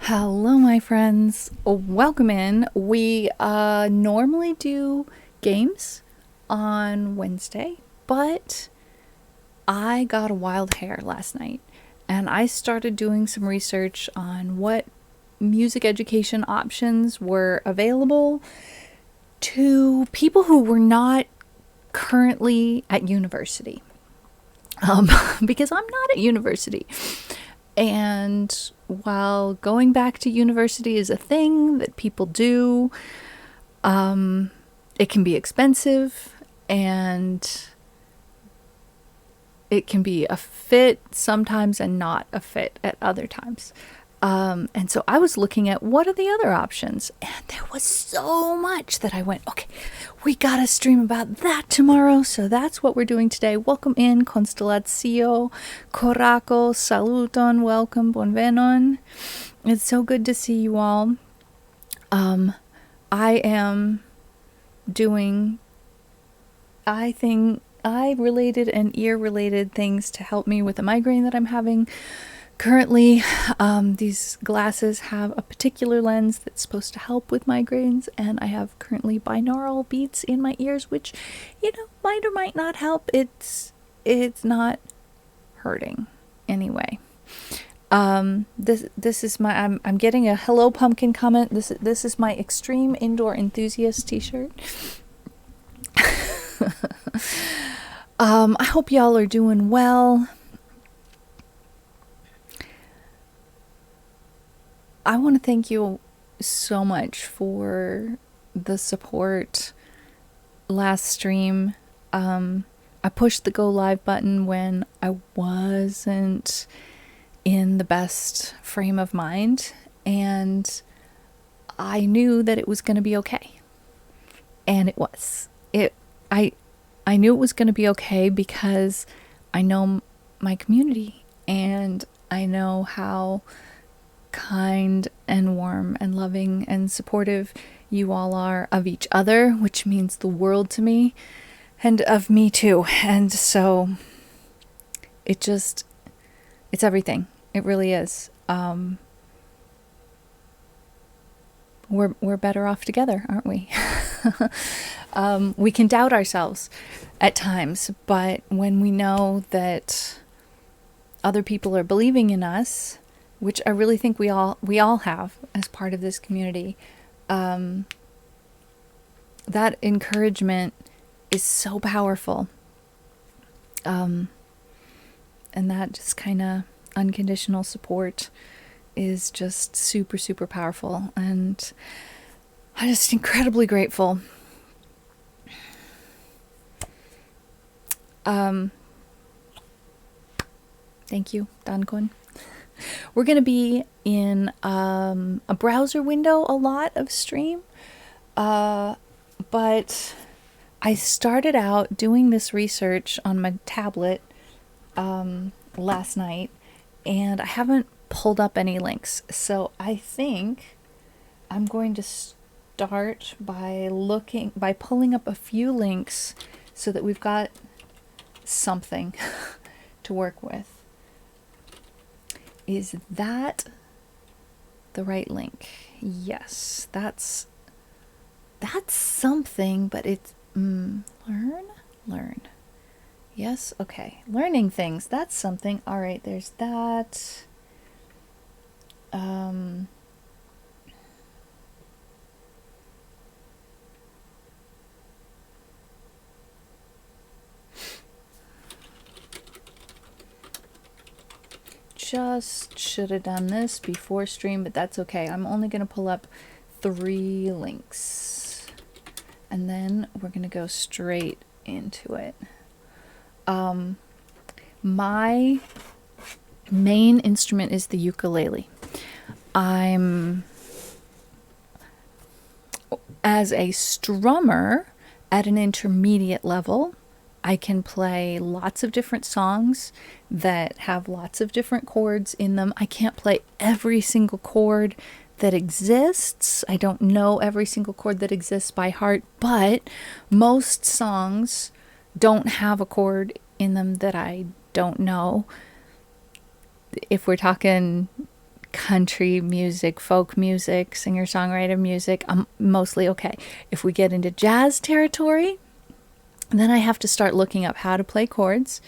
Hello, my friends. Welcome in. We normally do games on Wednesday, but I got a wild hair last night and I started doing some research on what music education options were available to people who were not currently at university. Um, because I'm not at university. And while going back to university is a thing that people do, it can be expensive and it can be a fit sometimes and not a fit at other times. And so I was looking at what are the other options, and there was so much that I went, okay, we gotta stream about that tomorrow. So that's what we're doing today. Welcome in, Constellatio, Coraco, Saluton, welcome, bonvenon. It's so good to see you all. I am doing eye related and ear related things to help me with a migraine that I'm having currently. These glasses have a particular lens that's supposed to help with migraines, and I have currently binaural beats in my ears, which, might or might not help. It's not hurting anyway. This is my I'm getting a hello pumpkin comment. This is my extreme indoor enthusiast t-shirt. I hope y'all are doing well. I want to thank you so much for the support last stream. I pushed the go live button when I wasn't in the best frame of mind, and I knew that it was going to be okay. And it was. I knew it was going to be okay because I know my community, and I know how kind and warm and loving and supportive you all are of each other, which means the world to me, and of me too. And so it's everything. It really is. We're better off together, aren't we? We can doubt ourselves at times, but when we know that other people are believing in us, which I really think we all have as part of this community, that encouragement is so powerful. And that just kind of unconditional support is just super, super powerful. And I'm just incredibly grateful. Thank you, Dankon. We're going to be in a browser window a lot of stream. But I started out doing this research on my tablet last night, and I haven't pulled up any links. So I think I'm going to start by pulling up a few links so that we've got something to work with. Is that the right link? Yes, that's something, but it's learn. Yes, okay. Learning things, that's something. All right, there's that. Just should have done this before stream, but that's okay. I'm only going to pull up 3 links, and then we're going to go straight into it. My main instrument is the ukulele. As a strummer at an intermediate level, I can play lots of different songs that have lots of different chords in them. I can't play every single chord that exists. I don't know every single chord that exists by heart, but most songs don't have a chord in them that I don't know. If we're talking country music, folk music, singer-songwriter music, I'm mostly okay. If we get into jazz territory, then I have to start looking up how to play chords,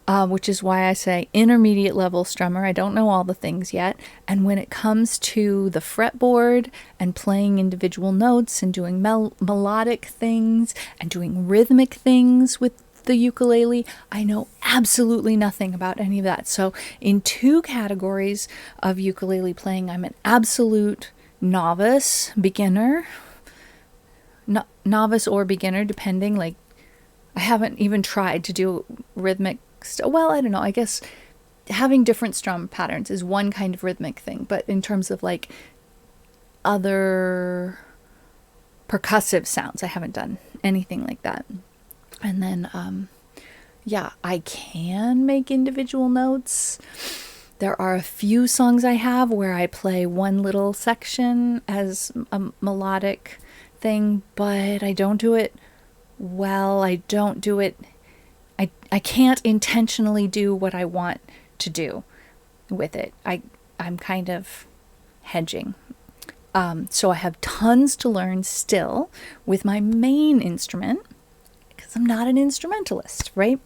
which is why I say intermediate level strummer. I don't know all the things yet. And when it comes to the fretboard and playing individual notes and doing melodic things and doing rhythmic things with the ukulele, I know absolutely nothing about any of that. So in two categories of ukulele playing, I'm an absolute novice, beginner, novice or beginner, depending. Like, I haven't even tried to do rhythmic well, I don't know. I guess having different strum patterns is one kind of rhythmic thing, but in terms of like other percussive sounds, I haven't done anything like that. And then, yeah, I can make individual notes. There are a few songs I have where I play one little section as a melodic thing, but I don't do it well. I don't do it. I can't intentionally do what I want to do with it. I'm kind of hedging. So I have tons to learn still with my main instrument, because I'm not an instrumentalist, right?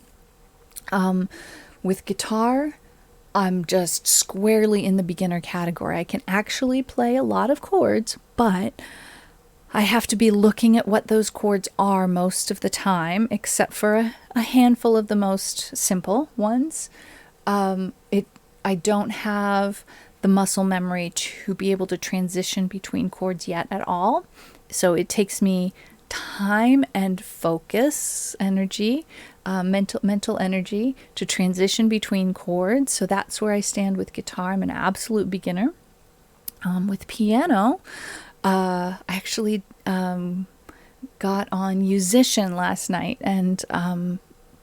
With guitar, I'm just squarely in the beginner category. I can actually play a lot of chords, but I have to be looking at what those chords are most of the time, except for a handful of the most simple ones. I don't have the muscle memory to be able to transition between chords yet at all. So it takes me time and focus, energy, mental energy to transition between chords. So that's where I stand with guitar. I'm an absolute beginner. With piano, I actually got on Musician last night and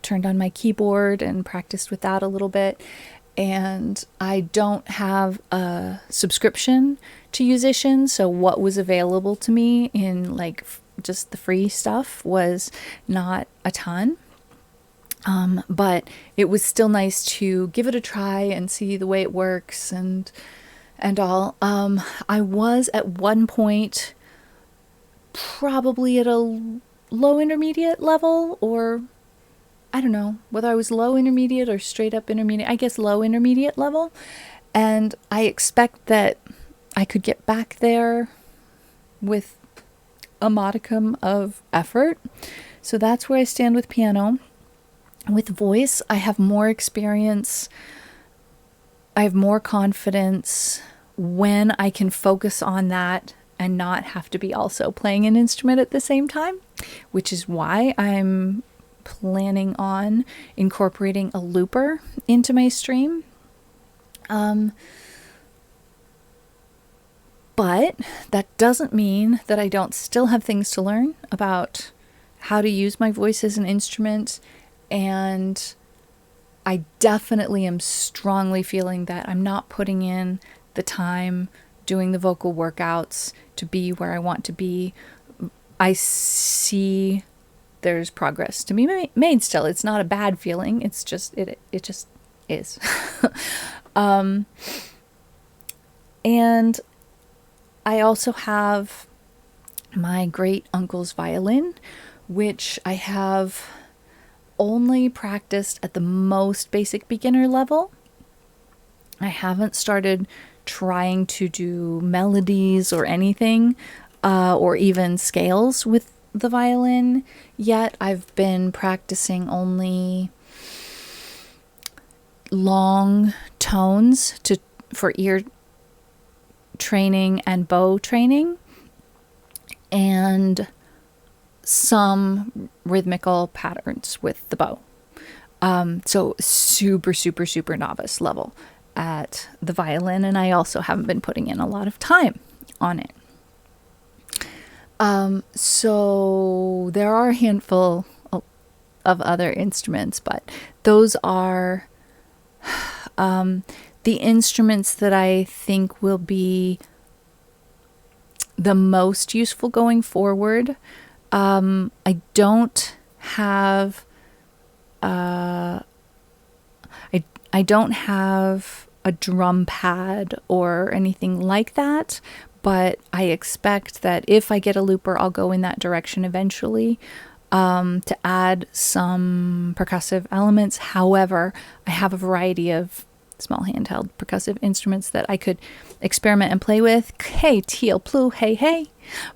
turned on my keyboard and practiced with that a little bit. And I don't have a subscription to Musician, so what was available to me in like just the free stuff was not a ton. But it was still nice to give it a try and see the way it works and all. I was at one point probably at a low intermediate level, or I don't know whether I was low intermediate or straight up intermediate. I guess low intermediate level. And I expect that I could get back there with a modicum of effort. So that's where I stand with piano. With voice, I have more experience. I have more confidence when I can focus on that and not have to be also playing an instrument at the same time, which is why I'm planning on incorporating a looper into my stream. But that doesn't mean that I don't still have things to learn about how to use my voice as an instrument. And I definitely am strongly feeling that I'm not putting in the time doing the vocal workouts to be where I want to be. I see there's progress to be made still. It's not a bad feeling. It's just, it just is. And I also have my great uncle's violin, which I have only practiced at the most basic beginner level. I haven't started trying to do melodies or anything, or even scales with the violin yet. I've been practicing only long tones for ear training and bow training, and some rhythmical patterns with the bow. So super novice level at the violin, and I also haven't been putting in a lot of time on it. So there are a handful of other instruments, but those are the instruments that I think will be the most useful going forward. I don't have I don't have a drum pad or anything like that, but I expect that if I get a looper, I'll go in that direction eventually, to add some percussive elements. However, I have a variety of small handheld percussive instruments that I could experiment and play with. Hey, tiel plu, hey.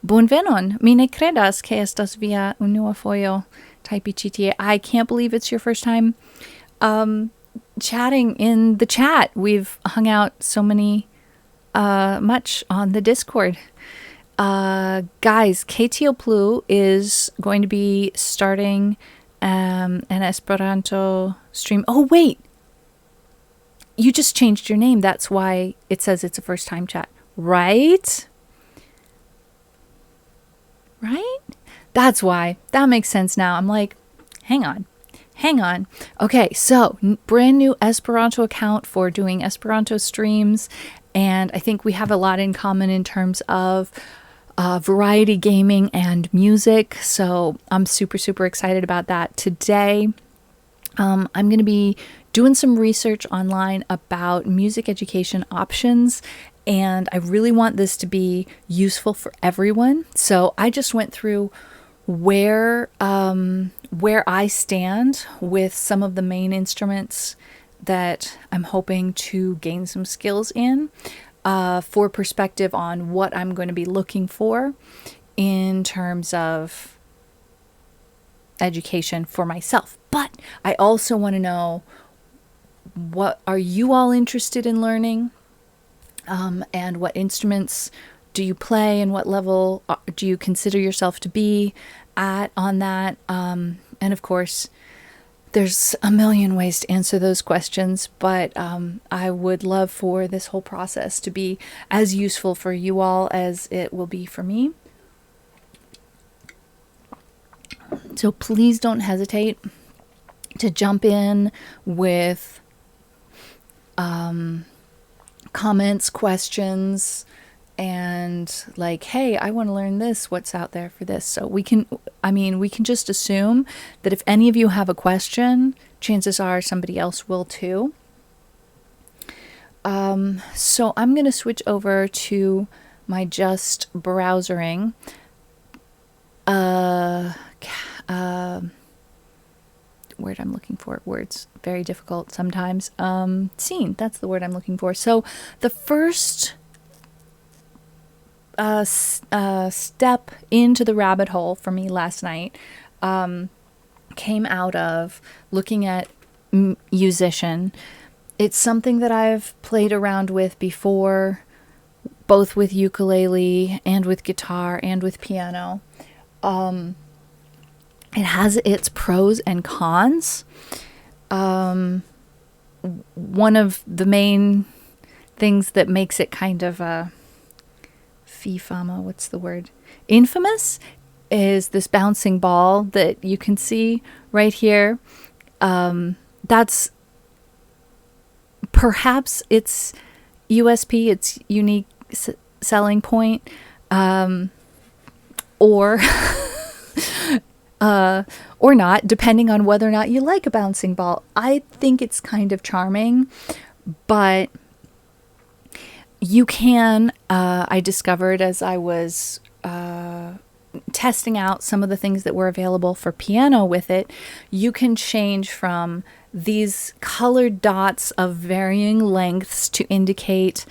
Bonvenon, mi ne credas que estas via unua fojo taipi ĉi tie. I can't believe it's your first time chatting in the chat. We've hung out so much on the Discord. Guys, KTO Plu is going to be starting an Esperanto stream. Oh, wait. You just changed your name. That's why it says it's a first time chat. Right? Right? That's why. That makes sense now. I'm like, hang on. Okay, so brand new Esperanto account for doing Esperanto streams. And I think we have a lot in common in terms of variety gaming and music. So I'm super, super excited about that. Today, I'm going to be doing some research online about music education options. And I really want this to be useful for everyone. So I just went through where I stand with some of the main instruments that I'm hoping to gain some skills in, for perspective on what I'm going to be looking for in terms of education for myself. But I also want to know, what are you all interested in learning, and what instruments do you play, and what level do you consider yourself to be at on that? And of course, there's a million ways to answer those questions, but I would love for this whole process to be as useful for you all as it will be for me. So please don't hesitate to jump in with comments, questions, and like, hey, I want to learn this. What's out there for this? So we can just assume that if any of you have a question, chances are somebody else will too. So I'm going to switch over to my just browsering. Word I'm looking for. Words very difficult sometimes. Scene. That's the word I'm looking for. So the first step into the rabbit hole for me last night came out of looking at musician. It's something that I've played around with before, both with ukulele and with guitar and with piano. It has its pros and cons. One of the main things that makes it kind of infamous is this bouncing ball that you can see right here. That's perhaps its USP, its unique selling point, or not, depending on whether or not you like a bouncing ball. I think it's kind of charming, but you can, I discovered as I was testing out some of the things that were available for piano with it, you can change from these colored dots of varying lengths to indicate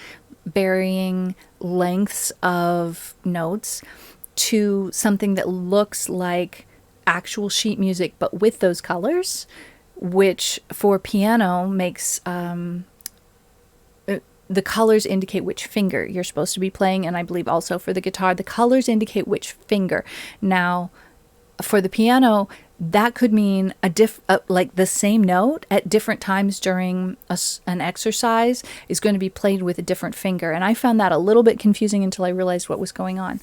varying lengths of notes to something that looks like actual sheet music, but with those colors, which for piano makes the colors indicate which finger you're supposed to be playing, and I believe also for the guitar, the colors indicate which finger. Now, for the piano, that could mean like the same note at different times during an exercise is going to be played with a different finger, and I found that a little bit confusing until I realized what was going on.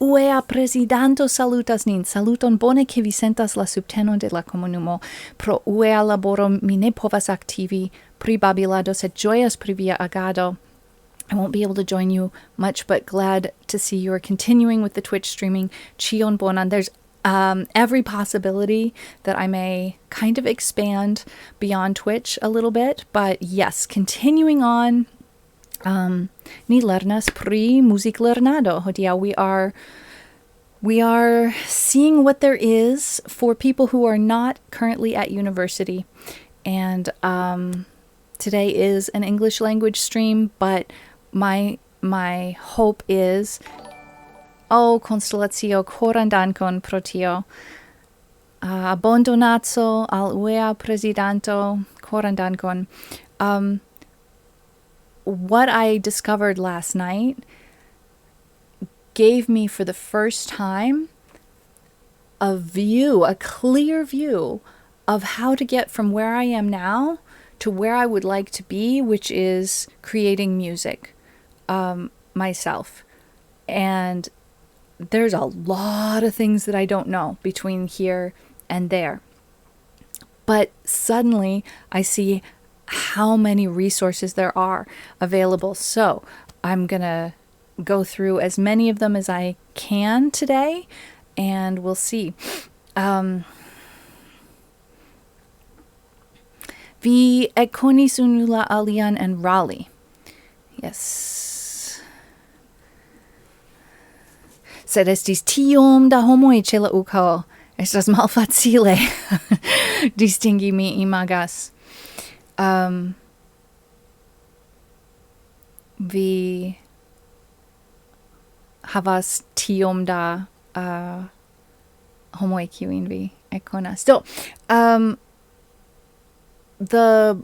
Uea presidanto salutas nin, saluton bone ke vi sentas la subtenon de la komunumo. Pro uea laboro mi ne povas aktivi pri babilado, sed ĝojas pri via agado. I won't be able to join you much, but glad to see you are continuing with the Twitch streaming. Ĉion bonan. There's every possibility that I may kind of expand beyond Twitch a little bit. But yes, continuing on, ni lernas pri muziklernado. Hodiaŭ we are seeing what there is for people who are not currently at university. And today is an English language stream, but my hope is, Constellatio, koran dankon pro tio. Abondonazo al UEA presidanto, koran dankon. What I discovered last night gave me for the first time a clear view of how to get from where I am now to where I would like to be, which is creating music myself. And there's a lot of things that I don't know between here and there. But suddenly I see how many resources there are available. So I'm going to go through as many of them as I can today, and we'll see. Vi ekkonis unu la alian en Raleigh. Yes. Sed estis tiom da homoj ĉe la uko. Estas malfacile distingi, mi imagas. Vi havas tiom da homoj kiujn vi ekkonas. Do,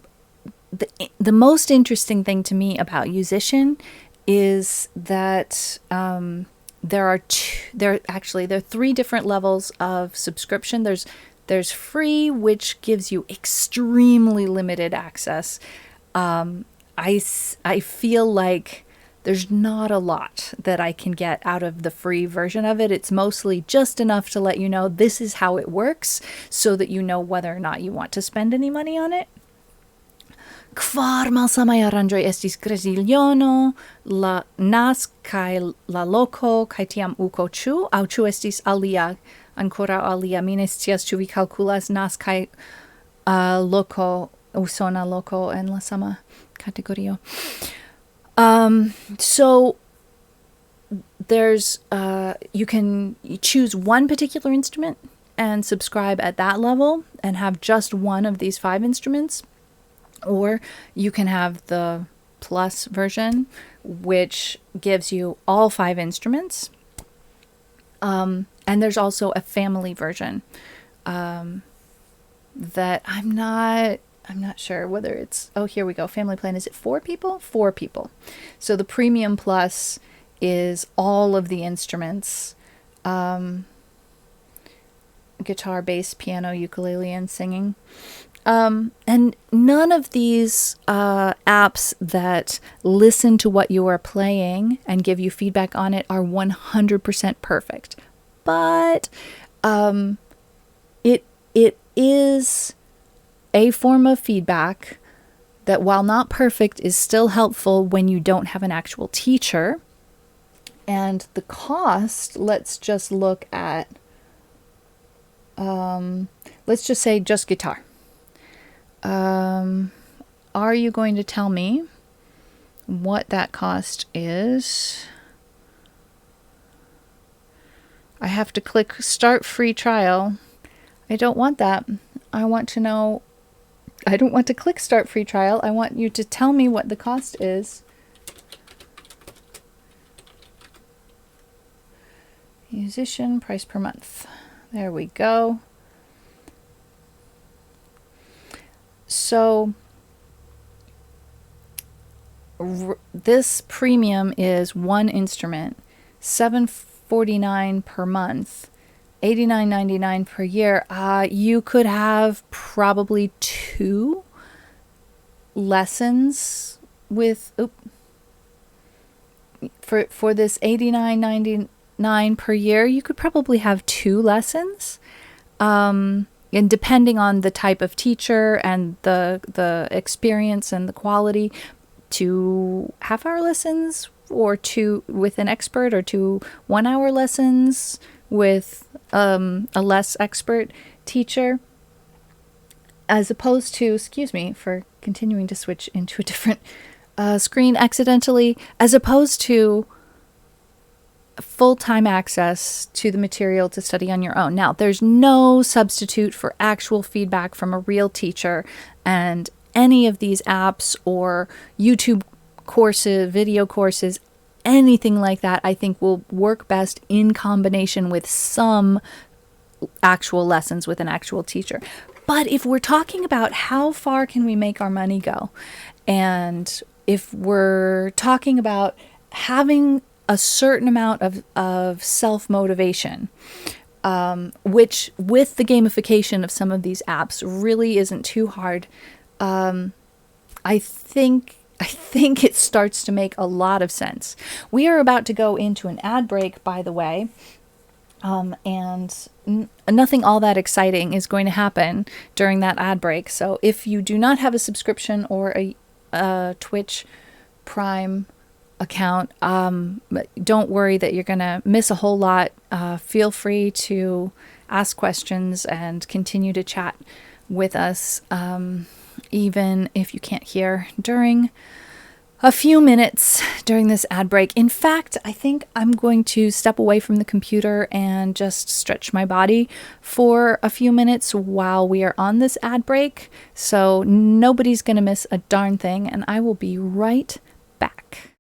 the most interesting thing to me about Musician is that there are three different levels of subscription. There's free, which gives you extremely limited access. I feel like there's not a lot that I can get out of the free version of it. It's mostly just enough to let you know this is how it works, so that you know whether or not you want to spend any money on it. Kvar malsamaj aranĝoj estis Greziliono, la nas kaj la loko, kaj tiam uko ĉu? Aŭ ĉu estis alia, ankoraŭ alia? Mi ne scias, ĉu vi kalkulas nas kaj loko, usona loko en la sama kategorio. So there's you can choose one particular instrument and subscribe at that level and have just one of these 5 instruments, or you can have the plus version, which gives you all 5 instruments. And there's also a family version that I'm not sure whether it's, here we go, family plan. Is it 4 people? 4 people. So the premium plus is all of the instruments, guitar, bass, piano, ukulele, and singing. And none of these apps that listen to what you are playing and give you feedback on it are 100% perfect. But it is a form of feedback that, while not perfect, is still helpful when you don't have an actual teacher. And the cost, let's just look at, let's just say just guitar. Are you going to tell me what that cost is? I have to click start free trial. I don't want that. I want to know, I don't want to click start free trial. I want you to tell me what the cost is. Musician price per month. There we go. So this premium is 1 instrument, $7.49 per month, $89.99 per year. You could have probably 2 lessons with for this $89.99 per year. You could probably have 2 lessons. And depending on the type of teacher and the experience and the quality, 2 half-hour lessons, or 2 with an expert, or 2 one-hour lessons with a less expert teacher, as opposed to, excuse me for continuing to switch into a different screen accidentally, as opposed to full-time access to the material to study on your own. Now, there's no substitute for actual feedback from a real teacher, and any of these apps or YouTube courses, video courses, anything like that, I think will work best in combination with some actual lessons with an actual teacher. But if we're talking about how far can we make our money go, and if we're talking about having a certain amount of self-motivation, which with the gamification of some of these apps really isn't too hard, I think it starts to make a lot of sense. We are about to go into an ad break, by the way, and nothing all that exciting is going to happen during that ad break. So if you do not have a subscription or a Twitch Prime account, don't worry that you're going to miss a whole lot. Feel free to ask questions and continue to chat with us, even if you can't hear during a few minutes during this ad break. In fact, I think I'm going to step away from the computer and just stretch my body for a few minutes while we are on this ad break. So nobody's going to miss a darn thing, and I will be right back.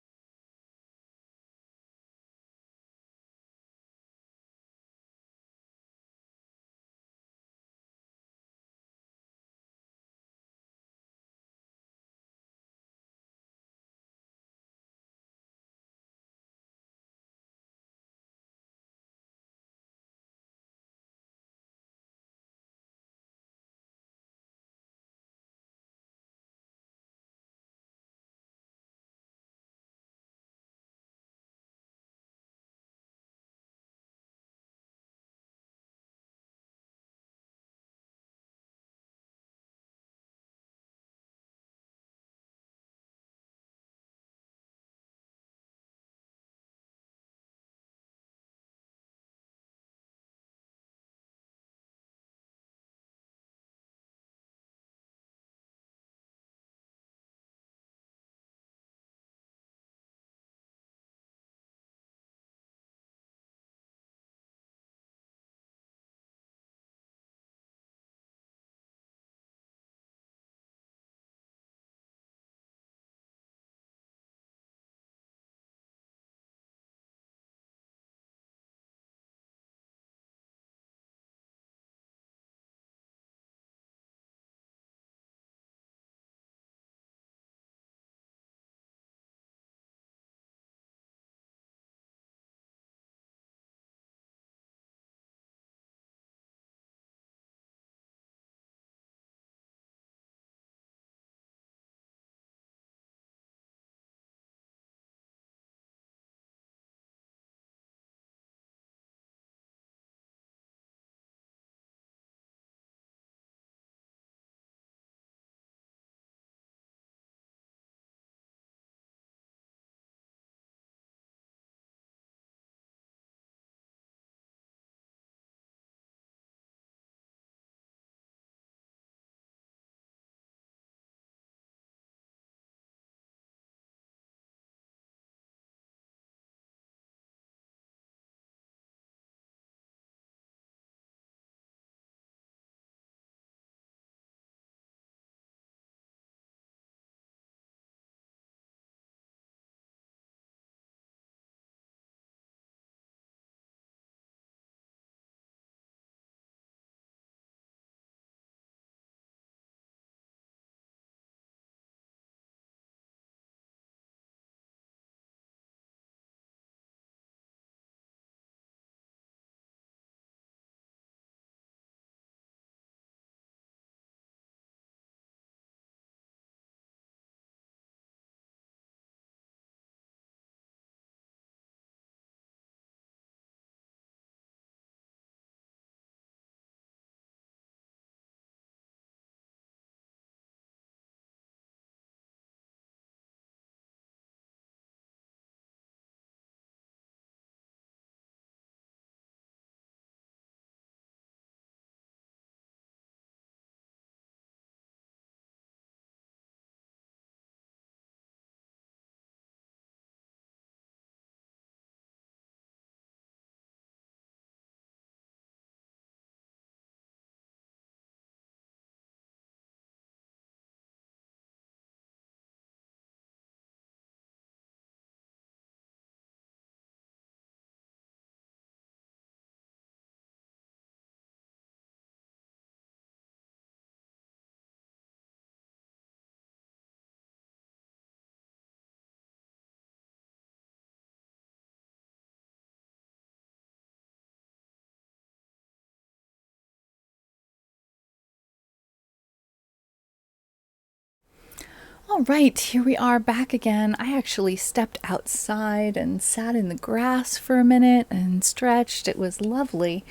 All right, here we are back again. I actually stepped outside and sat in the grass for a minute and stretched. It was lovely.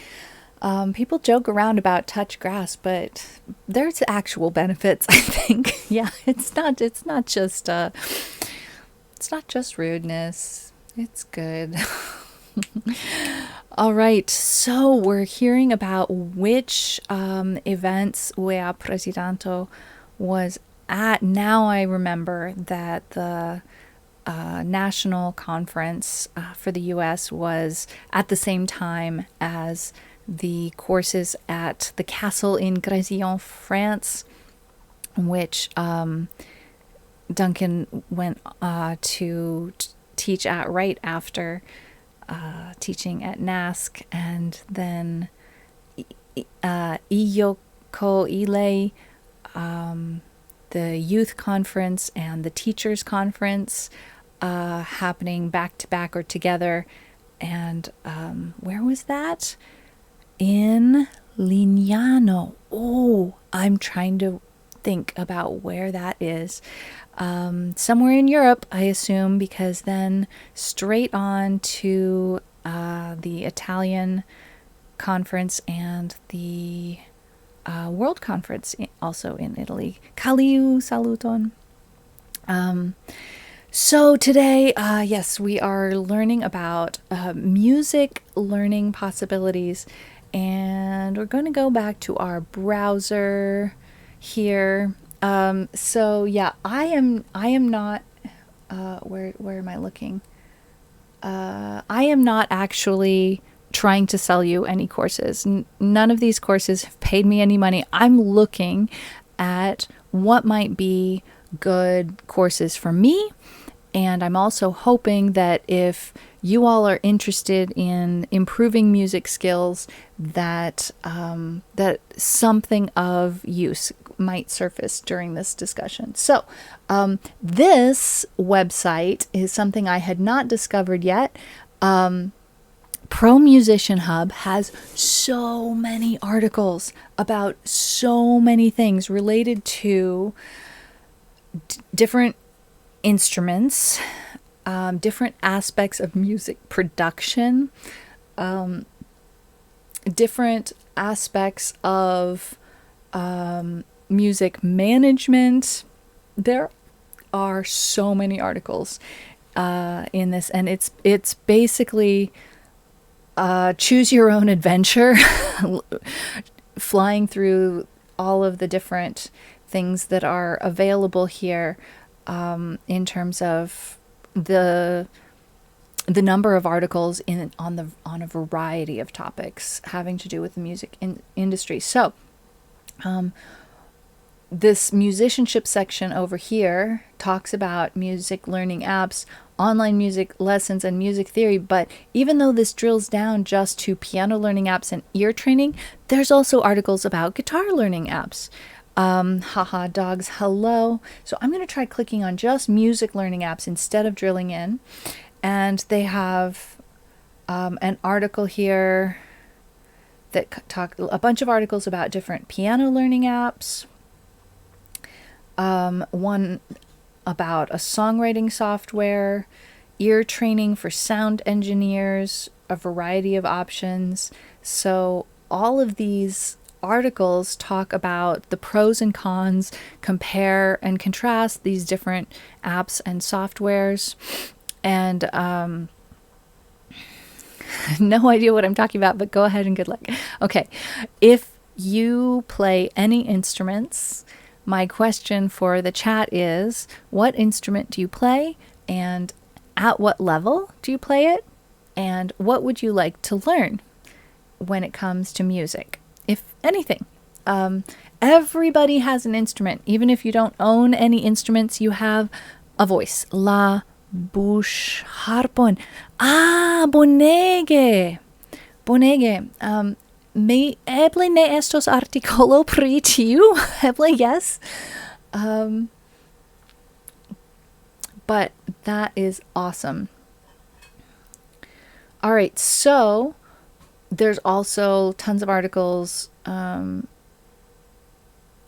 People joke around about touch grass, but there's actual benefits, I think. Yeah, it's not just rudeness. It's good. All right, so we're hearing about which events UEA Presidento was at. Now I remember that the national conference for the US was at the same time as the courses at the castle in Grésillon, France, which Duncan went to teach at right after teaching at NASC, and then Iyoko Ile, the youth conference and the teachers conference happening back to back or together. And where was that? In Lignano. Oh, I'm trying to think about where that is. Somewhere in Europe, I assume, because then straight on to the Italian conference and the World Conference, also in Italy. Kaliu saluton. So today, yes, we are learning about music learning possibilities, and we're going to go back to our browser here. So yeah, I am not. Where am I looking? I am not actually trying to sell you any courses. None of these courses have paid me any money. I'm looking at what might be good courses for me. And I'm also hoping that if you all are interested in improving music skills, that that something of use might surface during this discussion. So this website is something I had not discovered yet. Pro Musician Hub has so many articles about so many things related to different instruments, different aspects of music production, different aspects of music management. There are so many articles in this, and it's basically choose your own adventure, flying through all of the different things that are available here, in terms of the number of articles on a variety of topics having to do with the music industry. So this musicianship section over here talks about music learning apps, online music lessons, and music theory. But even though this drills down just to piano learning apps and ear training, there's also articles about guitar learning apps. Haha dogs, hello. So I'm going to try clicking on just music learning apps instead of drilling in. And they have an article here that talk a bunch of articles about different piano learning apps. One about a songwriting software, ear training for sound engineers, a variety of options. So all of these articles talk about the pros and cons, compare and contrast these different apps and softwares. And no idea what I'm talking about, but go ahead and good luck. Okay, if you play any instruments, my question for the chat is, what instrument do you play, and at what level do you play it, and what would you like to learn when it comes to music, if anything? Everybody has an instrument. Even if you don't own any instruments, you have a voice. La bush harpon. Ah, bonege. Bonege. Me eble ne estos artikolo pri tiu. Eble yes. But that is awesome. All right, so there's also tons of articles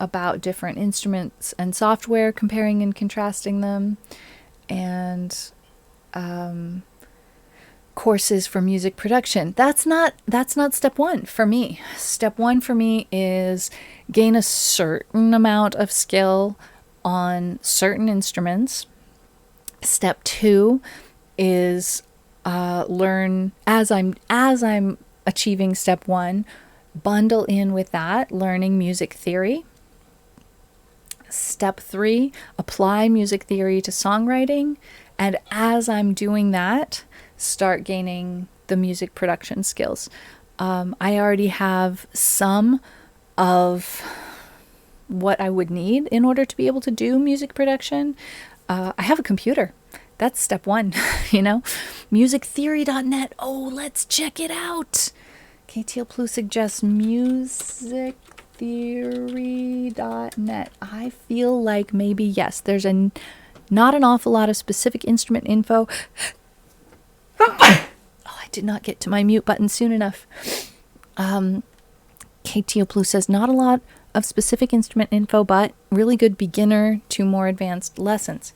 about different instruments and software, comparing and contrasting them, and courses for music production. That's not step one for me. Step one for me is gain a certain amount of skill on certain instruments. Step two is learn as I'm achieving step one, bundle in with that learning music theory. Step three, apply music theory to songwriting. And as I'm doing that, start gaining the music production skills. I already have some of what I would need in order to be able to do music production. I have a computer. That's step one, musictheory.net. Oh, let's check it out. KTL Plus suggests musictheory.net. I feel like maybe, yes, there's not an awful lot of specific instrument info. Oh, I did not get to my mute button soon enough. KTO Plus says not a lot of specific instrument info, but really good beginner to more advanced lessons.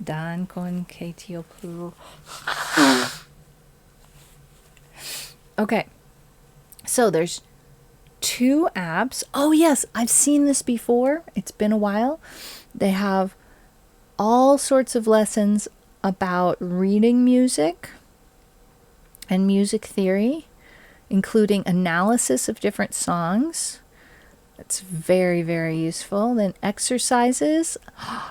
Dan con KTO Plus. Okay. So there's 2 apps. Oh yes, I've seen this before. It's been a while. They have all sorts of lessons about reading music and music theory, including analysis of different songs. It's very, very useful. Then exercises,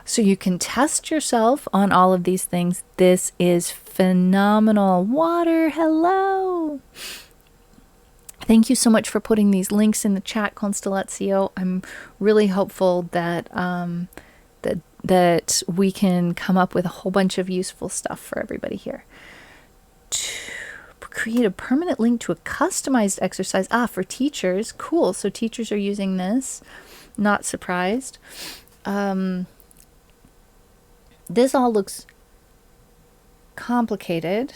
so you can test yourself on all of these things. This is phenomenal. Water, hello. Thank you so much for putting these links in the chat, Constellatio. I'm really hopeful that that we can come up with a whole bunch of useful stuff for everybody here. Create a permanent link to a customized exercise. For teachers. Cool. So teachers are using this. Not surprised. This all looks complicated,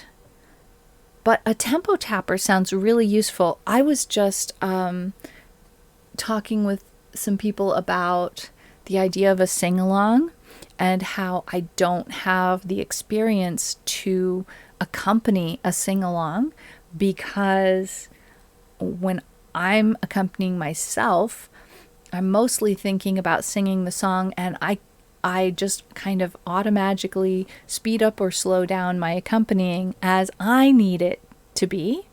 but a tempo tapper sounds really useful. I was just talking with some people about the idea of a sing-along and how I don't have the experience to accompany a sing-along, because when I'm accompanying myself, I'm mostly thinking about singing the song, and I just kind of automatically speed up or slow down my accompanying as I need it to be,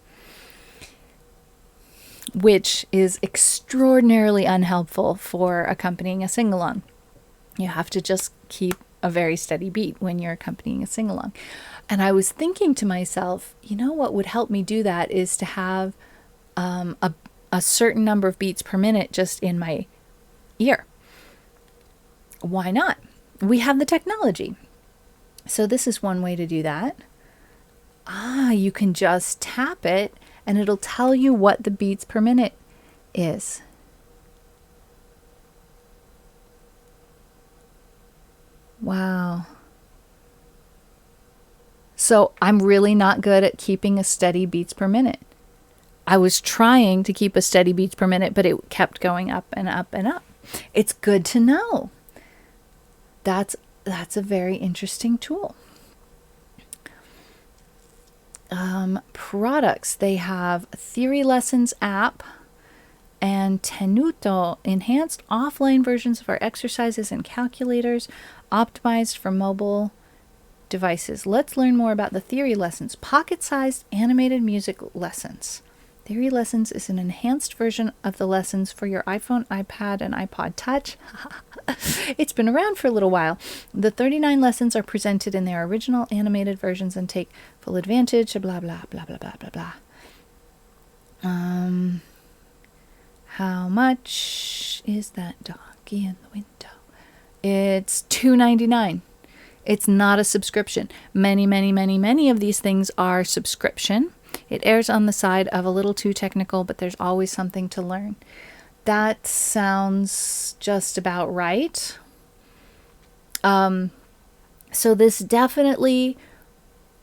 which is extraordinarily unhelpful for accompanying a sing-along. You have to just keep a very steady beat when you're accompanying a sing-along. And I was thinking to myself, what would help me do that is to have a certain number of beats per minute just in my ear. Why not? We have the technology. So this is one way to do that. You can just tap it and it'll tell you what the beats per minute is. Wow. So I'm really not good at keeping a steady beats per minute. I was trying to keep a steady beats per minute, but it kept going up and up and up. It's good to know. That's a very interesting tool. Products. They have Theory Lessons app and Tenuto, enhanced offline versions of our exercises and calculators, optimized for mobile devices. Let's learn more about the Theory Lessons. Pocket-sized animated music lessons. Theory Lessons is an enhanced version of the lessons for your iPhone, iPad, and iPod Touch. It's been around for a little while. The 39 lessons are presented in their original animated versions and take full advantage of blah, blah, blah, blah, blah, blah, blah. How much is that doggy in the window? It's $2.99. It's not a subscription. Many of these things are subscription. It errs on the side of a little too technical, but there's always something to learn. That sounds just about right. So this definitely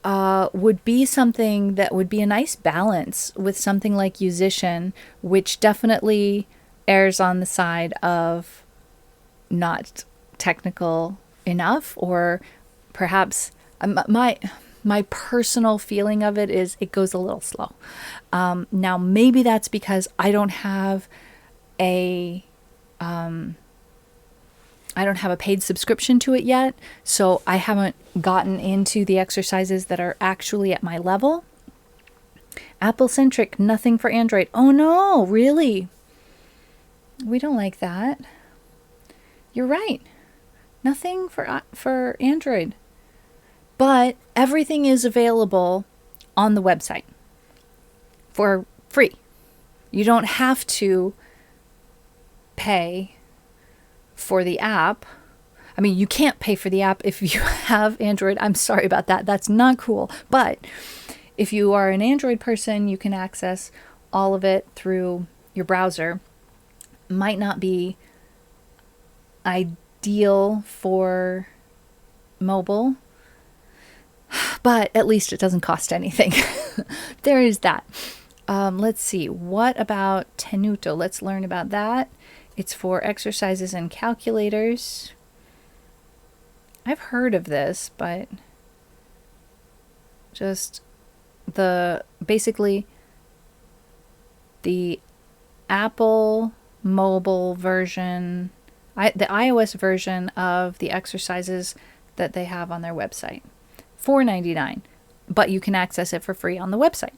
would be something that would be a nice balance with something like Musician, which definitely errs on the side of not technical enough, or perhaps my personal feeling of it is it goes a little slow. Now maybe that's because I don't have a paid subscription to it yet, so I haven't gotten into the exercises that are actually at my level. Apple centric, nothing for Android. Oh no, really? We don't like that. You're right. Nothing for Android. But everything is available on the website for free. You don't have to pay for the app. I mean, you can't pay for the app if you have Android. I'm sorry about that. That's not cool. But if you are an Android person, you can access all of it through your browser. Might not be ideal for mobile, but at least it doesn't cost anything. There is that. Let's see. What about Tenuto? Let's learn about that. It's for exercises and calculators. I've heard of this, but just basically the Apple mobile version, the iOS version of the exercises that they have on their website. $4.99, but you can access it for free on the website.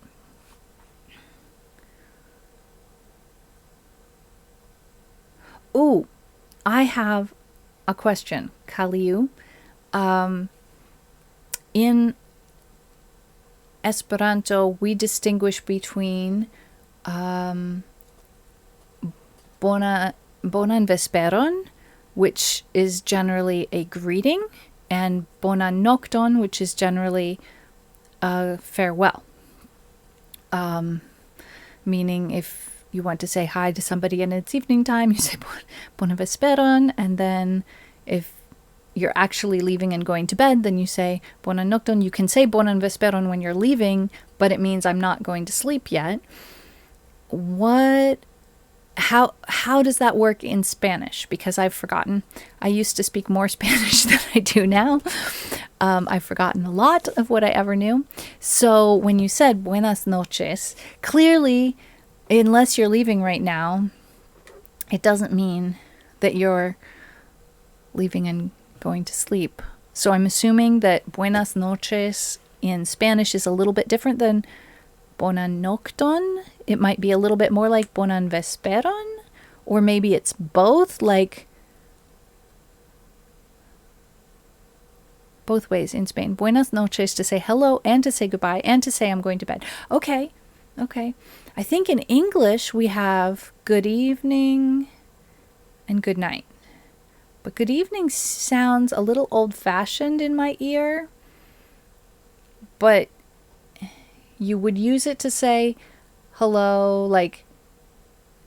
Ooh, I have a question, Kaliu. In Esperanto, we distinguish between bonan vesperon, which is generally a greeting, and bonan nokton, which is generally a farewell. Meaning if you want to say hi to somebody and it's evening time, you say bonan vesperon, and then if you're actually leaving and going to bed, then you say bonan nokton. You can say bonan vesperon when you're leaving, but it means I'm not going to sleep yet. How does that work in Spanish? Because I've forgotten. I used to speak more Spanish than I do now. I've forgotten a lot of what I ever knew. So when you said buenas noches, clearly, unless you're leaving right now, it doesn't mean that you're leaving and going to sleep. So I'm assuming that buenas noches in Spanish is a little bit different than bonan nocton. It might be a little bit more like bonan vesperon, or maybe it's both, like both ways in Spain. Buenas noches to say hello and to say goodbye and to say I'm going to bed. Okay. I think in English we have good evening and good night. But good evening sounds a little old-fashioned in my ear. But you would use it to say hello, like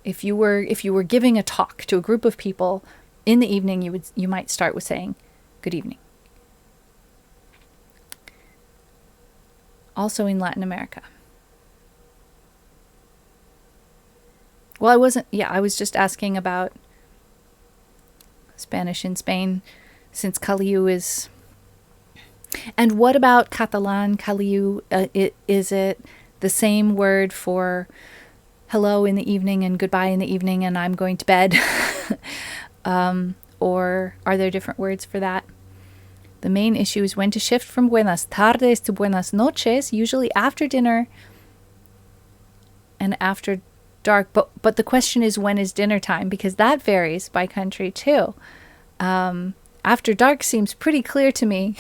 if you were giving a talk to a group of people in the evening, you might start with saying good evening. Also in Latin America. Well, I was just asking about Spanish in Spain, since Kaliu is... And what about Catalan, Kaliu? Is it the same word for hello in the evening and goodbye in the evening and I'm going to bed? Or are there different words for that? The main issue is when to shift from buenas tardes to buenas noches, usually after dinner and after dark. But the question is, when is dinner time? Because that varies by country too. After dark seems pretty clear to me.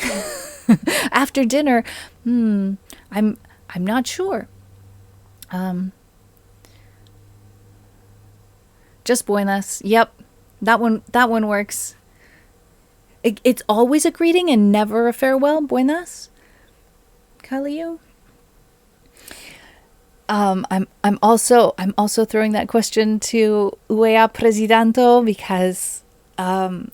After dinner, I'm not sure. Just buenas. Yep, that one works. It's always a greeting and never a farewell. Buenas, Kaliu. I'm also throwing that question to Uea Presidanto, because Uea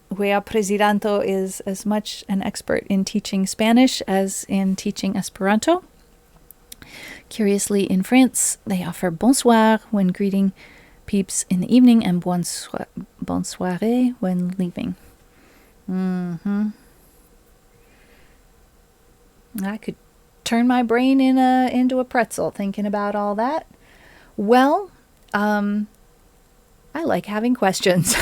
Presidanto is as much an expert in teaching Spanish as in teaching Esperanto. Curiously, in France, they offer bonsoir when greeting peeps in the evening, and bonne soirée when leaving. I could turn my brain into a pretzel thinking about all that. Well, I like having questions.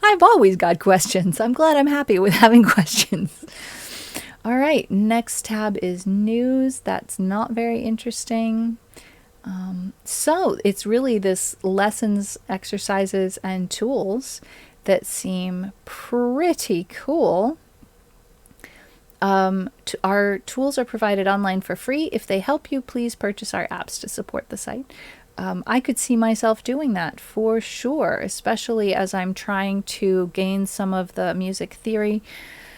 I've always got questions. I'm glad I'm happy with having questions. All right, next tab is news. That's not very interesting. So it's really this lessons, exercises, and tools that seem pretty cool. Our tools are provided online for free. If they help you, please purchase our apps to support the site. I could see myself doing that for sure, especially as I'm trying to gain some of the music theory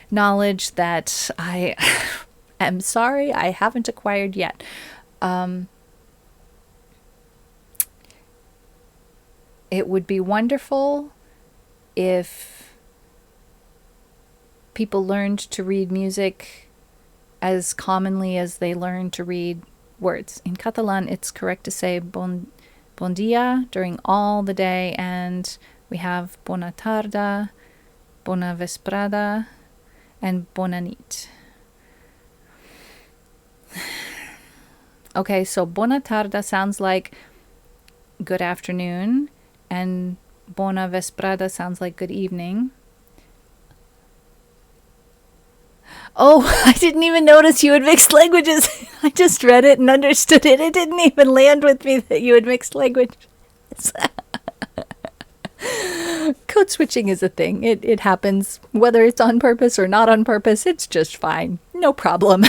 knowledge that I am sorry I haven't acquired yet. It would be wonderful if people learned to read music as commonly as they learn to read words. In Catalan, it's correct to say bon dia during all the day, and we have bona tarda, bona vesprada, and bona nit. Okay, so bona tarda sounds like good afternoon, and bona vesprada sounds like good evening. Oh, I didn't even notice you had mixed languages. I just read it and understood it. It didn't even land with me that you had mixed languages. Code switching is a thing. It happens. Whether it's on purpose or not on purpose, it's just fine. No problem.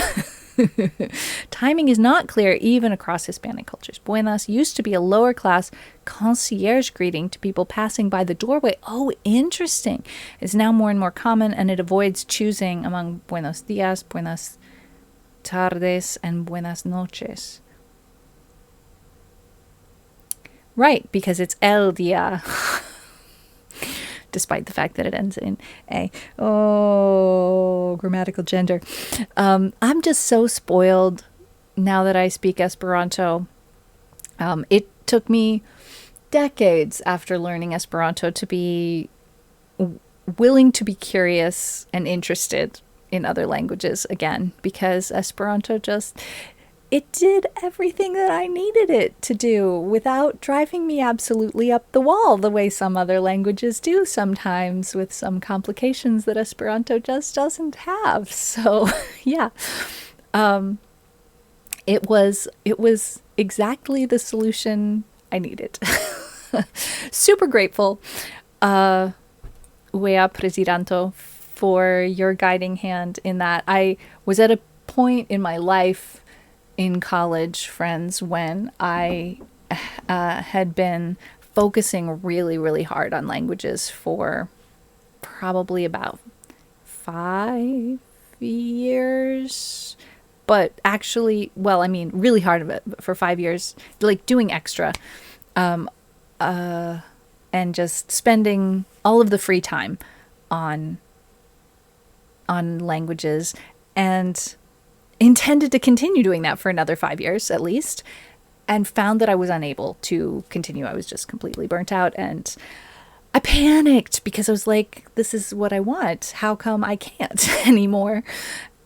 Timing is not clear even across Hispanic cultures. Buenas used to be a lower class concierge greeting to people passing by the doorway. Oh, interesting. It's now more and more common, and it avoids choosing among buenos dias, buenas tardes, and buenas noches. Right, because it's el dia. Despite the fact that it ends in a. Oh, grammatical gender. I'm just so spoiled now that I speak Esperanto. It took me decades after learning Esperanto to be willing to be curious and interested in other languages again, because Esperanto just... it did everything that I needed it to do without driving me absolutely up the wall the way some other languages do sometimes, with some complications that Esperanto just doesn't have. So, yeah. It was exactly the solution I needed. Super grateful, Wea Presidanto, for your guiding hand in that. I was at a point in my life in college, friends, when I had been focusing really, really hard on languages for probably about 5 years. But actually, well, I mean, really hard of it for 5 years, like doing extra, and just spending all of the free time on languages, and intended to continue doing that for another 5 years at least, and found that I was unable to continue. I was just completely burnt out, and I panicked because I was like, this is what I want. How come I can't anymore?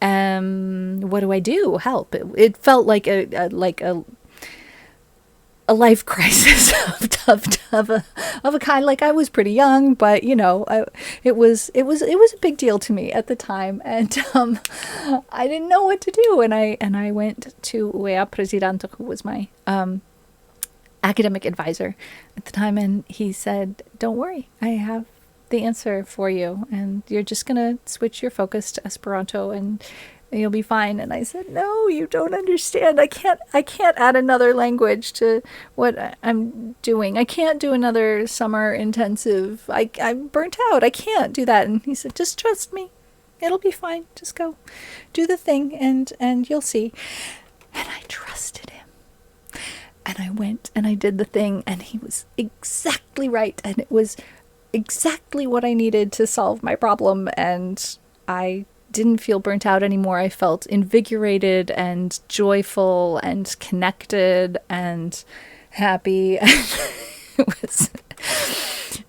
What do I do? Help. It felt like a life crisis of a kind. Like, I was pretty young, but you know, it was a big deal to me at the time, and I didn't know what to do, and I went to Wea Presidanto, who was my academic advisor at the time, and he said, "Don't worry, I have the answer for you, and you're just gonna switch your focus to Esperanto, and you'll be fine." And I said, "No, you don't understand. I can't add another language to what I'm doing. I can't do another summer intensive. I'm burnt out. I can't do that." And he said, "Just trust me. It'll be fine. Just go do the thing, and you'll see." And I trusted him. And I went and I did the thing, and he was exactly right, and it was exactly what I needed to solve my problem, and I didn't feel burnt out anymore. I felt invigorated and joyful and connected and happy. it was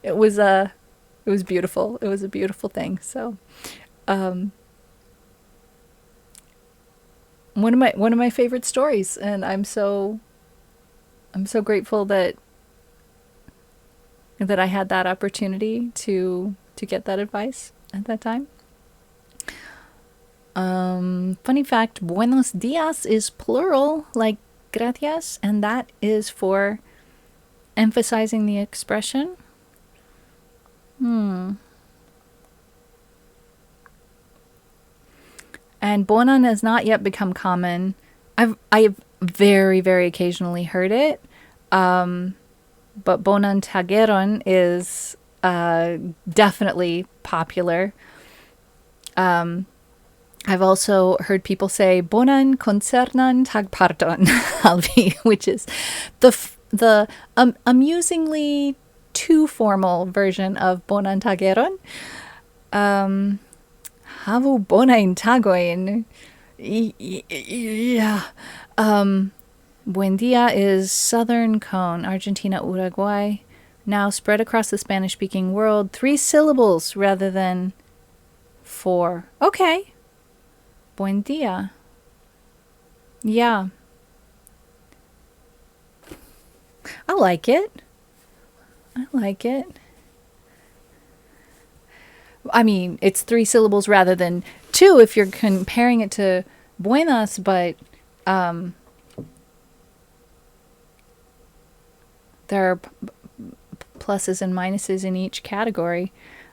it was it was beautiful. It was a beautiful thing. So one of my favorite stories, and I'm so grateful that I had that opportunity to get that advice at that time. Funny fact, buenos dias is plural, like gracias, and that is for emphasizing the expression. And bonan has not yet become common. I've very, very occasionally heard it. But bonan tageron is definitely popular. I've also heard people say bonan koncernan tagparton alvi, which is the amusingly too formal version of bonan tageron. Havu bonain tagoin. Yeah. Buen dia is Southern Cone, Argentina, Uruguay. Now spread across the Spanish-speaking world. 3 syllables rather than 4. Okay. Buen dia. Yeah. I like it. I like it. I mean, it's 3 syllables rather than 2 if you're comparing it to buenas, but there are pluses and minuses in each category.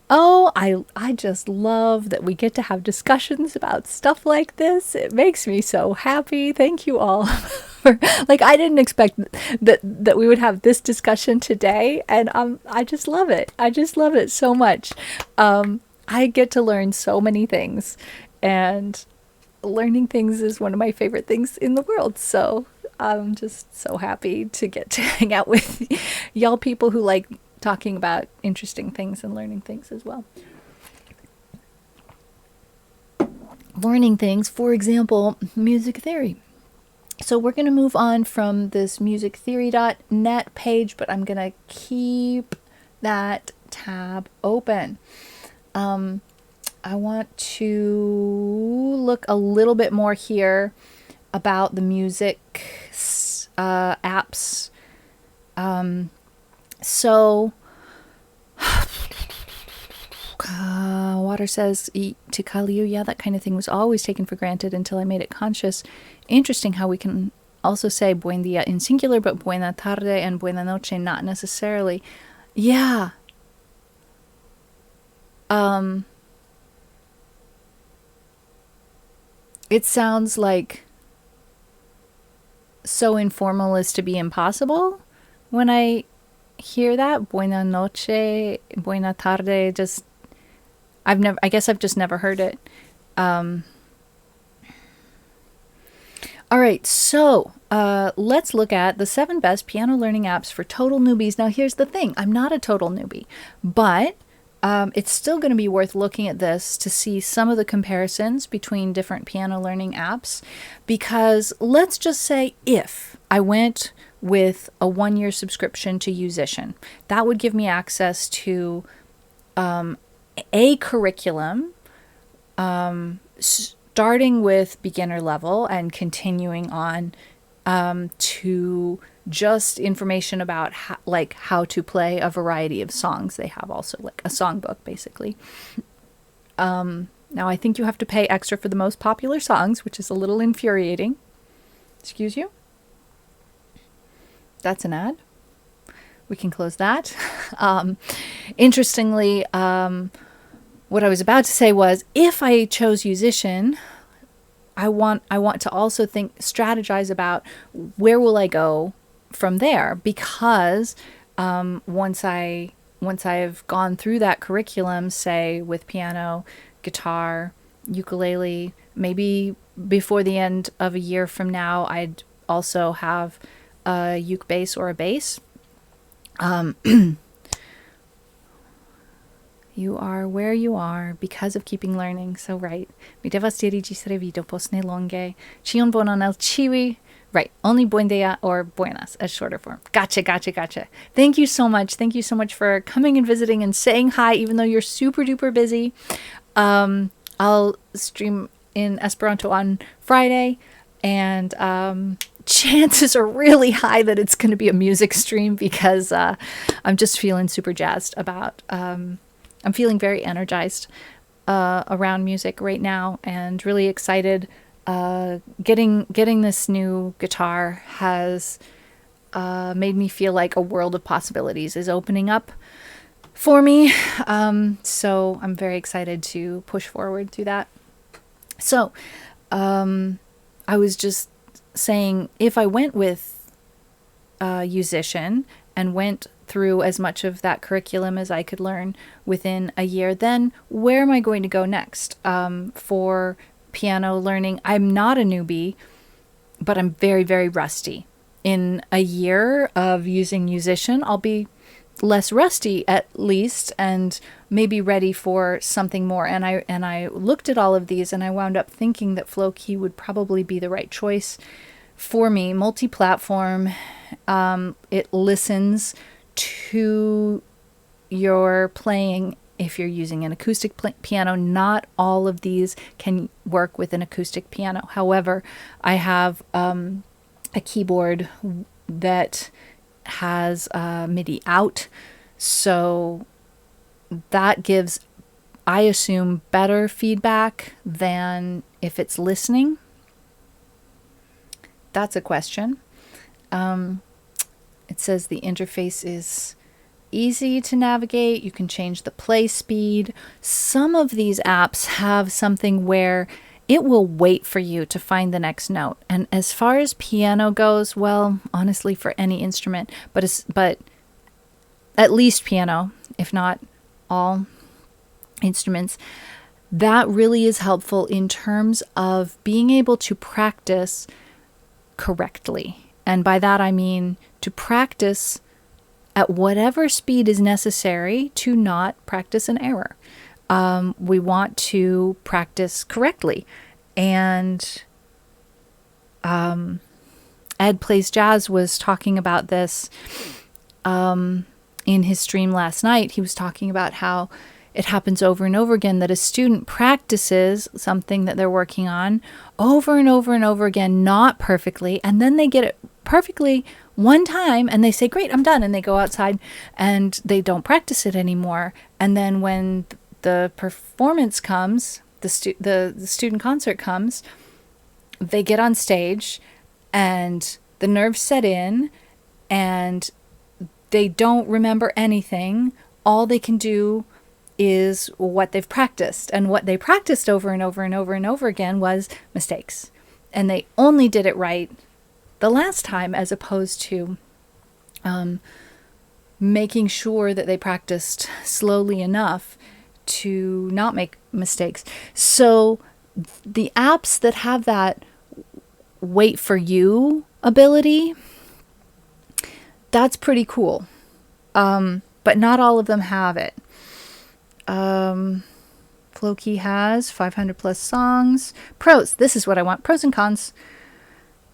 Oh, I just love that we get to have discussions about stuff like this. It makes me so happy. Thank you all. Like, I didn't expect that we would have this discussion today, and I just love it. I just love it so much. I get to learn so many things, and learning things is one of my favorite things in the world. So I'm just so happy to get to hang out with y'all people who like talking about interesting things and learning things as well. Learning things, for example, music theory. So we're going to move on from this musictheory.net page, but I'm going to keep that tab open. I want to look a little bit more here about the music apps. So Water says, to Kaliu, yeah, that kind of thing was always taken for granted until I made it conscious. Interesting how we can also say buen dia in singular, but buena tarde and buena noche not necessarily. Yeah. It sounds like so informal as to be impossible when I hear that. Buena noche, buena tarde, just I guess I've just never heard it. All right, so let's look at the 7 best piano learning apps for total newbies. Now, here's the thing. I'm not a total newbie, but it's still going to be worth looking at this to see some of the comparisons between different piano learning apps, because let's just say if I went with a 1-year subscription to Musician, that would give me access to a curriculum starting with beginner level and continuing on to just information about how to play a variety of songs. They have also like a songbook, basically. Now, I think you have to pay extra for the most popular songs, which is a little infuriating. Excuse you? That's an ad. We can close that. Interestingly, what I was about to say was, if I chose Musician, I want to also strategize about where will I go from there, because once I've gone through that curriculum, say with piano, guitar, ukulele, maybe before the end of a year from now, I'd also have a uke bass or a bass. You are where you are because of keeping learning. So right. Mi devas diri ĝis revido post nelonge. Ĉion bonan al ĉiuj. Right. Only buen dia or buenas as shorter form. Gotcha, gotcha, gotcha. Thank you so much. Thank you so much for coming and visiting and saying hi, even though you're super duper busy. I'll stream in Esperanto on Friday, and chances are really high that it's going to be a music stream because I'm just feeling super jazzed about. I'm feeling very energized around music right now, and really excited. Getting this new guitar has made me feel like a world of possibilities is opening up for me. So I'm very excited to push forward through that. So I was just saying, if I went with a musician and went through as much of that curriculum as I could learn within a year, then where am I going to go next for piano learning? I'm not a newbie, but I'm very, very rusty. In a year of using Musician, I'll be less rusty at least, and maybe ready for something more. And I looked at all of these, and I wound up thinking that Flow-Key would probably be the right choice for me. Multi-platform, it listens to your playing. If you're using an acoustic piano, not all of these can work with an acoustic piano. However, I have a keyboard that has MIDI out, so that gives, I assume, better feedback than if it's listening. That's a question. It says the interface is easy to navigate. You can change the play speed. Some of these apps have something where it will wait for you to find the next note. And as far as piano goes, well, honestly, for any instrument, but at least piano, if not all instruments, that really is helpful in terms of being able to practice correctly. And by that I mean to practice at whatever speed is necessary to not practice an error. We want to practice correctly. And Ed Plays Jazz was talking about this in his stream last night. He was talking about how it happens over and over again that a student practices something that they're working on over and over and over again, not perfectly, and then they get it perfectly one time and they say, great, I'm done, and they go outside and they don't practice it anymore. And then when the performance comes, the student concert comes, they get on stage and the nerves set in and they don't remember anything. All they can do is what they've practiced, and what they practiced over and over and over and over again was mistakes, and they only did it right the last time, as opposed to making sure that they practiced slowly enough to not make mistakes. So the apps that have that wait for you ability, that's pretty cool, but not all of them have it. Flow-Key has 500 plus songs. Pros, this is what I want. Pros and cons.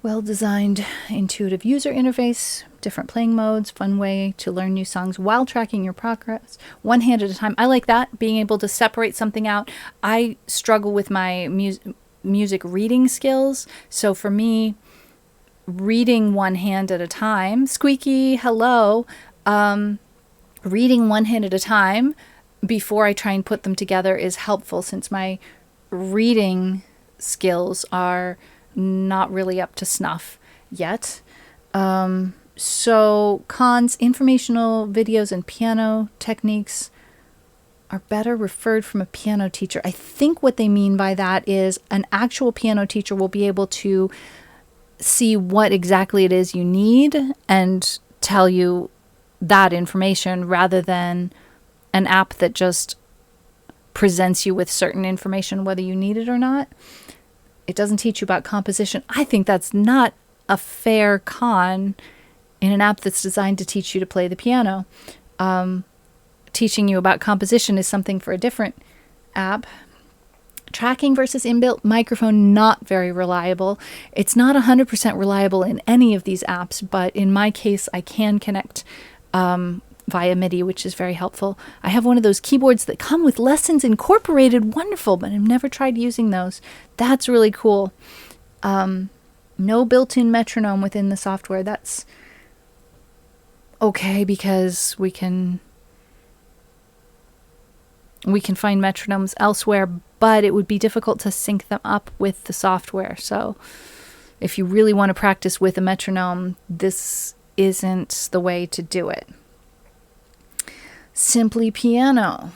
Well-designed, intuitive user interface, different playing modes, fun way to learn new songs while tracking your progress, one hand at a time. I like that, being able to separate something out. I struggle with my music reading skills, so for me, reading one hand at a time, squeaky, hello, reading one hand at a time before I try and put them together is helpful, since my reading skills are not really up to snuff yet. So cons, informational videos and piano techniques are better referred from a piano teacher. I think what they mean by that is an actual piano teacher will be able to see what exactly it is you need and tell you that information, rather than an app that just presents you with certain information whether you need it or not. It doesn't teach you about composition. I think that's not a fair con in an app that's designed to teach you to play the piano. Teaching you about composition is something for a different app. Tracking versus inbuilt microphone, not very reliable. It's not 100% reliable in any of these apps, but in my case, I can connect via MIDI, which is very helpful. I have one of those keyboards that come with lessons incorporated. Wonderful, but I've never tried using those. That's really cool. No built-in metronome within the software. That's okay because we can find metronomes elsewhere, but it would be difficult to sync them up with the software. So if you really want to practice with a metronome, this isn't the way to do it. Simply Piano.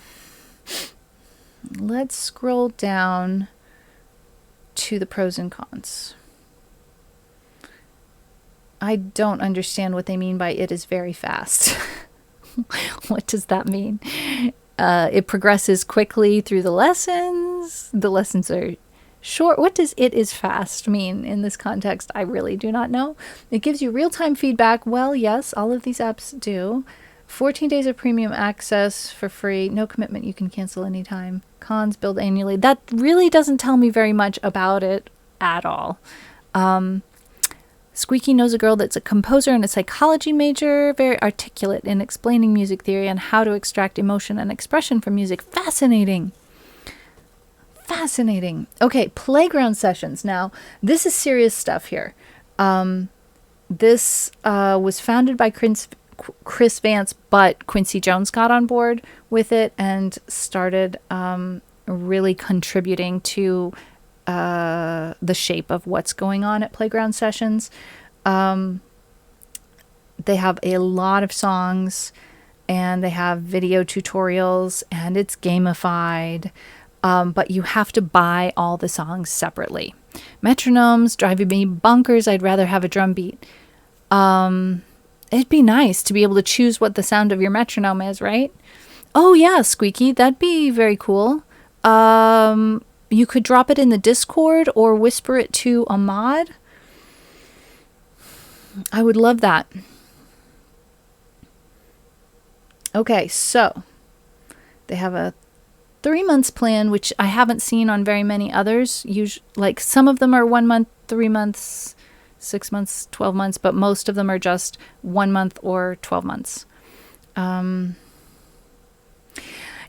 Let's scroll down to the pros and cons. I don't understand what they mean by it is very fast. What does that mean? It progresses quickly through the lessons. The lessons are short. What does it is fast mean in this context? I really do not know. It gives you real-time feedback. Well, yes, all of these apps do. 14 days of premium access for free. No commitment. You can cancel anytime. Cons, billed annually. That really doesn't tell me very much about it at all. Squeaky knows a girl that's a composer and a psychology major, very articulate in explaining music theory and how to extract emotion and expression from music. Fascinating. Fascinating. Okay, playground sessions. Now, this is serious stuff here. This was founded by Chris Vance, but Quincy Jones got on board with it and started really contributing to the shape of what's going on at playground sessions. They have a lot of songs and they have video tutorials and it's gamified, but you have to buy all the songs separately. Metronomes driving me bonkers. I'd rather have a drum beat. It'd be nice to be able to choose what the sound of your metronome is, right? Oh yeah, Squeaky, that'd be very cool. You could drop it in the Discord or whisper it to Ahmad. I would love that. Okay, so they have a 3 months plan, which I haven't seen on very many others. Like some of them are 1 month, 3 months, 6 months, 12 months, but most of them are just 1 month or 12 months.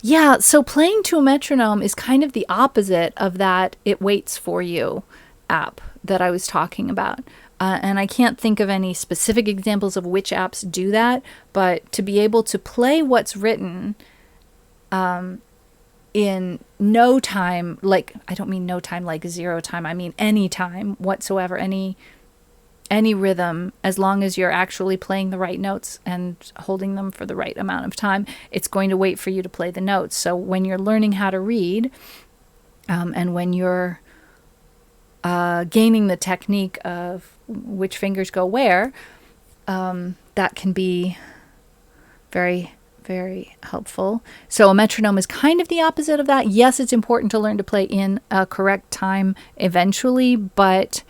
Yeah, so playing to a metronome is kind of the opposite of that It Waits For You app that I was talking about. And I can't think of any specific examples of which apps do that, but to be able to play what's written in no time, like, I don't mean no time like 0 time, I mean any time whatsoever, any rhythm, as long as you're actually playing the right notes and holding them for the right amount of time, it's going to wait for you to play the notes. So when you're learning how to read, and when you're gaining the technique of which fingers go where, that can be very, very helpful. So a metronome is kind of the opposite of that. Yes, it's important to learn to play in a correct time eventually, but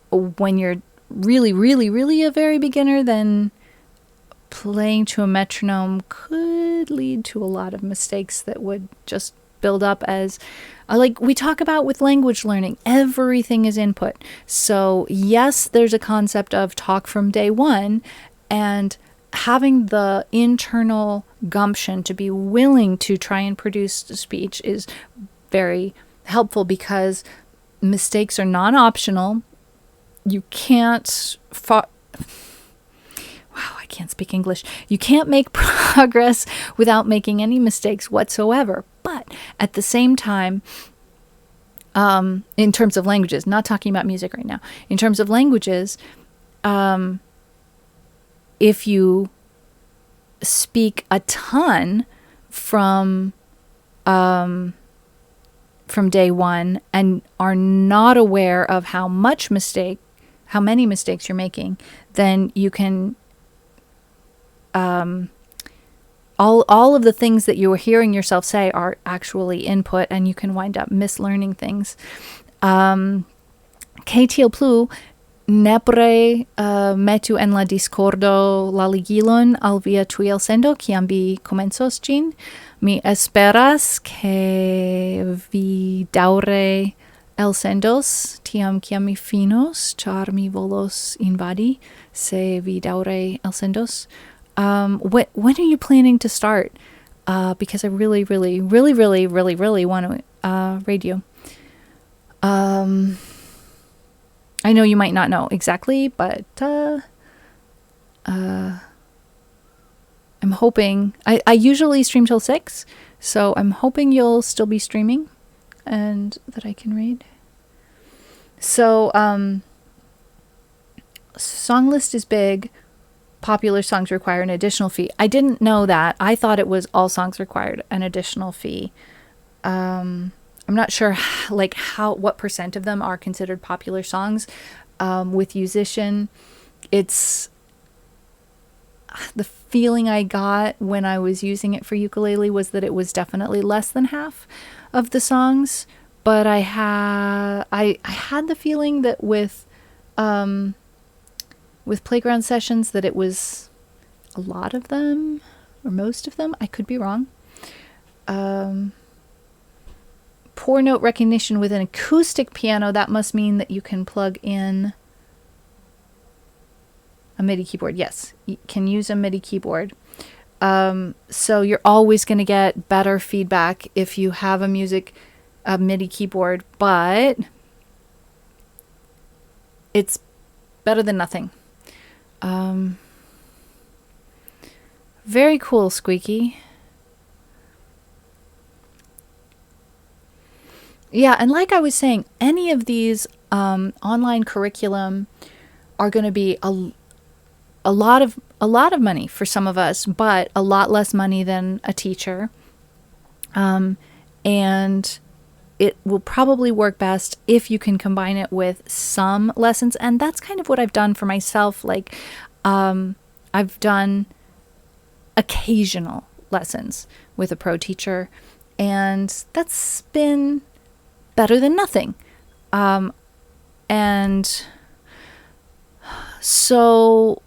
when you're really, really, really a very beginner, then playing to a metronome could lead to a lot of mistakes that would just build up as, like we talk about with language learning, everything is input. So yes, there's a concept of talk from day one, and having the internal gumption to be willing to try and produce the speech is very helpful because mistakes are non-optional. You can't wow, I can't speak English. You can't make progress without making any mistakes whatsoever. But at the same time, in terms of languages, not talking about music right now, in terms of languages, if you speak a ton from day one and are not aware of how many mistakes you're making, then you can all of the things that you are hearing yourself say are actually input, and you can wind up mislearning things. KTL Plu Nepre metu en la Discordo la ligilon al via tui elsendo, kiam vi komencos gin. Mi esperas ke vi daŭre elsendos tiam kiam mi finos, char mi volos invadi se vi daŭre elsendos. When are you planning to start? Because I really, really, really, really, really, really want to raid you. I know you might not know exactly, but I'm hoping. I usually stream till 6, so I'm hoping you'll still be streaming and that I can raid. So, song list is big. Popular songs require an additional fee. I didn't know that. I thought it was all songs required an additional fee. I'm not sure what percent of them are considered popular songs. With Musician, it's the feeling I got when I was using it for ukulele was that it was definitely less than half of the songs. But I had the feeling that with Playground Sessions that it was a lot of them or most of them. I could be wrong. Poor note recognition with an acoustic piano. That must mean that you can plug in a MIDI keyboard. Yes, you can use a MIDI keyboard. So you're always going to get better feedback if you have a MIDI keyboard, but it's better than nothing. Very cool, Squeaky. Yeah, and like I was saying, any of these online curriculum are going to be a lot of money for some of us, but a lot less money than a teacher. And it will probably work best if you can combine it with some lessons. And that's kind of what I've done for myself. Like, I've done occasional lessons with a pro teacher, and that's been better than nothing. And so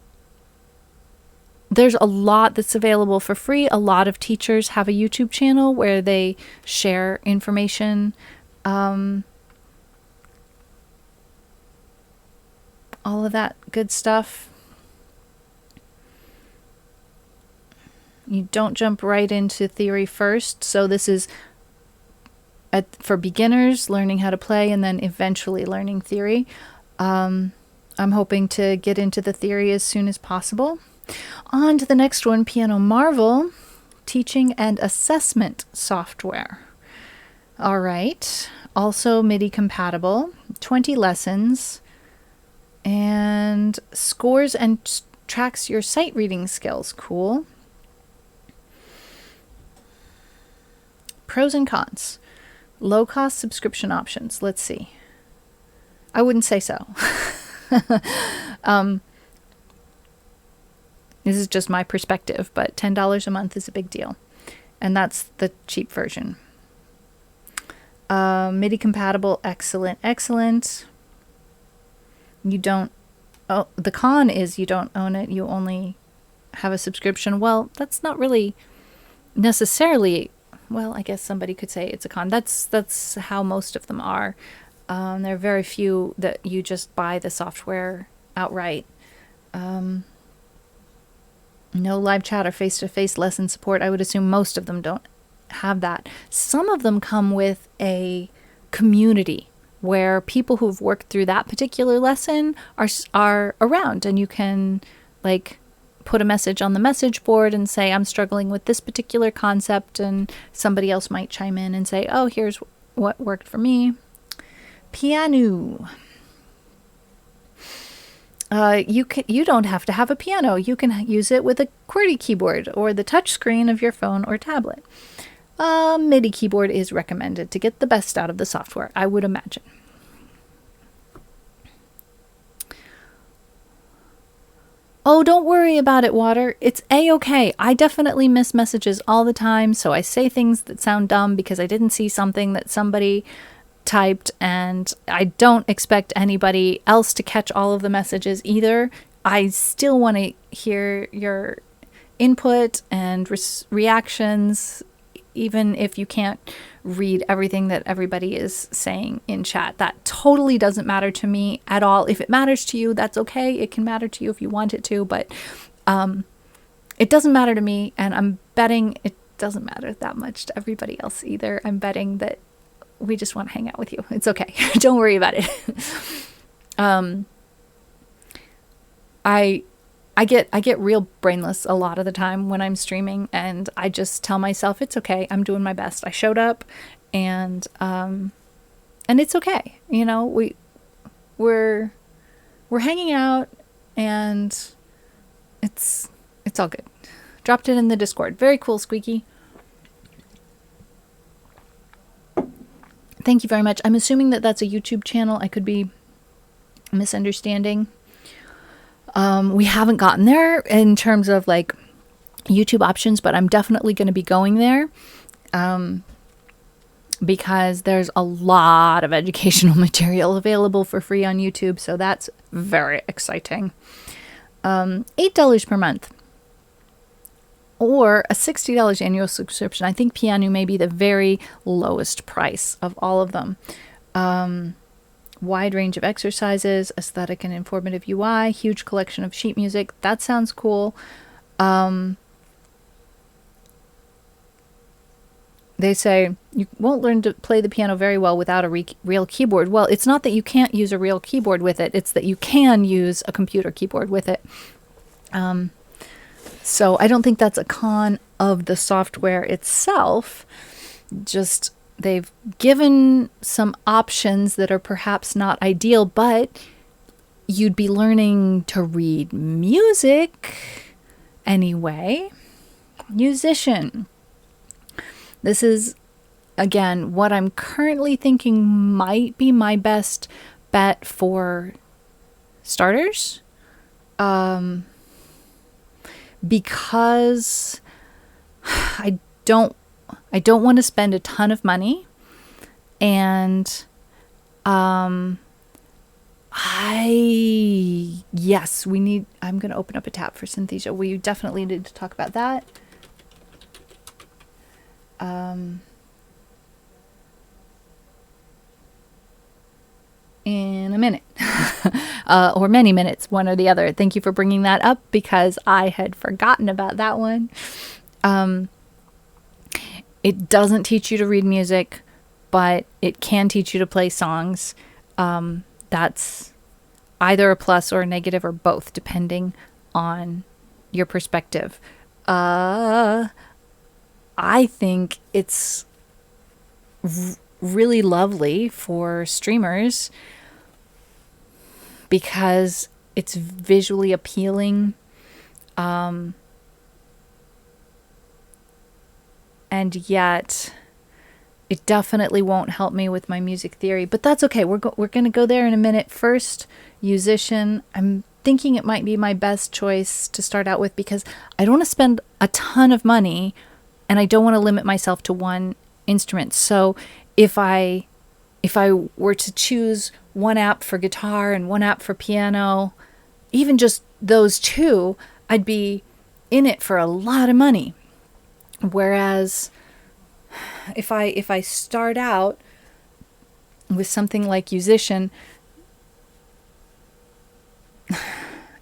there's a lot that's available for free. A lot of teachers have a YouTube channel where they share information. All of that good stuff. You don't jump right into theory first. So this is for beginners, learning how to play, and then eventually learning theory. I'm hoping to get into the theory as soon as possible. On to the next one, Piano Marvel, teaching and assessment software. All right. Also MIDI compatible, 20 lessons, and scores and tracks your sight reading skills. Cool. Pros and cons. Low-cost subscription options. Let's see. I wouldn't say so. This is just my perspective, but $10 a month is a big deal. And that's the cheap version. MIDI compatible, excellent, excellent. The con is you don't own it. You only have a subscription. Well, that's not really necessarily... Well, I guess somebody could say it's a con. That's how most of them are. There are very few that you just buy the software outright. No live chat or face-to-face lesson support. I would assume most of them don't have that. Some of them come with a community where people who've worked through that particular lesson are around, and you can put a message on the message board and say, I'm struggling with this particular concept, and somebody else might chime in and say, oh, here's what worked for me. Piano. You don't have to have a piano. You can use it with a QWERTY keyboard or the touch screen of your phone or tablet. A MIDI keyboard is recommended to get the best out of the software, I would imagine. Oh, don't worry about it, Water. It's A-okay. I definitely miss messages all the time, so I say things that sound dumb because I didn't see something that somebody typed, and I don't expect anybody else to catch all of the messages either. I still want to hear your input and reactions, even if you can't read everything that everybody is saying in chat. That totally doesn't matter to me at all. If it matters to you, that's okay. It can matter to you if you want it to, but it doesn't matter to me, and I'm betting it doesn't matter that much to everybody else either. I'm betting that we just want to hang out with you. It's okay. Don't worry about it. I get real brainless a lot of the time when I'm streaming, and I just tell myself it's okay. I'm doing my best. I showed up, and it's okay. You know, we're hanging out, and it's all good. Dropped it in the Discord. Very cool, Squeaky. Thank you very much. I'm assuming that that's a YouTube channel. I could be misunderstanding. We haven't gotten there in terms of like YouTube options, but I'm definitely going to be going there because there's a lot of educational material available for free on YouTube. So that's very exciting. $8 per month or a $60 annual subscription. I think Piano may be the very lowest price of all of them. Wide range of exercises, aesthetic and informative UI, huge collection of sheet music. That sounds cool. They say you won't learn to play the piano very well without a real keyboard. Well, it's not that you can't use a real keyboard with it. It's that you can use a computer keyboard with it. So I don't think that's a con of the software itself. Just they've given some options that are perhaps not ideal, but you'd be learning to read music anyway. Musician. This is, again, what I'm currently thinking might be my best bet for starters. Because I don't want to spend a ton of money, and I'm going to open up a tab for Synthesia. We definitely need to talk about that. In a minute. Or many minutes, one or the other. Thank you for bringing that up because I had forgotten about that one. It doesn't teach you to read music, but it can teach you to play songs. That's either a plus or a negative or both, depending on your perspective. I think it's really lovely for streamers because it's visually appealing. And yet it definitely won't help me with my music theory, but that's okay. We're going to go there in a minute. First, musician. I'm thinking it might be my best choice to start out with because I don't want to spend a ton of money and I don't want to limit myself to one instrument. So if I were to choose one app for guitar and one app for piano, even just those two, I'd be in it for a lot of money. Whereas if I start out with something like musician,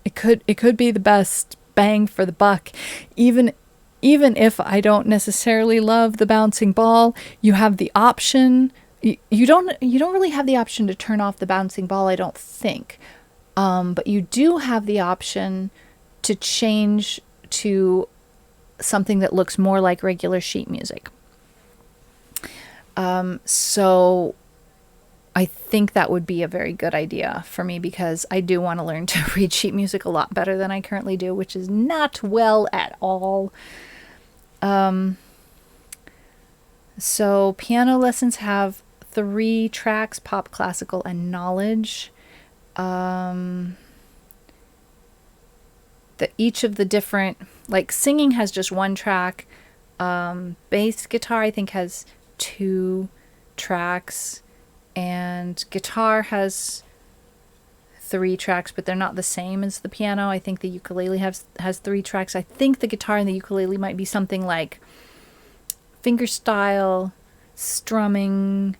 it could be the best bang for the buck. Even if I don't necessarily love the bouncing ball, you have the option. You don't really have the option to turn off the bouncing ball, I don't think. But you do have the option to change to something that looks more like regular sheet music. So I think that would be a very good idea for me because I do want to learn to read sheet music a lot better than I currently do, which is not well at all. So piano lessons have 3 tracks: pop, classical, and knowledge. Each of the different, like singing has just 1 track. Bass guitar I think has 2 tracks. and guitar has 3 tracks, but they're not the same as the piano. I think the ukulele has 3 tracks. I think the guitar and the ukulele might be something like fingerstyle, strumming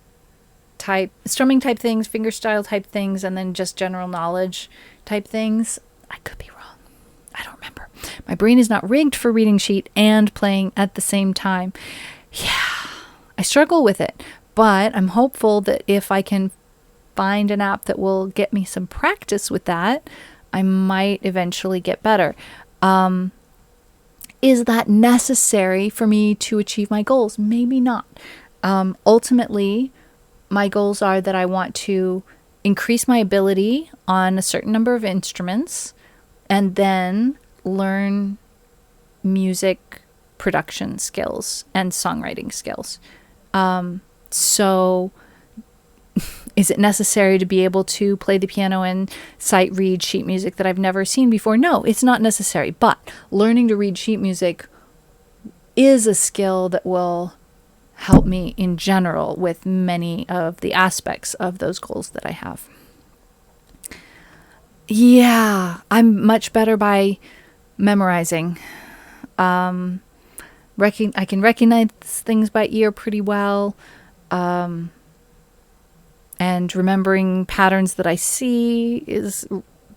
type things, fingerstyle type things, and then just general knowledge type things. I could be wrong. I don't remember. My brain is not rigged for reading sheet and playing at the same time. Yeah, I struggle with it, but I'm hopeful that if I can find an app that will get me some practice with that, I might eventually get better. Is that necessary for me to achieve my goals? Maybe not. Ultimately, my goals are that I want to increase my ability on a certain number of instruments and then learn music production skills and songwriting skills. So is it necessary to be able to play the piano and sight read sheet music that I've never seen before? No, it's not necessary. But learning to read sheet music is a skill that will help me in general with many of the aspects of those goals that I have. Yeah, I'm much better by memorizing. I can recognize things by ear pretty well. And remembering patterns that I see is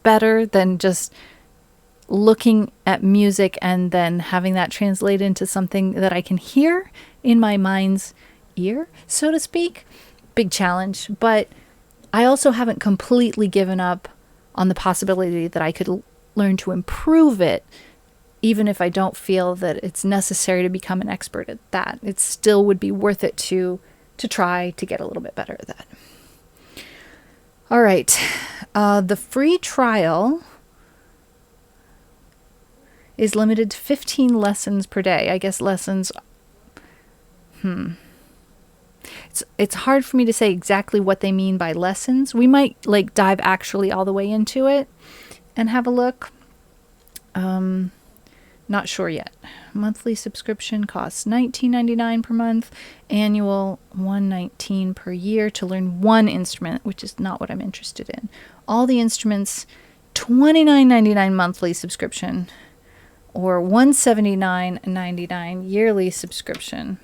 better than just looking at music and then having that translate into something that I can hear in my mind's ear, so to speak. Big challenge. But I also haven't completely given up on the possibility that I could learn to improve it, even if I don't feel that it's necessary to become an expert at that. It still would be worth it to try to get a little bit better at that. All right. The free trial is limited to 15 lessons per day. I guess lessons... It's hard for me to say exactly what they mean by lessons. We might dive actually all the way into it and have a look. Not sure yet. Monthly subscription costs $19.99 per month. Annual $119 per year to learn one instrument, which is not what I'm interested in. All the instruments, $29.99 monthly subscription or $179.99 yearly subscription.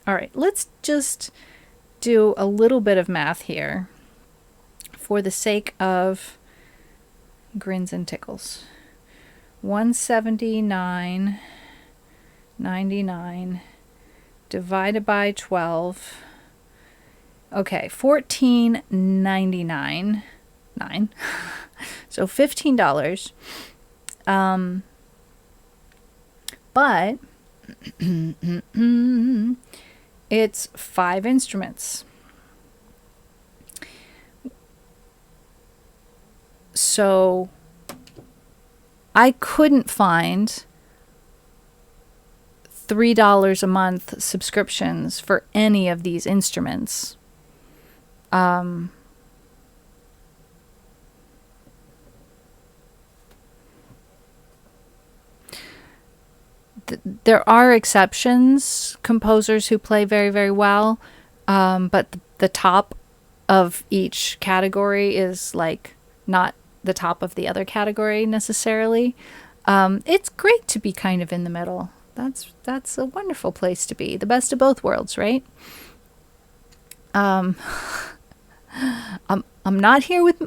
All right, let's just do a little bit of math here for the sake of grins and tickles. $179.99 divided by 12. Okay, $14.99. So $15. But it's 5 instruments. So I couldn't find $3 a month subscriptions for any of these instruments. There are exceptions, composers who play very, very well, but the top of each category is not the top of the other category necessarily. It's great to be kind of in the middle. That's a wonderful place to be. The best of both worlds, right? I'm not here with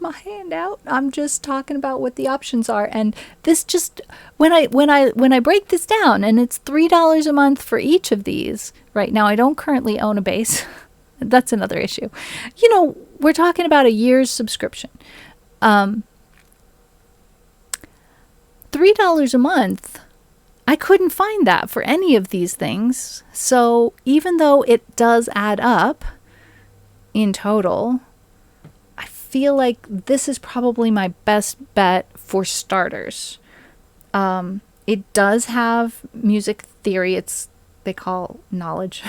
my hand out. I'm just talking about what the options are. And this just when I break this down, and it's $3 a month for each of these. Right now, I don't currently own a bass. That's another issue. We're talking about a year's subscription. $3 a month. I couldn't find that for any of these things. So even though it does add up in total, I feel like this is probably my best bet for starters. It does have music theory. They call knowledge.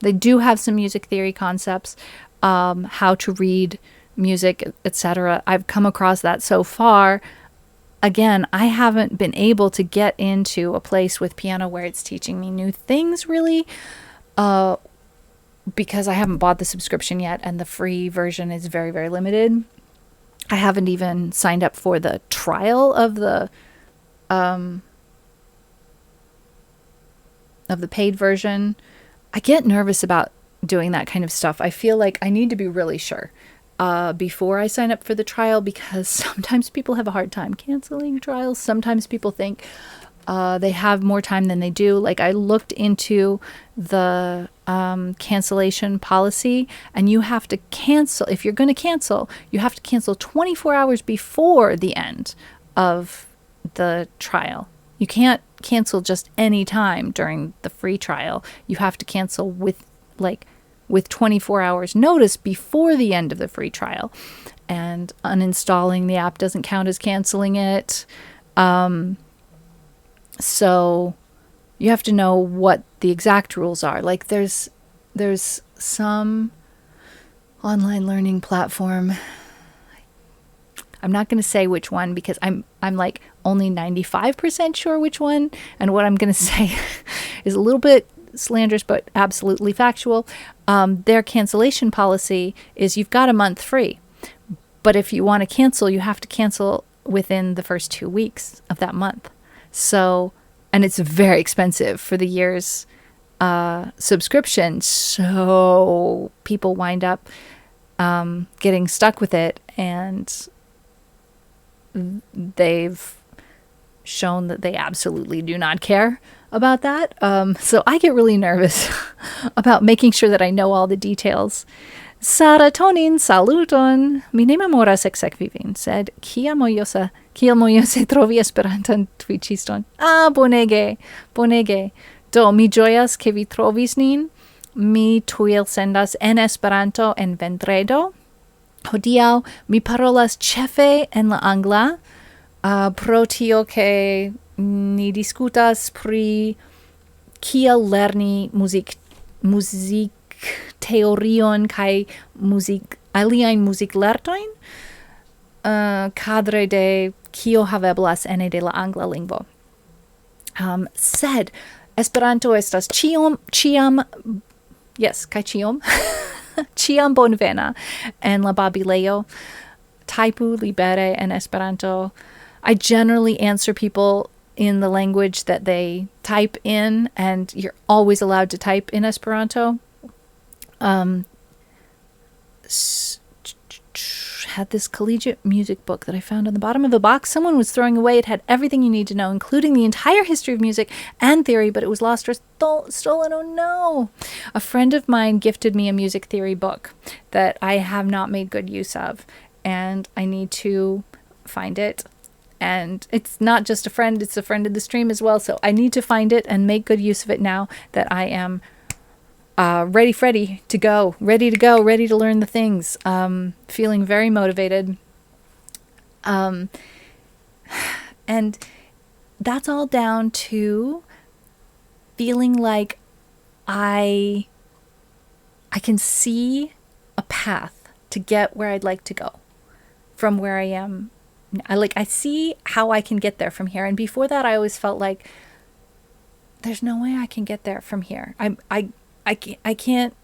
They do have some music theory concepts, how to read music, etc. I've come across that so far. Again, I haven't been able to get into a place with piano where it's teaching me new things really. because I haven't bought the subscription yet and the free version is very, very limited, I haven't even signed up for the trial of the paid version. I get nervous about doing that kind of stuff. I feel like I need to be really sure before I sign up for the trial, because sometimes people have a hard time canceling trials. Sometimes people think they have more time than they do. Like, I looked into the cancellation policy, and you have to cancel. If you're going to cancel, you have to cancel 24 hours before the end of the trial. You can't cancel just any time during the free trial. You have to cancel with 24 hours notice before the end of the free trial. And uninstalling the app doesn't count as canceling it. So you have to know what the exact rules are. Like, there's some online learning platform. I'm not going to say which one, because I'm like only 95% sure which one. And what I'm going to say is a little bit slanderous, but absolutely factual. Their cancellation policy is you've got a month free. But if you want to cancel, you have to cancel within the first 2 weeks of that month. So, and it's very expensive for the year's subscription. So people wind up getting stuck with it, and they've shown that they absolutely do not care about that. So I get really nervous about making sure that I know all the details. Saratonin saluton, mi ne memoras eksekvivin, sed kiel mojose trovi Esperantan Twitchiston. Bonege. Do, mi ĝojas ke vi trovis nin. Mi tuj elsendas en Esperanto en vendredo. Hodiaŭ mi parolas ĉefe en la angla, pro tio ke ni diskutas pri kiel lerni teorion kaj aliajn muziklertojn kadre de kio haveblas ene de la angla lingvo. Sed Esperanto estas ĉiam ĉiam bonvena en la babilejo. Tajpu libere en Esperanto. I generally answer people in the language that they type in, and you're always allowed to type in Esperanto. Had this collegiate music book that I found on the bottom of a box someone was throwing away. It had everything you need to know, including the entire history of music and theory, but it was lost or stolen. Oh no! A friend of mine gifted me a music theory book that I have not made good use of, and I need to find it. And it's not just a friend, it's a friend of the stream as well. So I need to find it and make good use of it now that I am ready to go, ready to learn the things. Feeling very motivated. And that's all down to feeling like I can see a path to get where I'd like to go from where I am. I see how I can get there from here. And before that, I always felt like there's no way I can get there from here. I can't,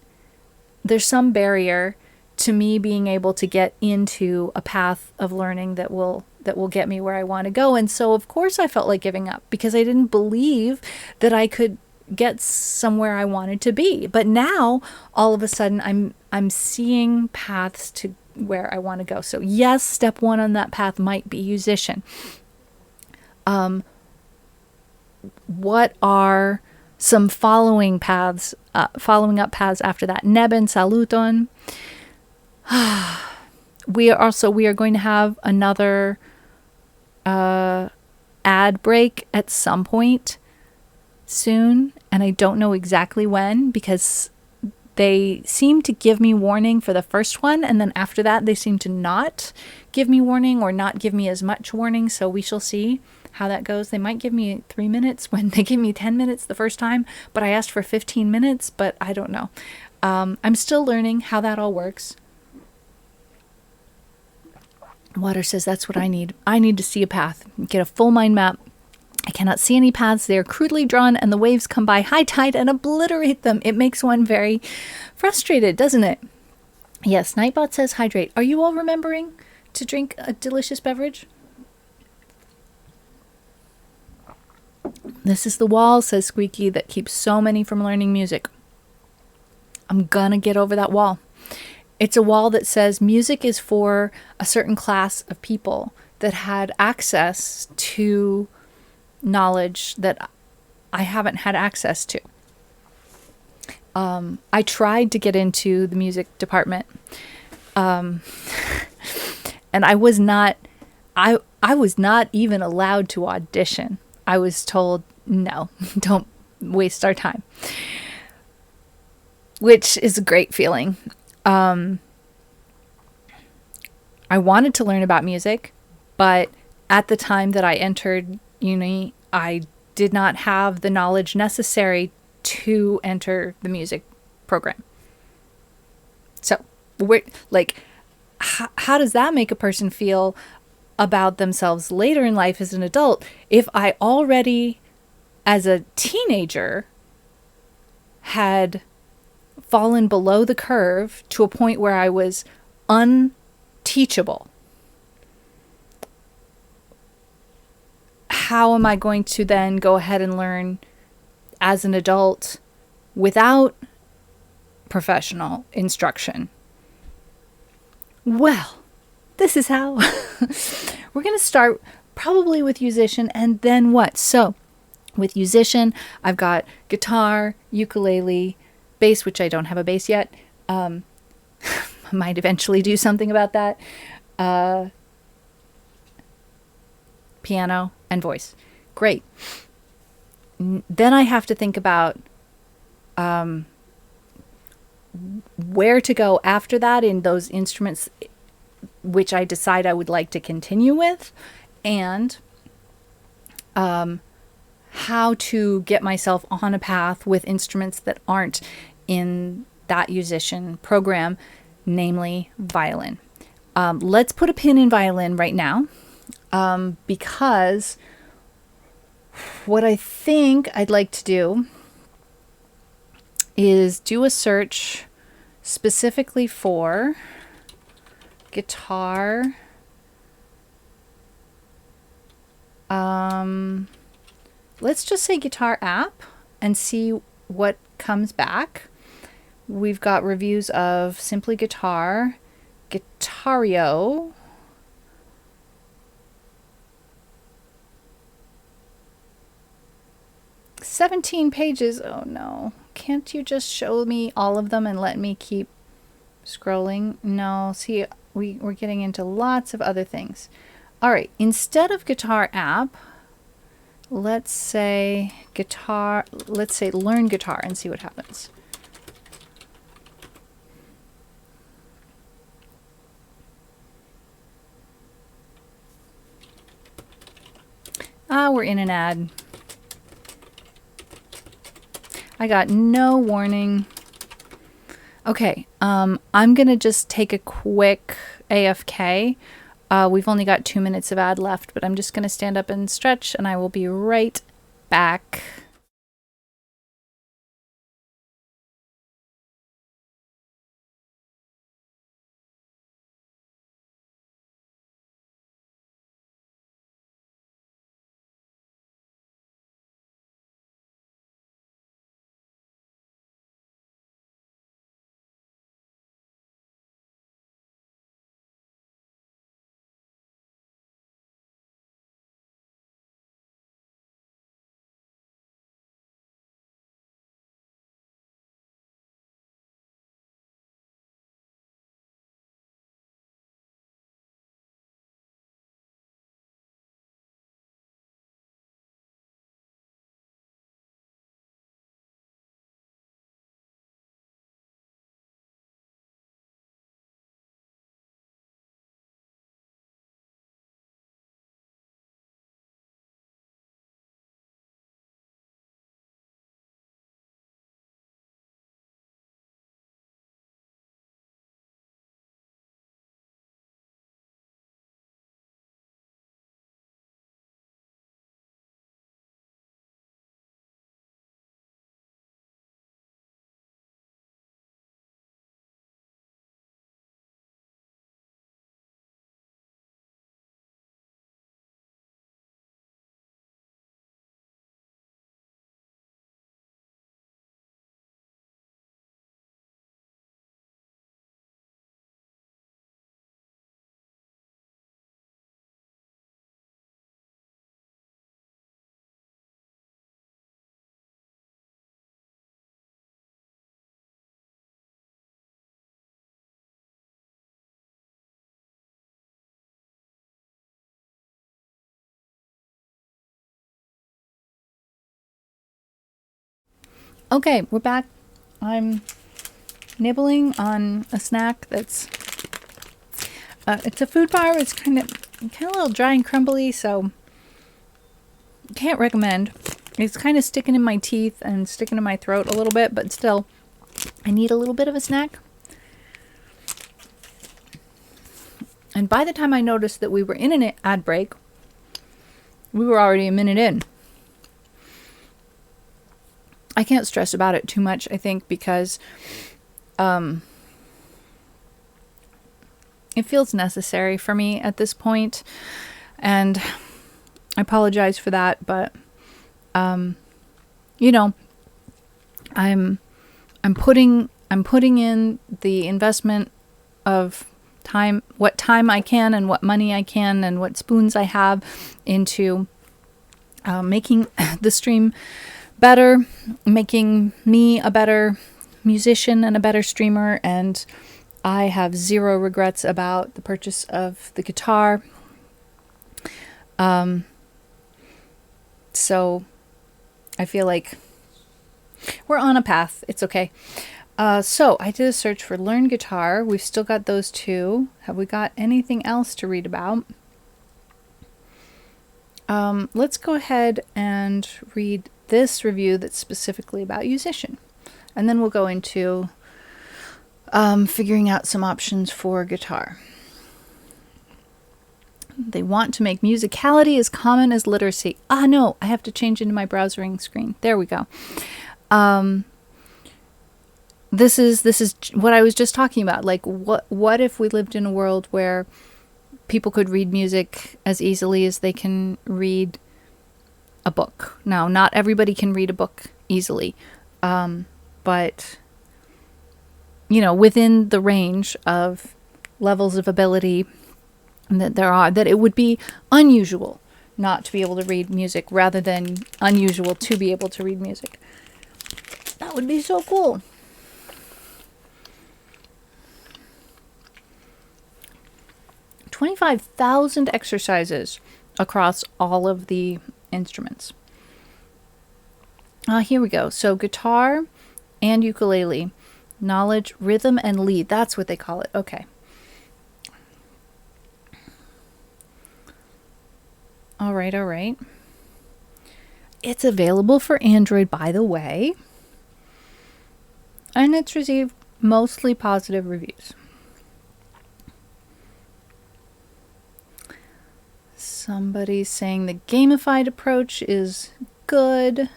there's some barrier to me being able to get into a path of learning that will get me where I want to go. And so of course I felt like giving up, because I didn't believe that I could get somewhere I wanted to be. But now all of a sudden I'm seeing paths to where I want to go. So yes, step one on that path might be musician. What are some following up paths after that? Neben saluton. We are going to have another ad break at some point soon, and I don't know exactly when, because they seem to give me warning for the first one, and then after that they seem to not give me warning, or not give me as much warning. So we shall see how that goes. They might give me 3 minutes when they give me 10 minutes the first time, but I asked for 15 minutes, but I don't know. I'm still learning how that all works. Water says that's what I need. I need to see a path, get a full mind map, I cannot see any paths. They are crudely drawn, and the waves come by high tide and obliterate them. It makes one very frustrated, doesn't it? Yes, Nightbot says hydrate. Are you all remembering to drink a delicious beverage? This is the wall, says Squeaky, that keeps so many from learning music. I'm gonna get over that wall. It's a wall that says music is for a certain class of people that had access to knowledge that I haven't had access to. I tried to get into the music department, and I was not. I was not even allowed to audition. I was told, no, don't waste our time, which is a great feeling. I wanted to learn about music, but at the time that I entered uni, I did not have the knowledge necessary to enter the music program. So, how does that make a person feel about themselves later in life as an adult if I already, as a teenager, had fallen below the curve to a point where I was unteachable? How am I going to then go ahead and learn as an adult without professional instruction? Well, this is how. We're going to start probably with musician and then what? So, with musician, I've got guitar, ukulele, bass, which I don't have a bass yet. I might eventually do something about that. Piano and voice. Great. Then I have to think about where to go after that in those instruments which I decide I would like to continue with, and how to get myself on a path with instruments that aren't in that musician program, namely violin. Let's put a pin in violin right now, because what I think I'd like to do is do a search specifically for guitar. Let's just say guitar app and see what comes back. We've got reviews of Simply Guitar, Guitario, "17 pages. Oh no. Can't you just show me all of them and let me keep scrolling? No, see, we're getting into lots of other things. All right, instead of guitar app, let's say learn guitar and see what happens. We're in an ad. I got no warning. Okay, I'm gonna just take a quick AFK. We've only got 2 minutes of ad left, but I'm just gonna stand up and stretch, and I will be right back. Okay, we're back. I'm nibbling on a snack that's it's a food bar. It's kind of a little dry and crumbly, so can't recommend. It's kind of sticking in my teeth and sticking in my throat a little bit, but still, I need a little bit of a snack. And by the time I noticed that we were in an ad break, we were already a minute in. I can't stress about it too much, I think, because it feels necessary for me at this point, and I apologize for that, but you know, I'm putting in the investment of time, what time I can and what money I can and what spoons I have into making the stream better, making me a better musician and a better streamer, and I have zero regrets about the purchase of the guitar. So I feel like we're on a path. It's okay. So I did a search for learn guitar. We've still got those two. Have we got anything else to read about? Let's go ahead and read this review that's specifically about musician. And then we'll go into figuring out some options for guitar. They want to make musicality as common as literacy. Ah, no, I have to change into my browsing screen. There we go. This is what I was just talking about. Like, what if we lived in a world where people could read music as easily as they can read a book? Now, not everybody can read a book easily, but you know, within the range of levels of ability that there are, that it would be unusual not to be able to read music rather than unusual to be able to read music. That would be so cool. $25,000 exercises across all of the instruments. Here we go. So guitar and ukulele. Knowledge, rhythm, and lead. That's what they call it. Okay. All right. It's available for Android, by the way. And it's received mostly positive reviews. Somebody's saying the gamified approach is good.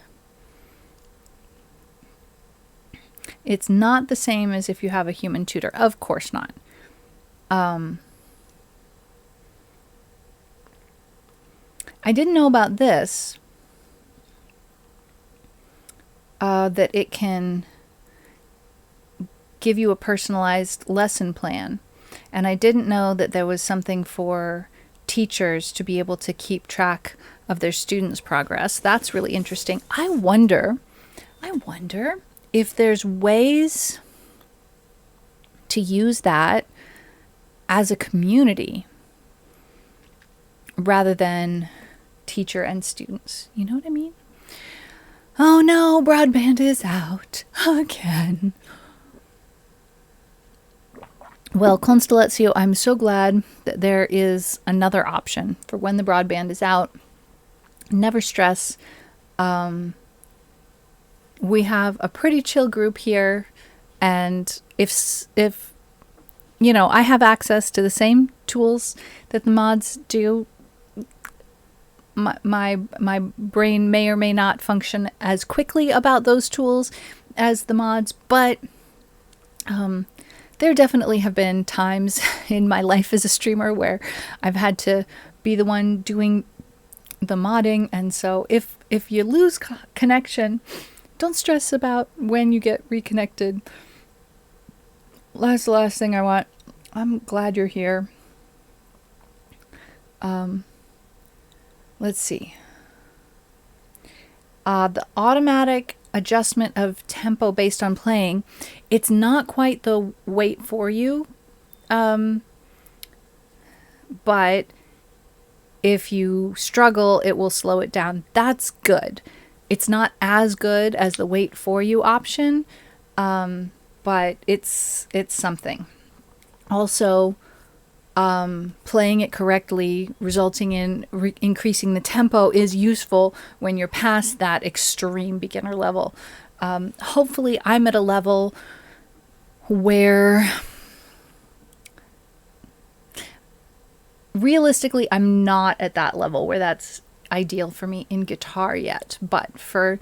It's not the same as if you have a human tutor. Of course not. I didn't know about this. That it can give you a personalized lesson plan. And I didn't know that there was something for teachers to be able to keep track of their students' progress. That's really interesting. I wonder if there's ways to use that as a community rather than teacher and students. You know what I mean? Oh no, broadband is out again. Well, Constellazio, I'm so glad that there is another option for when the broadband is out. Never stress. We have a pretty chill group here, and if you know, I have access to the same tools that the mods do. My brain may or may not function as quickly about those tools as the mods, but there definitely have been times in my life as a streamer where I've had to be the one doing the modding, and so if you lose connection, don't stress about when you get reconnected. That's the last thing I want. I'm glad you're here. Let's see. The automatic adjustment of tempo based on playing, it's not quite the wait for you. But if you struggle, it will slow it down. That's good. It's not as good as the wait for you option, but it's something. Also, playing it correctly, resulting in increasing the tempo, is useful when you're past that extreme beginner level. Hopefully, I'm at a level where realistically, I'm not at that level where that's ideal for me in guitar yet. But for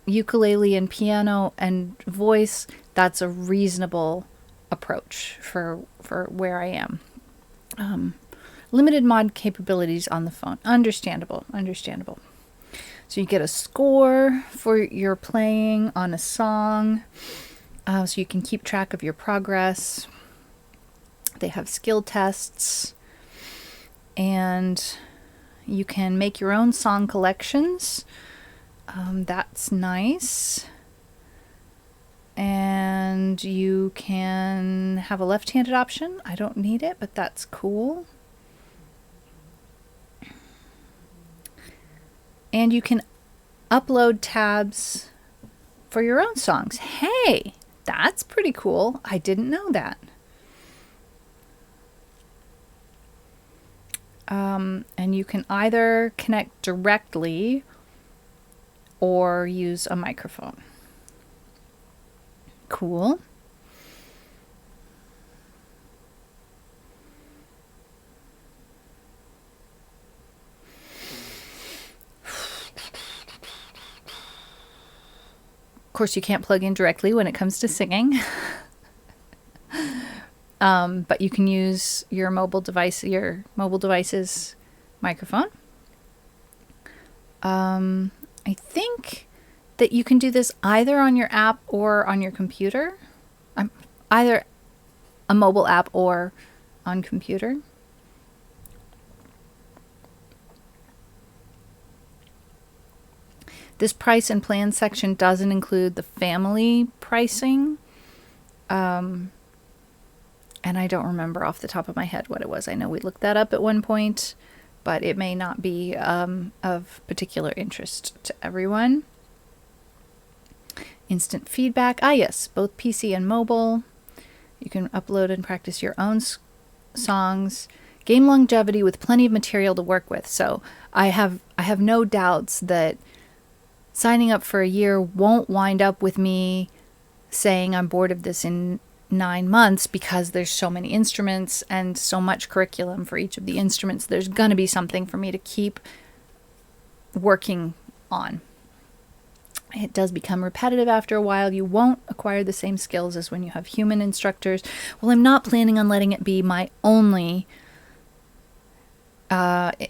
ukulele and piano and voice, that's a reasonable approach for where I am. Limited mod capabilities on the phone. Understandable. So you get a score for your playing on a song, so you can keep track of your progress. They have skill tests, and you can make your own song collections. That's nice. And you can have a left-handed option. I don't need it, but that's cool. And you can upload tabs for your own songs. Hey, that's pretty cool. I didn't know that. And you can either connect directly or use a microphone. Cool. Of course, you can't plug in directly when it comes to singing. But you can use your mobile device's microphone. I think that you can do this either on your app or on your computer. Either a mobile app or on computer. This price and plan section doesn't include the family pricing. And I don't remember off the top of my head what it was. I know we looked that up at one point, but it may not be of particular interest to everyone. Instant feedback. Yes, both PC and mobile. You can upload and practice your own songs. Game longevity with plenty of material to work with. So I have no doubts that signing up for a year won't wind up with me saying I'm bored of this in 9 months, because there's so many instruments and so much curriculum for each of the instruments. There's going to be something for me to keep working on. It does become repetitive after a while. You won't acquire the same skills as when you have human instructors. Well, I'm not planning on letting it be my only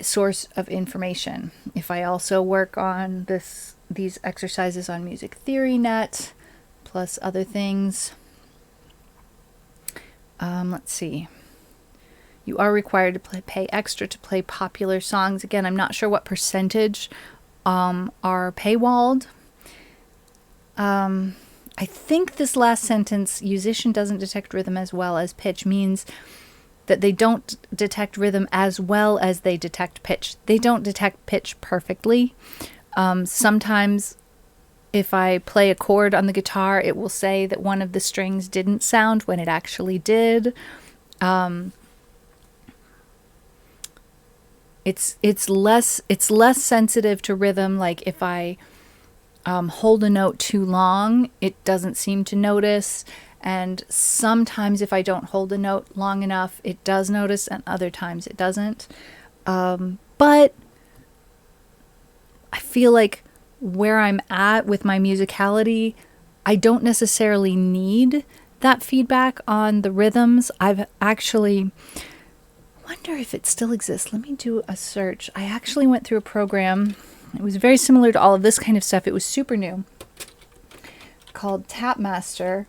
source of information. If I also work on these exercises on Music Theory Net, plus other things. Let's see. You are required to pay extra to play popular songs. Again, I'm not sure what percentage are paywalled. I think this last sentence, musician doesn't detect rhythm as well as pitch, means that they don't detect rhythm as well as they detect pitch. They don't detect pitch perfectly. Sometimes if I play a chord on the guitar, it will say that one of the strings didn't sound when it actually did. It's less sensitive to rhythm. Like if I hold a note too long, it doesn't seem to notice. And sometimes if I don't hold a note long enough, it does notice, and other times it doesn't. But I feel like where I'm at with my musicality, I don't necessarily need that feedback on the rhythms. I've actually, wonder if it still exists. Let me do a search. I actually went through a program. It was very similar to all of this kind of stuff. It was super new, called Tapmaster.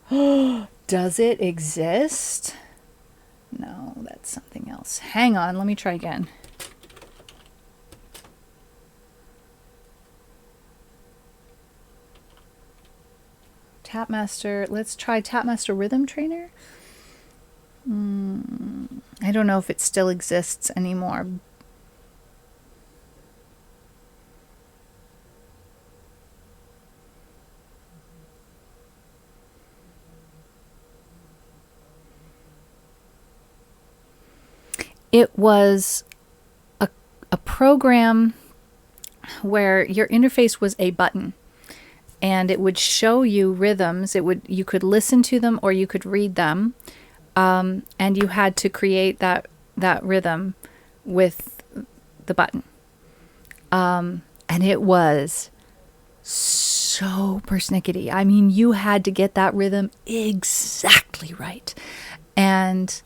Does it exist? No, that's something else. Hang on, let me try again. Tapmaster, let's try Tapmaster Rhythm Trainer. I don't know if it still exists anymore. It was a program where your interface was a button, and it would show you rhythms. You could listen to them or you could read them, and you had to create that rhythm with the button. And it was so persnickety. I mean, you had to get that rhythm exactly right. And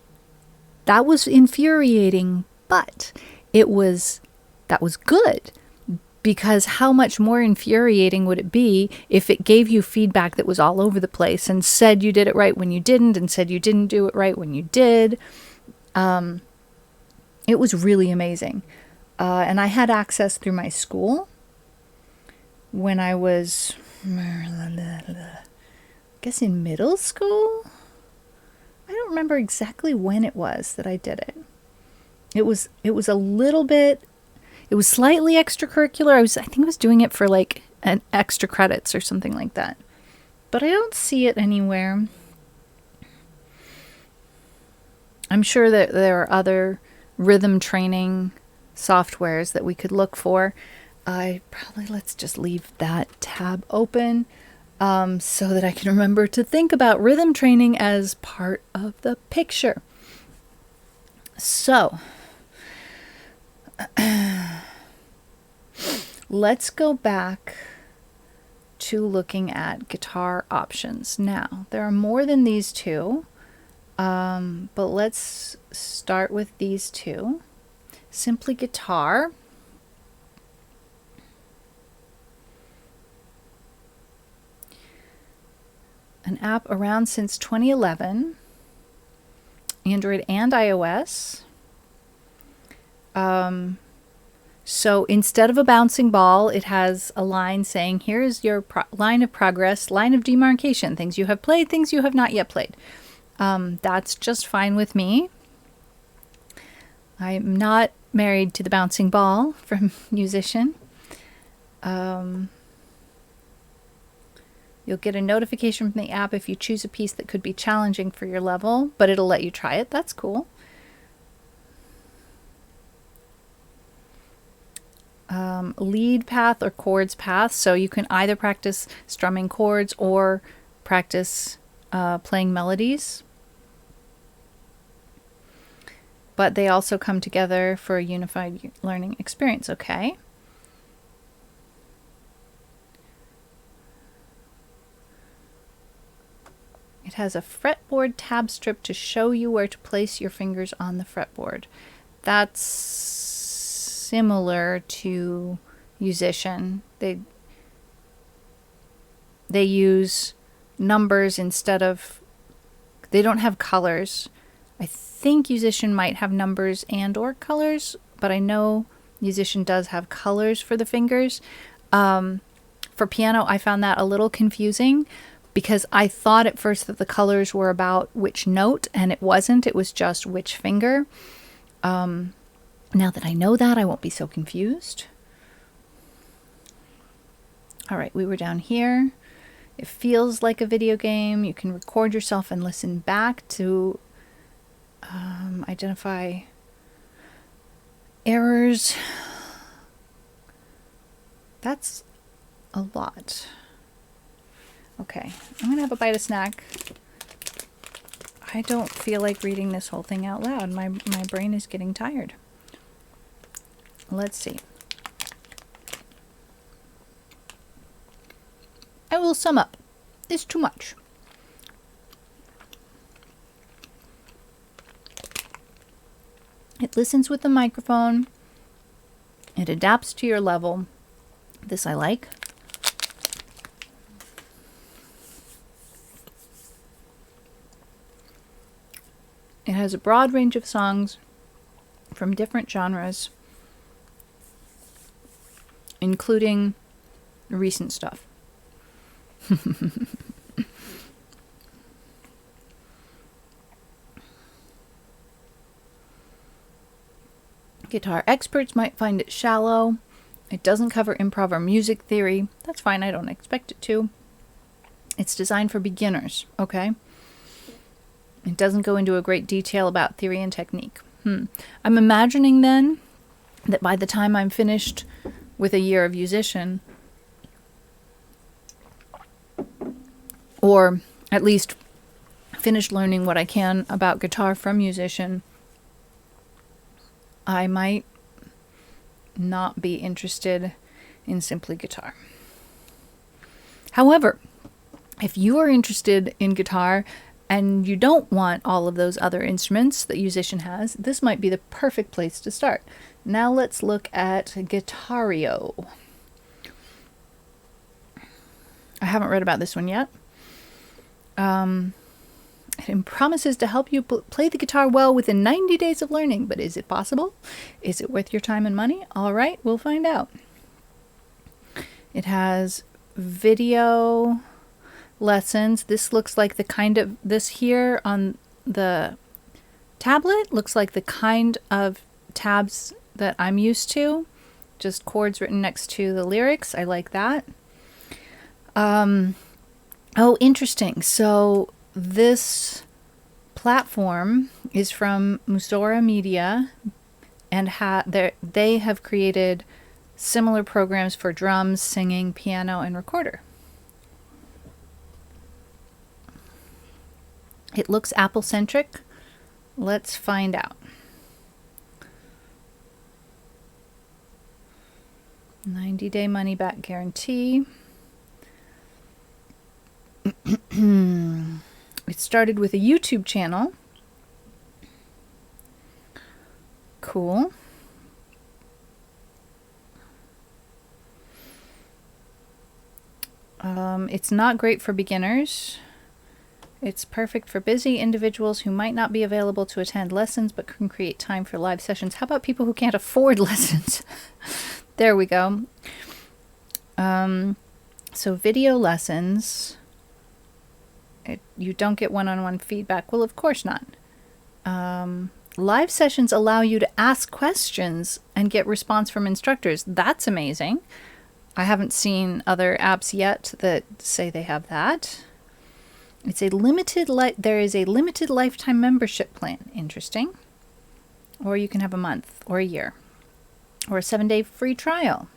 that was infuriating, but that was good, because how much more infuriating would it be if it gave you feedback that was all over the place and said you did it right when you didn't, and said you didn't do it right when you did. It was really amazing. And I had access through my school when I was, I guess, in middle school. I don't remember exactly when it was that I did it. It was a little bit, it was slightly extracurricular. I think I was doing it for like an extra credits or something like that. But I don't see it anywhere. I'm sure that there are other rhythm training softwares that we could look for. Let's just leave that tab open so that I can remember to think about rhythm training as part of the picture. So, let's go back to looking at guitar options. Now, there are more than these two, but let's start with these two. Simply Guitar. An app around since 2011, Android and iOS. So instead of a bouncing ball, it has a line saying, here's your line of progress, line of demarcation, things you have played, things you have not yet played. That's just fine with me. I'm not married to the bouncing ball from Musician. You'll get a notification from the app if you choose a piece that could be challenging for your level, but it'll let you try it. That's cool. Lead path or chords path. So you can either practice strumming chords or practice playing melodies. But they also come together for a unified learning experience. Okay. It has a fretboard tab strip to show you where to place your fingers on the fretboard. That's similar to Musician. They use numbers instead of, they don't have colors. I think Musician might have numbers and or colors, but I know Musician does have colors for the fingers. For piano, I found that a little confusing, because I thought at first that the colors were about which note, and it wasn't. It was just which finger. Now that I know that, I won't be so confused. All right, we were down here. It feels like a video game. You can record yourself and listen back to identify errors. That's a lot. Okay, I'm gonna have a bite of snack. I don't feel like reading this whole thing out loud. My brain is getting tired. Let's see. I will sum up. It's too much. It listens with the microphone. It adapts to your level. This I like. It has a broad range of songs from different genres, including recent stuff. Guitar experts might find it shallow. It doesn't cover improv or music theory. That's fine, I don't expect it to. It's designed for beginners, okay? It doesn't go into a great detail about theory and technique. I'm imagining then that by the time I'm finished with a year of musician, or at least finished learning what I can about guitar from musician, I might not be interested in simply guitar. However, if you are interested in guitar and you don't want all of those other instruments that musician has, this might be the perfect place to start. Now let's look at Guitario. I haven't read about this one yet. It promises to help you play the guitar well within 90 days of learning, but is it possible? Is it worth your time and money? All right, we'll find out. It has video lessons. This looks like the kind of, this here on the tablet looks like the kind of tabs that I'm used to. Just chords written next to the lyrics. I like that. Oh, interesting. So this platform is from Musora Media, and they have created similar programs for drums, singing, piano, and recorder. It looks Apple-centric. Let's find out. 90-day money-back guarantee. It started with a YouTube channel. Cool. It's not great for beginners. It's perfect for busy individuals who might not be available to attend lessons but can create time for live sessions. How about people who can't afford lessons? There we go. So video lessons. You don't get one-on-one feedback. Well, of course not. Live sessions allow you to ask questions and get response from instructors. That's amazing. I haven't seen other apps yet that say they have that. It's a there is a limited lifetime membership plan. Interesting. Or you can have a month or a year or a 7-day free trial.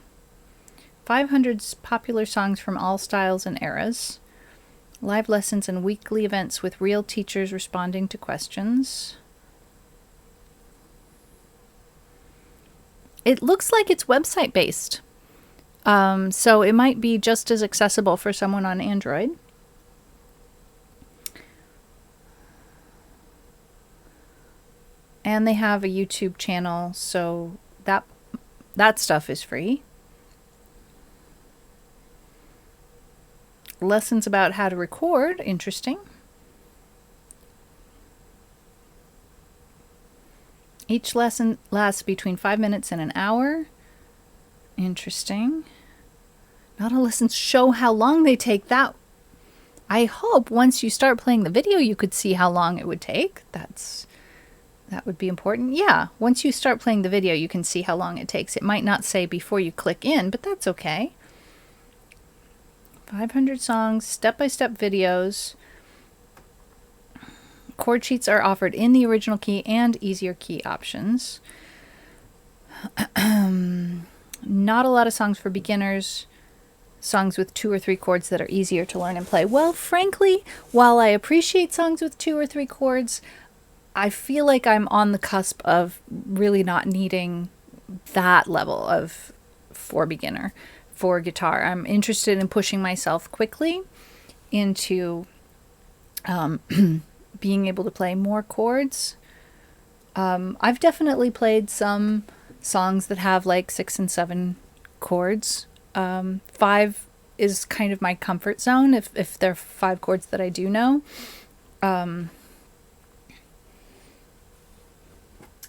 500 popular songs from all styles and eras. Live lessons and weekly events with real teachers responding to questions. It looks like it's website based. So it might be just as accessible for someone on Android. And they have a YouTube channel, so that stuff is free. Lessons about how to record, interesting. Each lesson lasts between 5 minutes and an hour. Interesting. Not all lessons show how long they take. That I hope once you start playing the video you could see how long it would take. That would be important. Yeah, once you start playing the video you can see how long it takes. It might not say before you click in, but that's okay. 500 songs, step-by-step videos. Chord sheets are offered in the original key and easier key options. Not a lot of songs for beginners. Songs with 2 or 3 chords that are easier to learn and play. Well, frankly, while I appreciate songs with 2 or 3 chords, I feel like I'm on the cusp of really not needing that level of for beginner. For guitar, I'm interested in pushing myself quickly into being able to play more chords. I've definitely played some songs that have like 6 and 7 chords. 5 is kind of my comfort zone if there are 5 chords that I do know.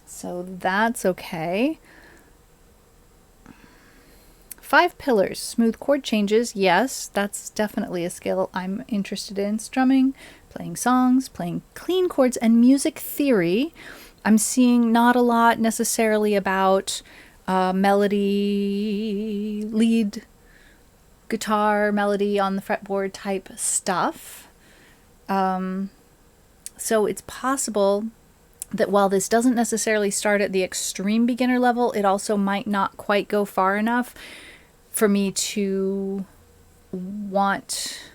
So that's okay. 5 pillars, smooth chord changes. Yes, that's definitely a skill I'm interested in. Strumming, playing songs, playing clean chords, and music theory. I'm seeing not a lot necessarily about melody, lead guitar, melody on the fretboard type stuff. So it's possible that while this doesn't necessarily start at the extreme beginner level, it also might not quite go far enough for me to want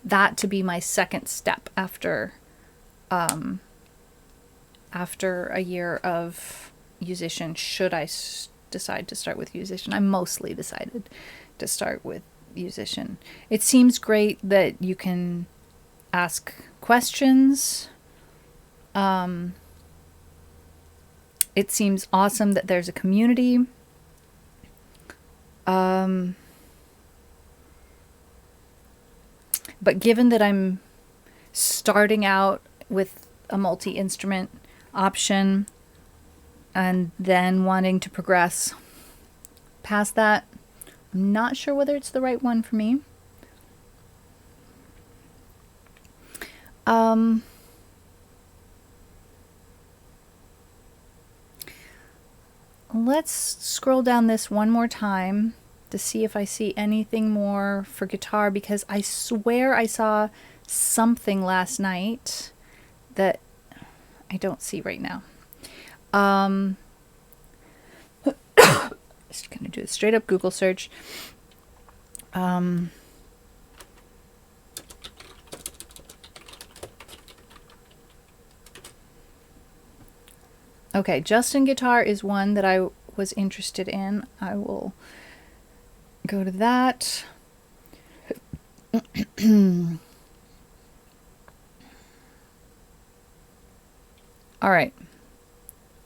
that to be my second step after a year of musician, should I decide to start with musician. I'm mostly decided to start with musician. It seems great that you can ask questions. It seems awesome that there's a community. But given that I'm starting out with a multi-instrument option and then wanting to progress past that, I'm not sure whether it's the right one for me. Let's scroll down this one more time to see if I see anything more for guitar, because I swear I saw something last night that I don't see right now. Just gonna do a straight up Google search. Okay, Justin Guitar is one that I was interested in. I will go to that. All right.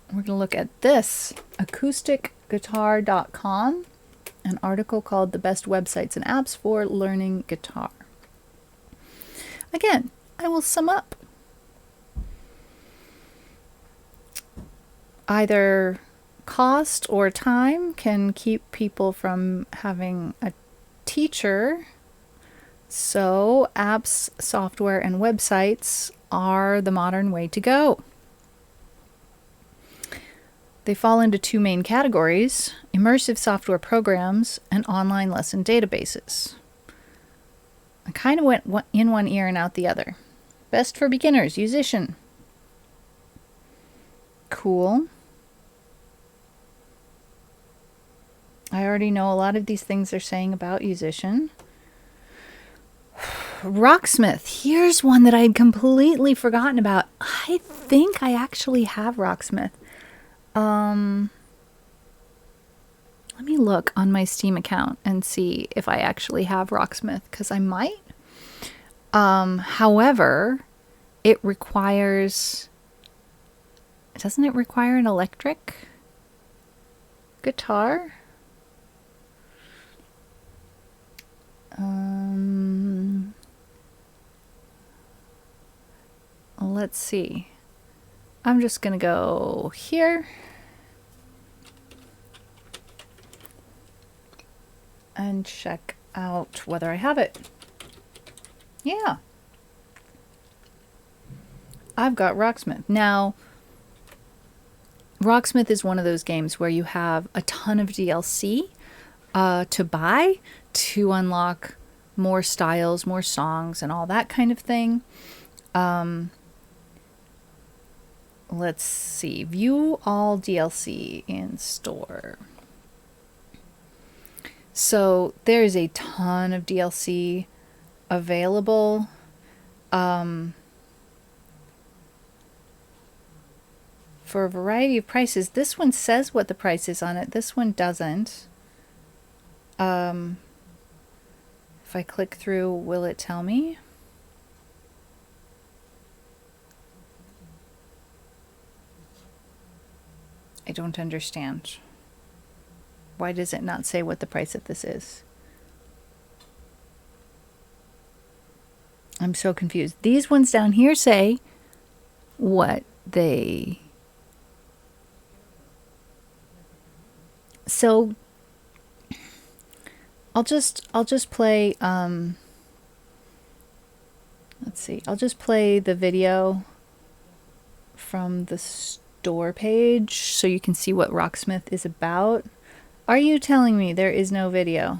We're going to look at this, acousticguitar.com, an article called The Best Websites and Apps for Learning Guitar. Again, I will sum up. Either cost or time can keep people from having a teacher. So apps, software, and websites are the modern way to go. They fall into two main categories: immersive software programs and online lesson databases. I kind of went in one ear and out the other. Best for beginners, Musician. Cool. I already know a lot of these things they're saying about Musician. Rocksmith. Here's one that I'd completely forgotten about. I think I actually have Rocksmith. Let me look on my Steam account and see if I actually have Rocksmith, because I might. However, it requires... Doesn't it require an electric guitar? Let's see. I'm just gonna go here and check out whether I have it. Yeah. I've got Rocksmith. Now, Rocksmith is one of those games where you have a ton of DLC to buy to unlock more styles, more songs, and all that kind of thing. Let's see. View all DLC in store. So there's a ton of DLC available. For a variety of prices. This one says what the price is on it. This one doesn't. If I click through, will it tell me? I don't understand. Why does it not say what the price of this is? I'm so confused. These ones down here say what they... So I'll just play let's see. I'll just play the video from the store page so you can see what Rocksmith is about. Are you telling me there is no video?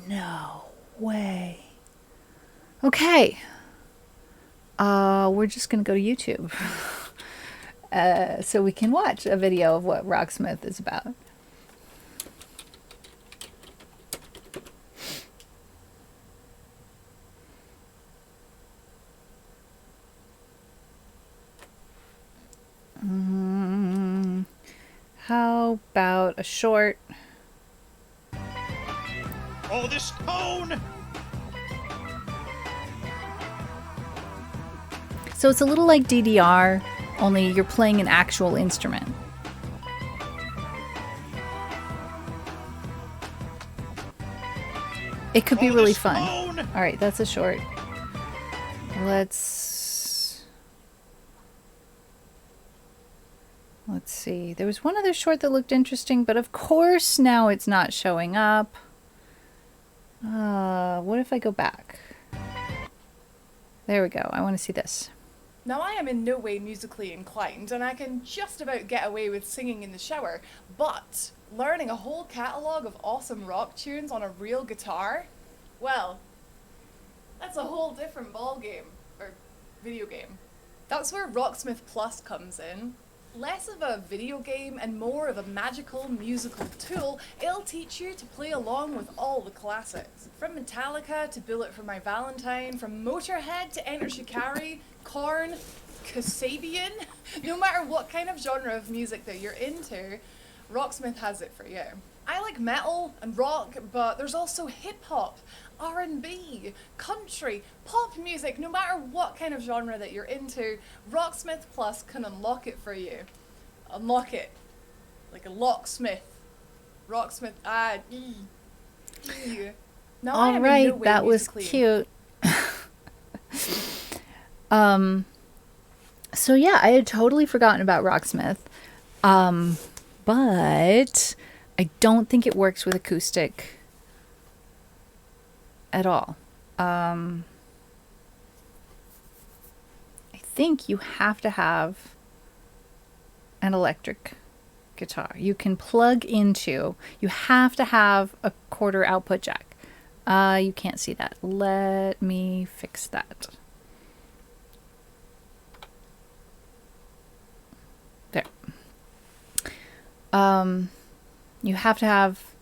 No way. Okay. we're just going to go to YouTube so we can watch a video of what Rocksmith is about. How about a short? Oh, this tone! So it's a little like DDR, only you're playing an actual instrument. It could be really fun. All right, that's a short. Let's see. There was one other short that looked interesting, but of course now it's not showing up. What if I go back? There we go. I want to see this. Now, I am in no way musically inclined, and I can just about get away with singing in the shower, but learning a whole catalogue of awesome rock tunes on a real guitar, well, that's a whole different ballgame, or video game. That's where Rocksmith Plus comes in. Less of a video game and more of a magical musical tool, it'll teach you to play along with all the classics. From Metallica to Bullet for My Valentine, from Motorhead to Enter Shikari, Korn, Kasabian, no matter what kind of genre of music that you're into, Rocksmith has it for you. I like metal and rock, but there's also hip-hop, R&B, country, pop music, no matter what kind of genre that you're into, Rocksmith Plus can unlock it for you. Unlock it. Like a locksmith. Rocksmith, Now I am in no Alright, way that was musically cute. So yeah, I had totally forgotten about Rocksmith. But I don't think it works with acoustic at all. I think you have to have an electric guitar. You can plug into, you have to have a quarter output jack. You can't see that. Let me fix that. There. You have to have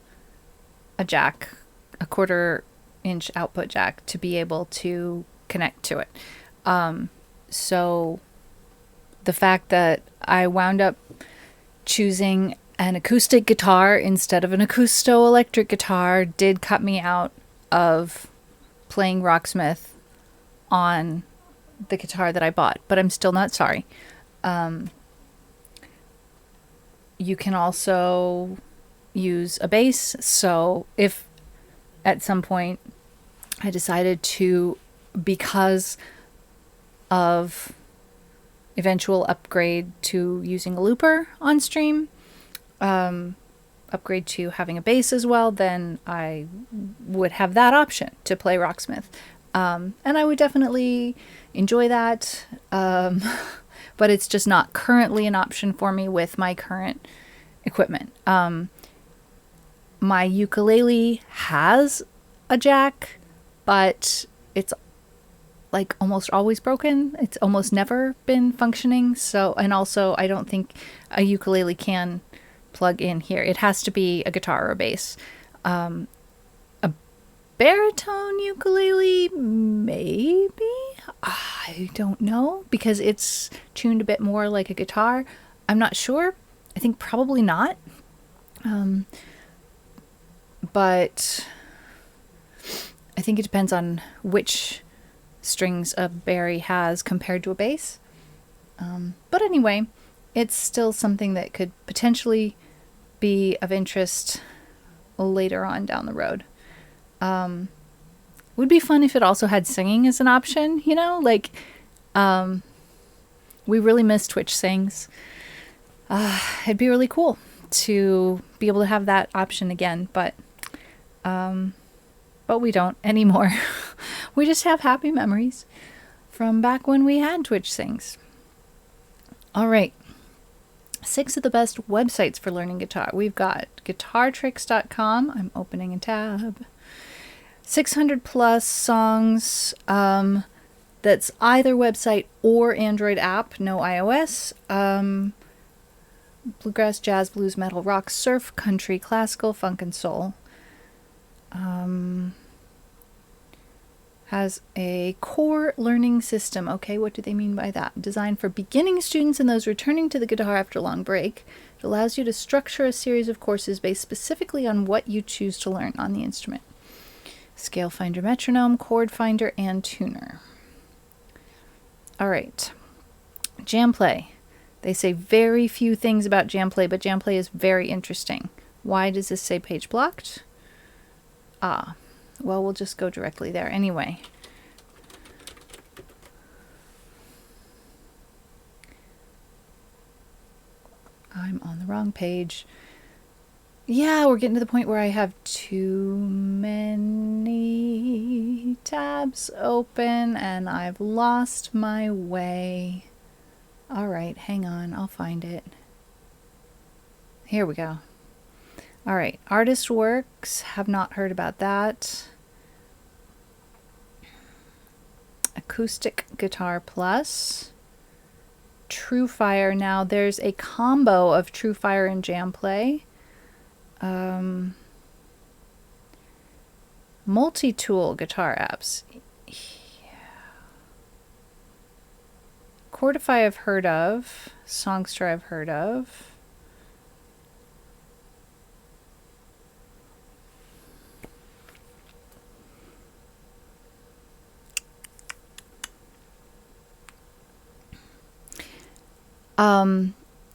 a jack, a 1/4 inch output jack to be able to connect to it. So the fact that I wound up choosing an acoustic guitar instead of an acousto-electric guitar did cut me out of playing Rocksmith on the guitar that I bought, but I'm still not sorry. You can also use a bass, so if at some point I decided to, because of eventual upgrade to using a looper on stream, upgrade to having a bass as well, then I would have that option to play Rocksmith. And I would definitely enjoy that, but it's just not currently an option for me with my current equipment. My ukulele has a jack, but it's like almost always broken. It's almost never been functioning. So, and also I don't think a ukulele can plug in here. It has to be a guitar or a bass. A baritone ukulele, maybe? I don't know, because it's tuned a bit more like a guitar. I'm not sure. I think probably not. But I think it depends on which strings a bari has compared to a bass. But anyway, it's still something that could potentially be of interest later on down the road. Would be fun if it also had singing as an option, you know, like, we really miss Twitch Sings. It'd be really cool to be able to have that option again, but we don't anymore. We just have happy memories from back when we had Twitch Sings. All right. 6 of the best websites for learning guitar. We've got guitartricks.com. I'm opening a tab. 600 plus songs that that's either website or Android app, no iOS. Bluegrass, jazz, blues, metal, rock, surf, country, classical, funk, and soul. Has a core learning system. Okay, what do they mean by that? Designed for beginning students and those returning to the guitar after a long break. It allows you to structure a series of courses based specifically on what you choose to learn on the instrument. Scale finder, metronome, chord finder, and tuner. All right. Jam play. They say very few things about jam play, but jam play is very interesting. Why does this say page blocked? Well, we'll just go directly there anyway. I'm on the wrong page. Yeah, we're getting to the point where I have too many tabs open and I've lost my way. All right, hang on, I'll find it. Here we go. All right, artist works, have not heard about that. Acoustic Guitar Plus. TrueFire. Now there's a combo of TrueFire and Jam Play. Multi-tool guitar apps. Yeah. Chordify I've heard of. Songster I've heard of.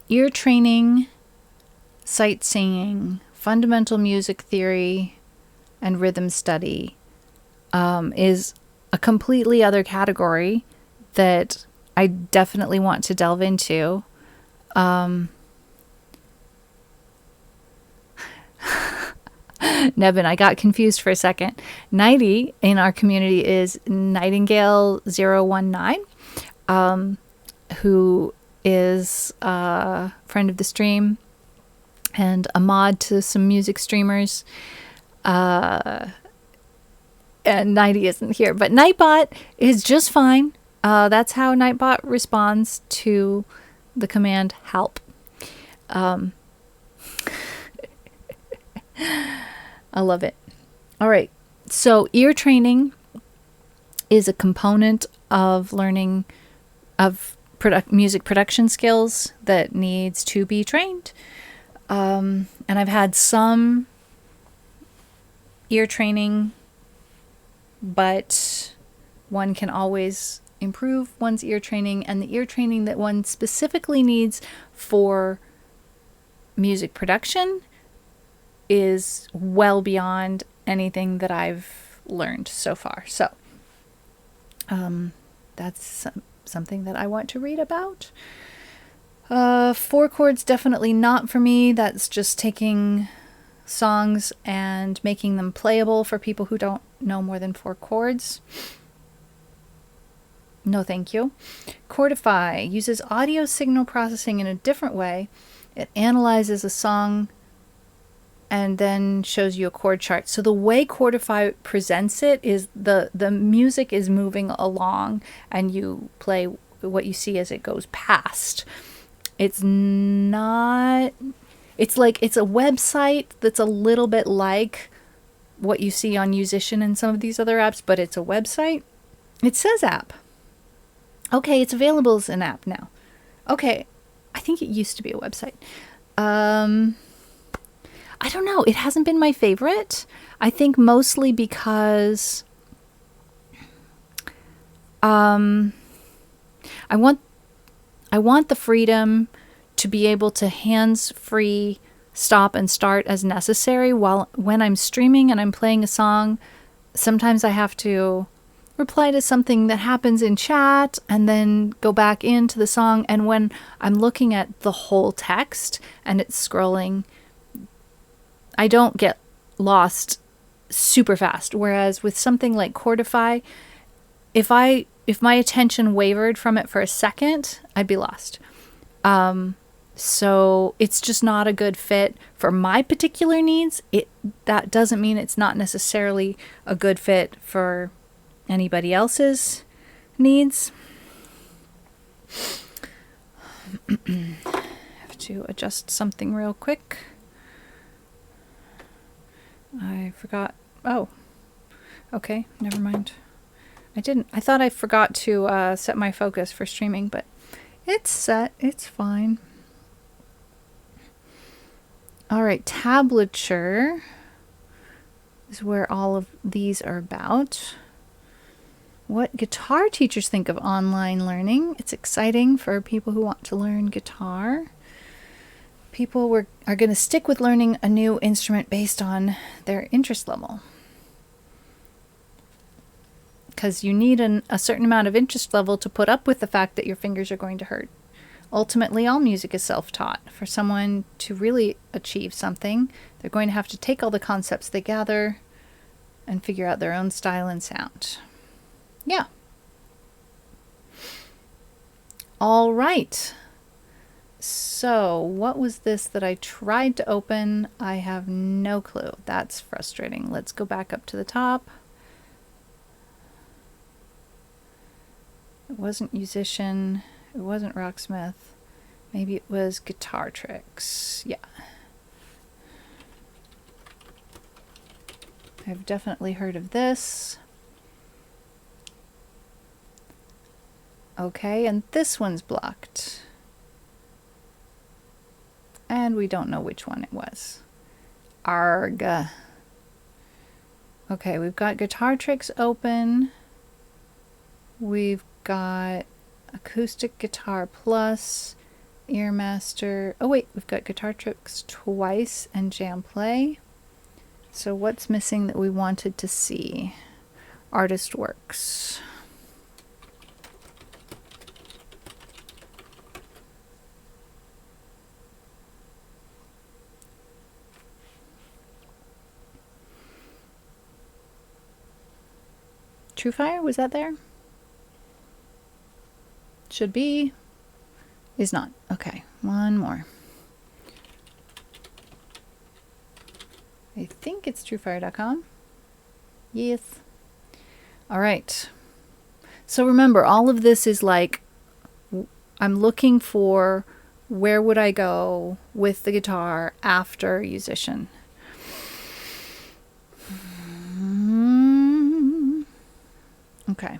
Ear training, sight singing, fundamental music theory, and rhythm study is a completely other category that I definitely want to delve into. Nevin, I got confused for a second. Nighty in our community is Nightingale019, who is a friend of the stream and a mod to some music streamers. And Nighty isn't here, but Nightbot is just fine. That's how Nightbot responds to the command help. I love it. All right. So ear training is a component of learning of music production skills that needs to be trained. And I've had some ear training, but one can always improve one's ear training, and the ear training that one specifically needs for music production is well beyond anything that I've learned so far. So that's something that I want to read about. 4 chords, definitely not for me. That's just taking songs and making them playable for people who don't know more than 4 chords. No, thank you. Chordify uses audio signal processing in a different way. It analyzes a song and then shows you a chord chart. So the way Chordify presents it is the music is moving along and you play what you see as it goes past. It's not... It's like it's a website that's a little bit like what you see on Musician and some of these other apps, but it's a website. It says app. Okay, it's available as an app now. Okay, I think it used to be a website. I don't know. It hasn't been my favorite. I think mostly because I want the freedom to be able to hands-free stop and start as necessary when I'm streaming and I'm playing a song. Sometimes I have to reply to something that happens in chat and then go back into the song. And when I'm looking at the whole text and it's scrolling, I don't get lost super fast. Whereas with something like Chordify, if my attention wavered from it for a second, I'd be lost. So it's just not a good fit for my particular needs. That doesn't mean it's not necessarily a good fit for anybody else's. needs. Have to adjust something real quick. I forgot. Oh, okay, never mind. I thought I forgot to set my focus for streaming, but it's set. It's fine. All right, tablature is where all of these are about. What guitar teachers think of online learning. It's exciting for people who want to learn guitar. People are going to stick with learning a new instrument based on their interest level. Because you need a certain amount of interest level to put up with the fact that your fingers are going to hurt. Ultimately, all music is self-taught. For someone to really achieve something, they're going to have to take all the concepts they gather and figure out their own style and sound. Yeah. All right. So, what was this that I tried to open? I have no clue. That's frustrating. Let's go back up to the top. It wasn't Musician. It wasn't Rocksmith. Maybe it was Guitar Tricks. Yeah. I've definitely heard of this. Okay, and this one's blocked. And we don't know which one it was. Arg. Okay, we've got Guitar Tricks open. We've got Acoustic Guitar Plus, Earmaster. Oh wait, we've got Guitar Tricks twice and Jam Play. So what's missing that we wanted to see? Artist Works. TrueFire, was that there? Should be. Is not. Okay, one more. I think it's truefire.com. Yes. All right. So remember, all of this is like, I'm looking for where would I go with the guitar after Musician. Okay.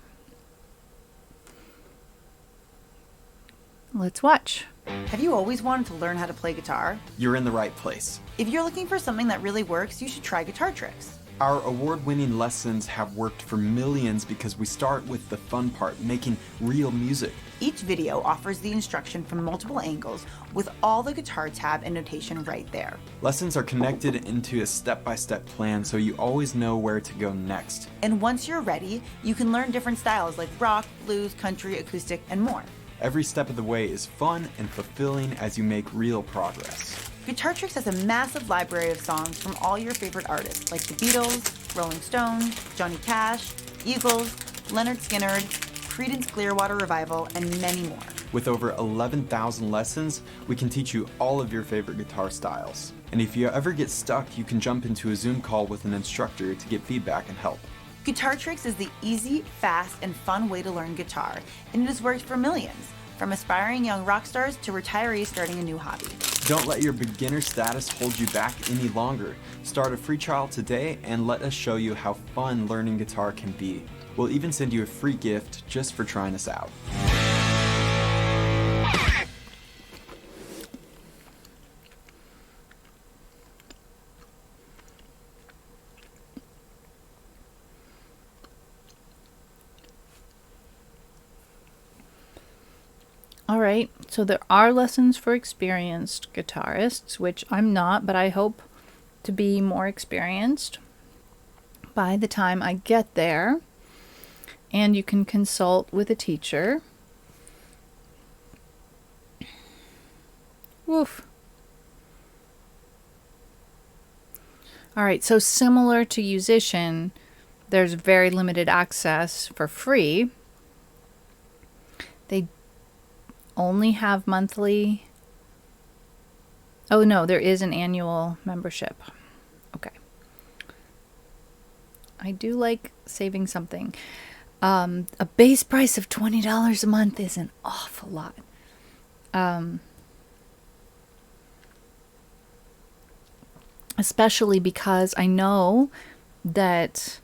Let's watch. Have you always wanted to learn how to play guitar? You're in the right place. If you're looking for something that really works, you should try Guitar Tricks. Our award-winning lessons have worked for millions because we start with the fun part, making real music. Each video offers the instruction from multiple angles with all the guitar tab and notation right there. Lessons are connected into a step-by-step plan so you always know where to go next. And once you're ready, you can learn different styles like rock, blues, country, acoustic, and more. Every step of the way is fun and fulfilling as you make real progress. Guitar Tricks has a massive library of songs from all your favorite artists like the Beatles, Rolling Stones, Johnny Cash, Eagles, Leonard Skinner, Creedence Clearwater Revival, and many more. With over 11,000 lessons, we can teach you all of your favorite guitar styles. And if you ever get stuck, you can jump into a Zoom call with an instructor to get feedback and help. Guitar Tricks is the easy, fast, and fun way to learn guitar, and it has worked for millions, from aspiring young rock stars to retirees starting a new hobby. Don't let your beginner status hold you back any longer. Start a free trial today and let us show you how fun learning guitar can be. We'll even send you a free gift just for trying us out. All right, so there are lessons for experienced guitarists, which I'm not, but I hope to be more experienced by the time I get there. And you can consult with a teacher. Woof. All right, so similar to Musician, there's very limited access for free. They only have monthly. Oh no, there is an annual membership. Okay. I do like saving something. A base price of $20 a month is an awful lot. Especially because I know that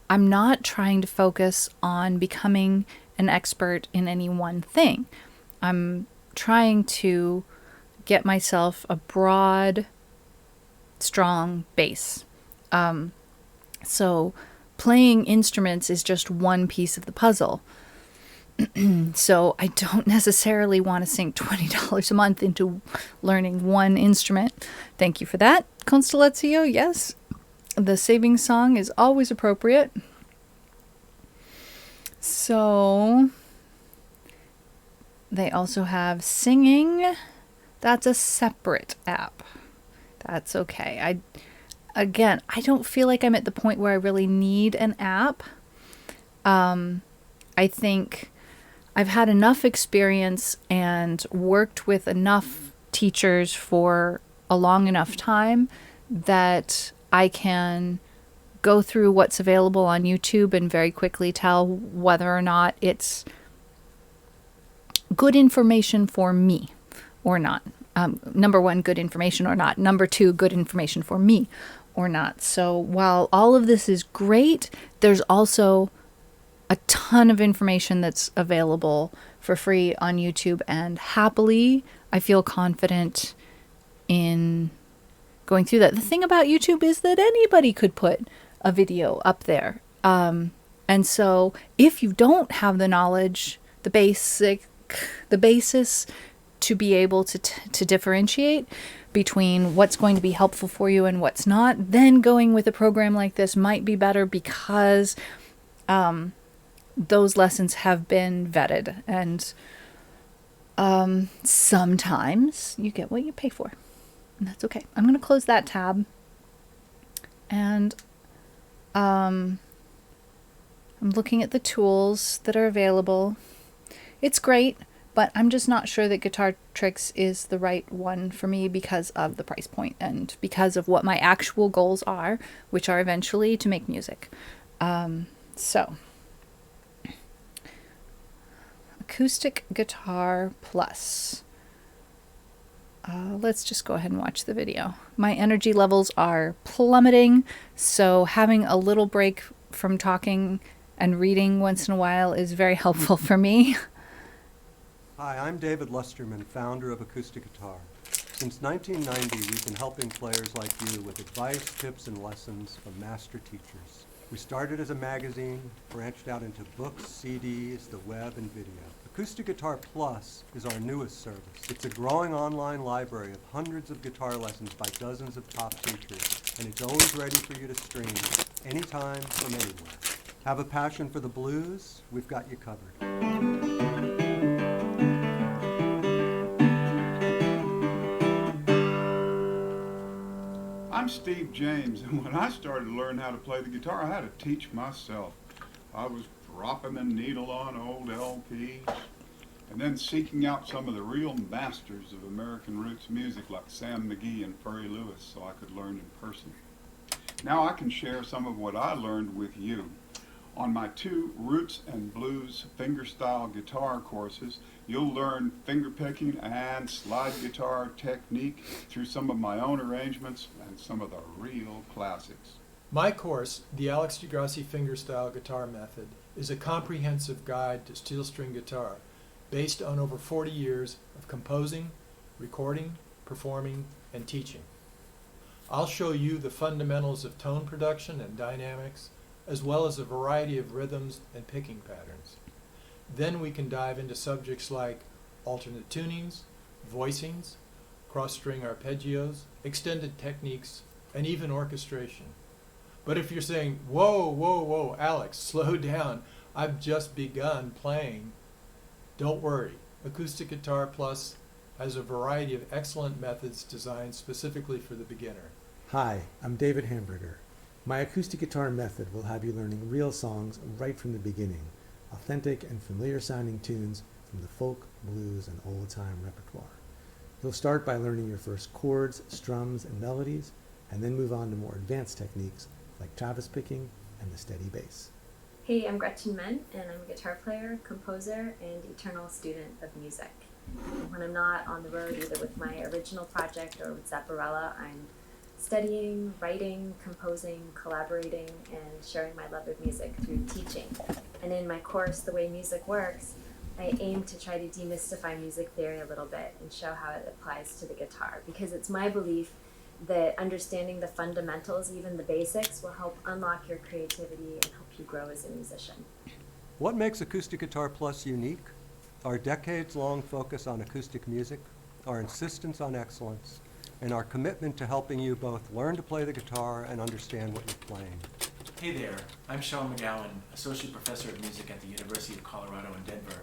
I'm not trying to focus on becoming an expert in any one thing. I'm trying to get myself a broad, strong base. So playing instruments is just one piece of the puzzle. So I don't necessarily want to sink $20 a month into learning one instrument. Thank you for that, Constellatio. Yes, the savings song is always appropriate. So they also have singing. That's a separate app. That's okay. I don't feel like I'm at the point where I really need an app. I think I've had enough experience and worked with enough teachers for a long enough time that I can go through what's available on YouTube and very quickly tell whether or not it's good information for me or not. Number one, good information or not. Number two, good information for me or not. So while all of this is great, there's also a ton of information that's available for free on YouTube, and happily, I feel confident in going through that. The thing about YouTube is that anybody could put a video up there. And so if you don't have the knowledge, the basis to be able to differentiate between what's going to be helpful for you and what's not, then going with a program like this might be better because those lessons have been vetted, and sometimes you get what you pay for, and that's okay. I'm going to close that tab, and I'm looking at the tools that are available. It's great, but I'm just not sure that Guitar Tricks is the right one for me because of the price point and because of what my actual goals are, which are eventually to make music. So Acoustic Guitar Plus. Let's just go ahead and watch the video. My energy levels are plummeting, so having a little break from talking and reading once in a while is very helpful for me. Hi, I'm David Lusterman, founder of Acoustic Guitar. Since 1990, we've been helping players like you with advice, tips, and lessons from master teachers. We started as a magazine, branched out into books, CDs, the web, and video. Acoustic Guitar Plus is our newest service. It's a growing online library of hundreds of guitar lessons by dozens of top teachers, and it's always ready for you to stream anytime from anywhere. Have a passion for the blues? We've got you covered. I'm Steve James, and when I started to learn how to play the guitar, I had to teach myself. I was dropping the needle on old LPs, and then seeking out some of the real masters of American roots music like Sam McGee and Furry Lewis so I could learn in person. Now I can share some of what I learned with you. On my 2 Roots and Blues fingerstyle guitar courses, you'll learn fingerpicking and slide guitar technique through some of my own arrangements and some of the real classics. My course, the Alex DeGrassi Fingerstyle Guitar Method, is a comprehensive guide to steel string guitar based on over 40 years of composing, recording, performing, and teaching. I'll show you the fundamentals of tone production and dynamics, as well as a variety of rhythms and picking patterns. Then we can dive into subjects like alternate tunings, voicings, cross-string arpeggios, extended techniques, and even orchestration. But if you're saying, whoa, Alex, slow down, I've just begun playing, don't worry. Acoustic Guitar Plus has a variety of excellent methods designed specifically for the beginner. Hi, I'm David Hamburger. My acoustic guitar method will have you learning real songs right from the beginning, authentic and familiar sounding tunes from the folk, blues, and old-time repertoire. You'll start by learning your first chords, strums, and melodies, and then move on to more advanced techniques like Travis picking and the steady bass. Hey, I'm Gretchen Ment, and I'm a guitar player, composer, and eternal student of music. When I'm not on the road, either with my original project or with Zapparella, I'm studying, writing, composing, collaborating, and sharing my love of music through teaching. And in my course, The Way Music Works, I aim to try to demystify music theory a little bit and show how it applies to the guitar, because it's my belief that understanding the fundamentals, even the basics, will help unlock your creativity and help you grow as a musician. What makes Acoustic Guitar Plus unique? Our decades-long focus on acoustic music, our insistence on excellence, and our commitment to helping you both learn to play the guitar and understand what you're playing. Hey there, I'm Sean McGowan, Associate Professor of Music at the University of Colorado in Denver.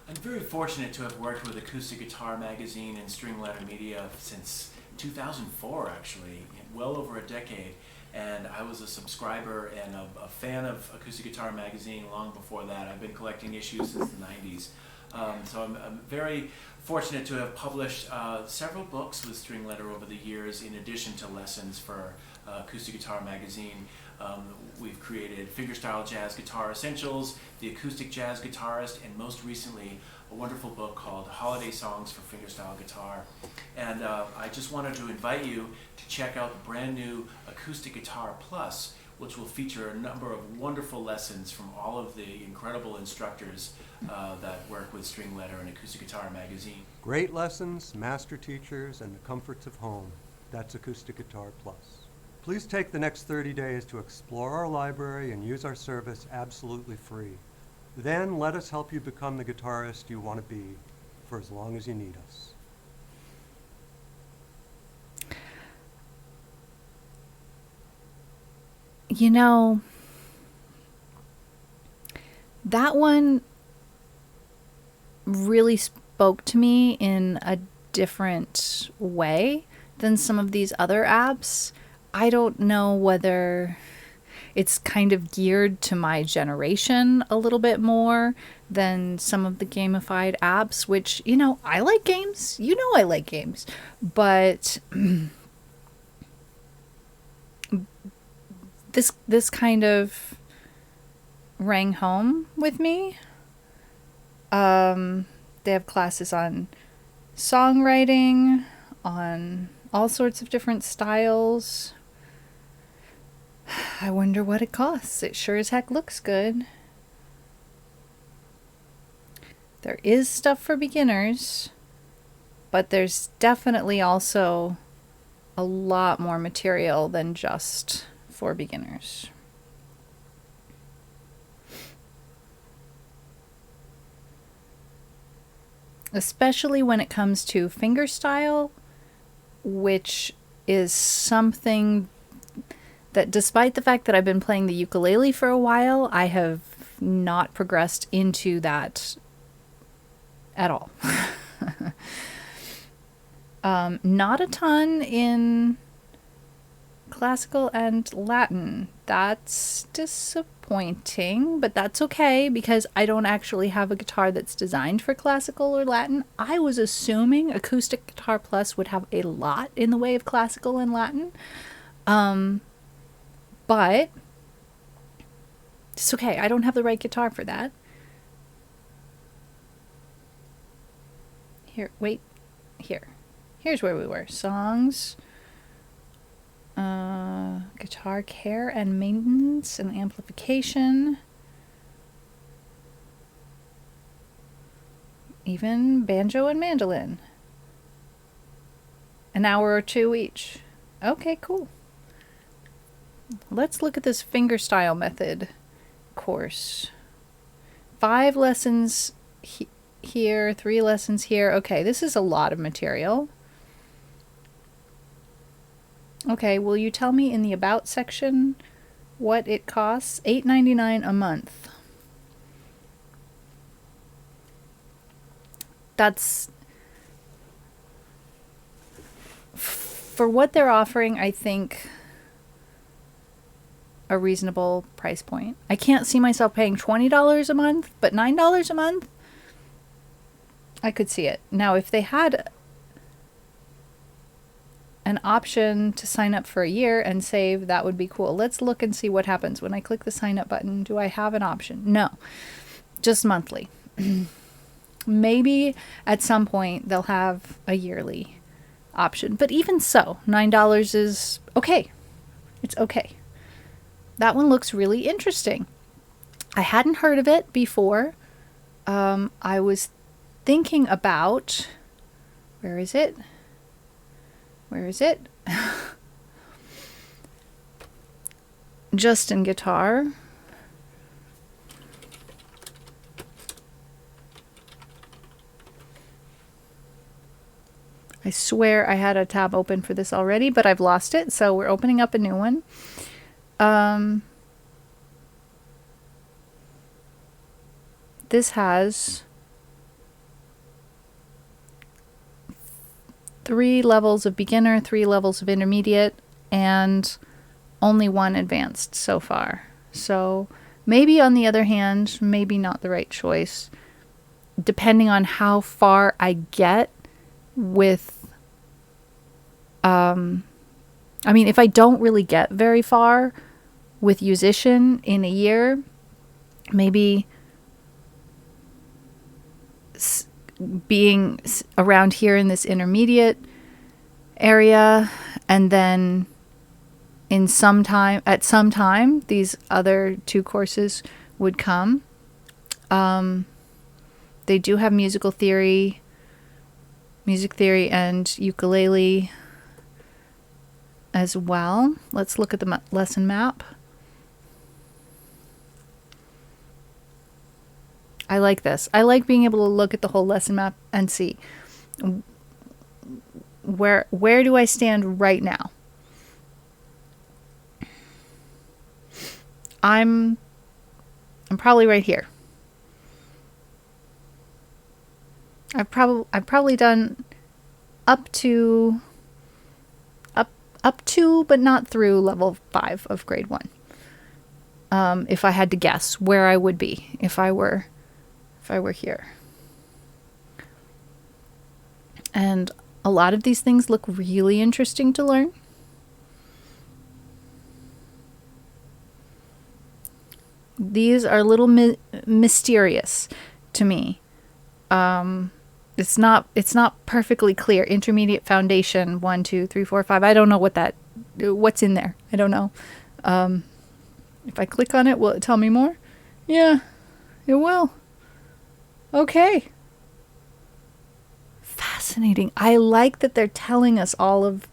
I'm very fortunate to have worked with Acoustic Guitar Magazine and String Letter Media since 2004, actually, well over a decade. And I was a subscriber and a fan of Acoustic Guitar Magazine long before that. I've been collecting issues since the 90s. So I'm very fortunate to have published several books with String Letter over the years, in addition to lessons for Acoustic Guitar Magazine. We've created Fingerstyle Jazz Guitar Essentials, The Acoustic Jazz Guitarist, and most recently a wonderful book called Holiday Songs for Fingerstyle Guitar. And I just wanted to invite you to check out the brand new Acoustic Guitar Plus, which will feature a number of wonderful lessons from all of the incredible instructors that work with String Letter and Acoustic Guitar Magazine. Great lessons, master teachers, and the comforts of home. That's Acoustic Guitar Plus. Please take the next 30 days to explore our library and use our service absolutely free. Then let us help you become the guitarist you want to be for as long as you need us. You know, that one really spoke to me in a different way than some of these other apps. I don't know whether it's kind of geared to my generation a little bit more than some of the gamified apps, which, you know, I like games. You know I like games. But this kind of rang home with me. They have classes on songwriting, on all sorts of different styles. I wonder what it costs. It sure as heck looks good. There is stuff for beginners, but there's definitely also a lot more material than just for beginners. Especially when it comes to fingerstyle, which is something that, despite the fact that I've been playing the ukulele for a while, I have not progressed into that at all. Not a ton in classical and Latin. That's disappointing, but that's okay because I don't actually have a guitar that's designed for classical or Latin. I was assuming Acoustic Guitar Plus would have a lot in the way of classical and Latin. But it's okay. I don't have the right guitar for that. Here, wait. Here. Here's where we were. Songs. Guitar care and maintenance and amplification. Even banjo and mandolin. An hour or two each. Okay, cool. Let's look at this fingerstyle method course. 5 lessons here, 3 lessons here. Okay, this is a lot of material. Okay, will you tell me in the About section what it costs? $8.99 a month. That's, for what they're offering, I think, a reasonable price point. I can't see myself paying $20 a month, but $9 a month, I could see it. Now, if they had an option to sign up for a year and save, that would be cool. Let's look and see what happens when I click the sign up button. Do I have an option? No, just monthly. Maybe at some point they'll have a yearly option, but even so, $9 is okay. It's okay. That one looks really interesting. I hadn't heard of it before. I was thinking about, where is it? Justin Guitar. I swear I had a tab open for this already, but I've lost it, so we're opening up a new one. This has 3 levels of beginner, 3 levels of intermediate, and only 1 advanced so far. So maybe, on the other hand, maybe not the right choice, depending on how far I get with I mean, if I don't really get very far with musician in a year, maybe being around here in this intermediate area, and then at some time these other 2 courses would come. They do have music theory and ukulele as well. Let's look at the lesson map. I like this. I like being able to look at the whole lesson map and see where do I stand right now. I'm probably right here. I've probably done up to but not through level 5 of grade 1. If I had to guess where I would be if I were here. And a lot of these things look really interesting to learn. These are a little mysterious to me. It's not perfectly clear. Intermediate foundation 1, 2, 3, 4, 5. I don't know what's in there. I don't know. If I click on it, will it tell me more? Yeah, it will. Okay. Fascinating. I like that they're telling us all of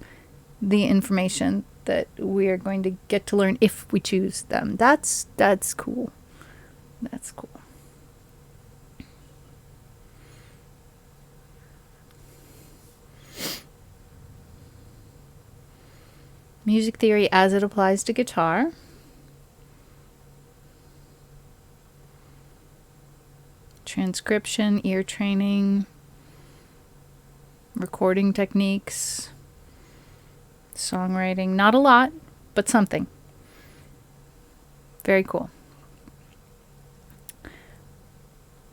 the information that we are going to get to learn if we choose them. That's cool. That's cool. Music theory as it applies to guitar. Transcription, ear training, recording techniques, songwriting. Not a lot, but something. Very cool.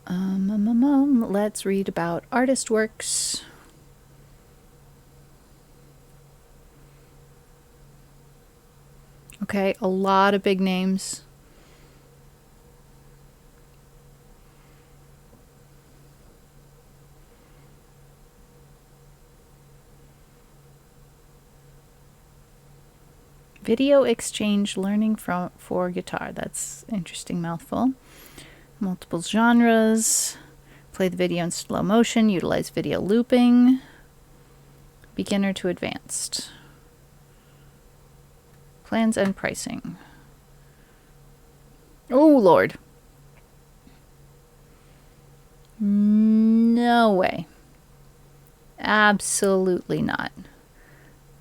Let's read about artist works. Okay, a lot of big names. Video exchange learning for guitar. That's interesting mouthful. Multiple genres. Play the video in slow motion. Utilize video looping. Beginner to advanced. Plans and pricing. Oh, Lord. No way. Absolutely not.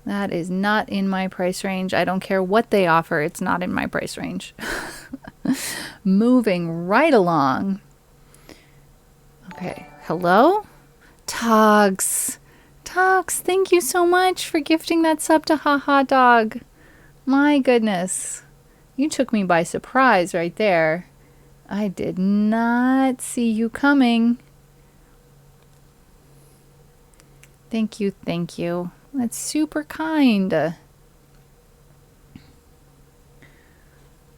That is not in my price range. I don't care what they offer. It's not in my price range. Moving right along. Okay. Hello? Togs. Togs, thank you so much for gifting that sub to Haha Dog. My goodness. You took me by surprise right there. I did not see you coming. Thank you, thank you. That's super kind.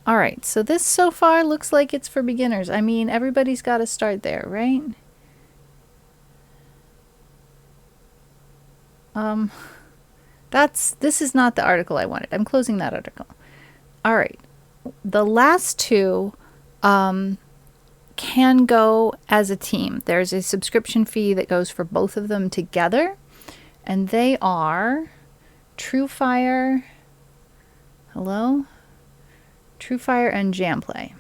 All right, so this so far looks like it's for beginners. I mean, everybody's got to start there, right? This is not the article I wanted. I'm closing that article. All right. The last two can go as a team. There's a subscription fee that goes for both of them together, and they are TrueFire. Hello? TrueFire and Jamplay.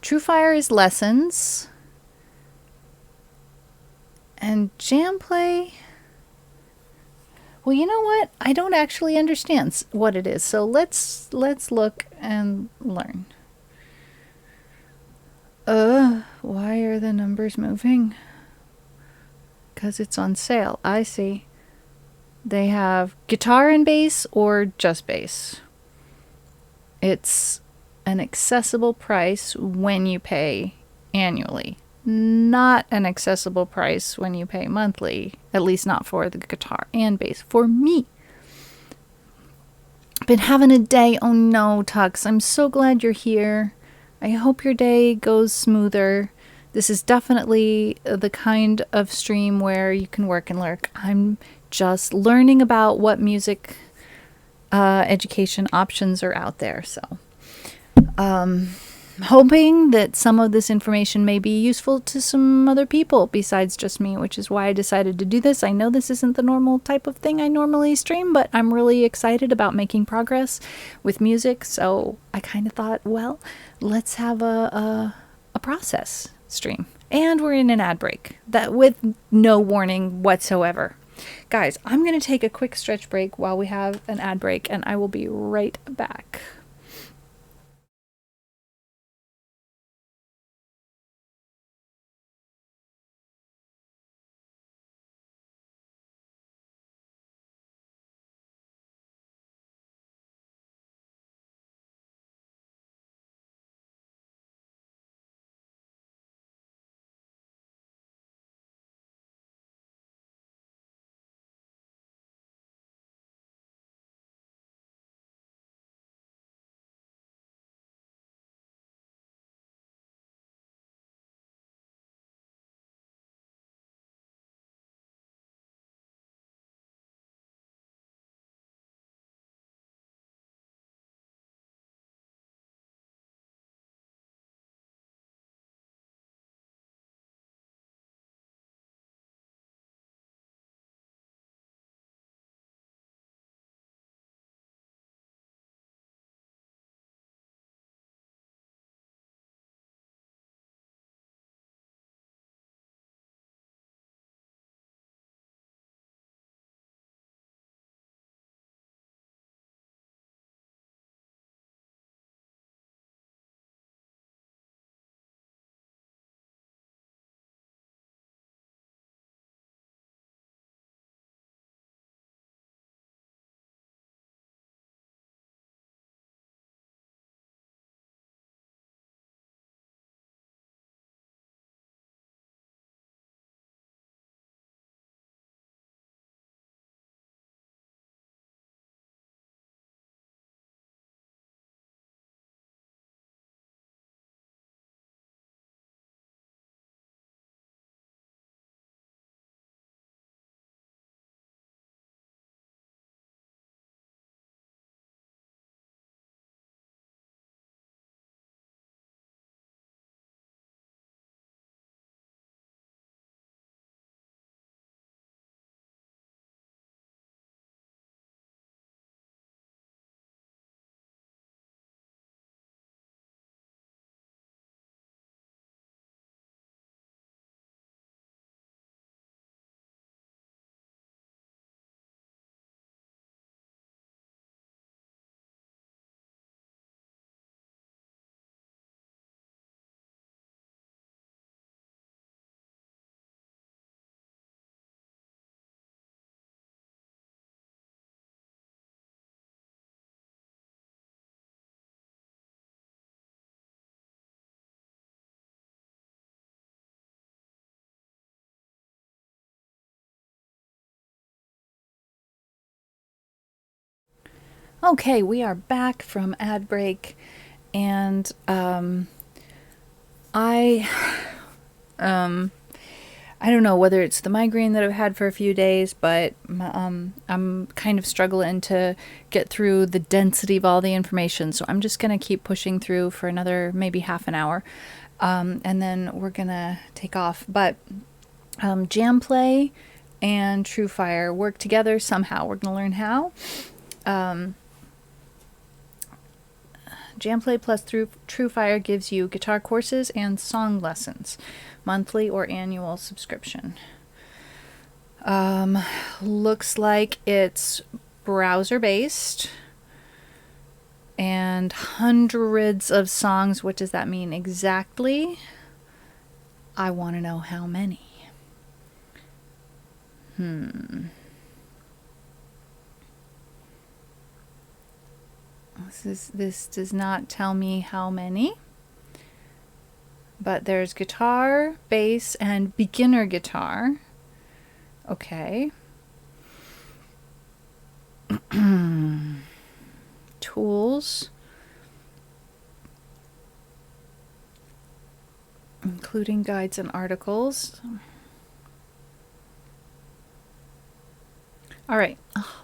TrueFire is lessons, and Jamplay, well, you know what? I don't actually understand what it is. So let's look and learn. Why are the numbers moving? Because it's on sale. I see. They have guitar and bass or just bass. It's an accessible price when you pay annually. Not an accessible price when you pay monthly, at least not for the guitar and bass. For me. Been having a day. Oh no, Tux. I'm so glad you're here. I hope your day goes smoother. This is definitely the kind of stream where you can work and lurk. I'm just learning about what music education options are out there. So, hoping that some of this information may be useful to some other people besides just me, which is why I decided to do this. I know this isn't the normal type of thing I normally stream, but I'm really excited about making progress with music. So I kind of thought, well, let's have a process stream. And we're in an ad break that with no warning whatsoever. Guys, I'm going to take a quick stretch break while we have an ad break, and I will be right back. Okay, we are back from ad break, and I don't know whether it's the migraine that I've had for a few days, but I'm kind of struggling to get through the density of all the information, so I'm just going to keep pushing through for another maybe half an hour, and then we're going to take off. But Jamplay and TrueFire work together somehow. We're going to learn how. Jamplay plus TrueFire gives you guitar courses and song lessons, monthly or annual subscription. Looks like it's browser-based and hundreds of songs. What does that mean exactly? I want to know how many. This does not tell me how many, but there's guitar, bass, and beginner guitar. Okay. Tools, including guides and articles. All right,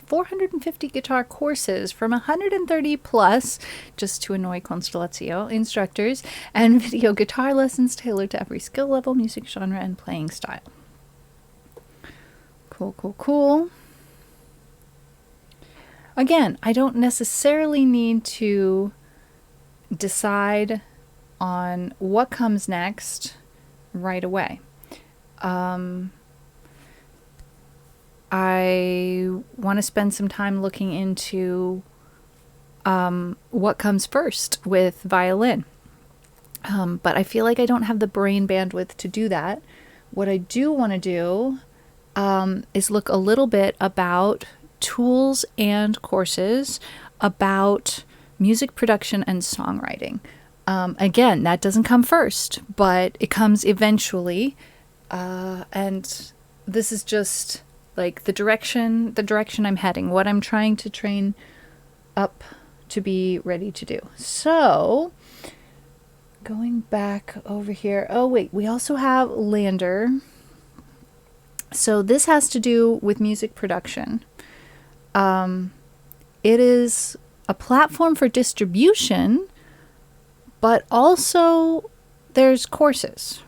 450 guitar courses from 130 plus, just to annoy Constellatio, instructors, and video guitar lessons tailored to every skill level, music genre, and playing style. Cool, cool, cool. Again, I don't necessarily need to decide on what comes next right away. I want to spend some time looking into what comes first with violin. But I feel like I don't have the brain bandwidth to do that. What I do want to do is look a little bit about tools and courses about music production and songwriting. Again, that doesn't come first, but it comes eventually. And this is just like the direction I'm heading, what I'm trying to train up to be ready to do. So, going back over here. Oh, wait, we also have LANDR. So this has to do with music production. It is a platform for distribution, but also there's courses.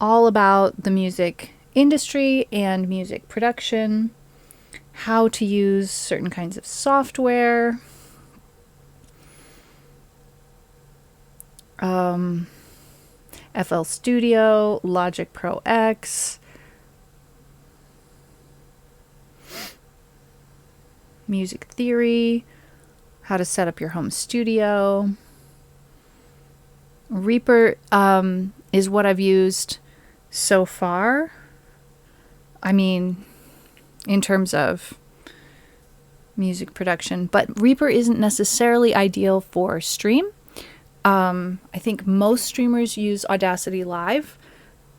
All about the music industry and music production, how to use certain kinds of software, FL Studio, Logic Pro X, music theory, how to set up your home studio. Reaper is what I've used so far. I mean, in terms of music production, but Reaper isn't necessarily ideal for stream. I think most streamers use Audacity Live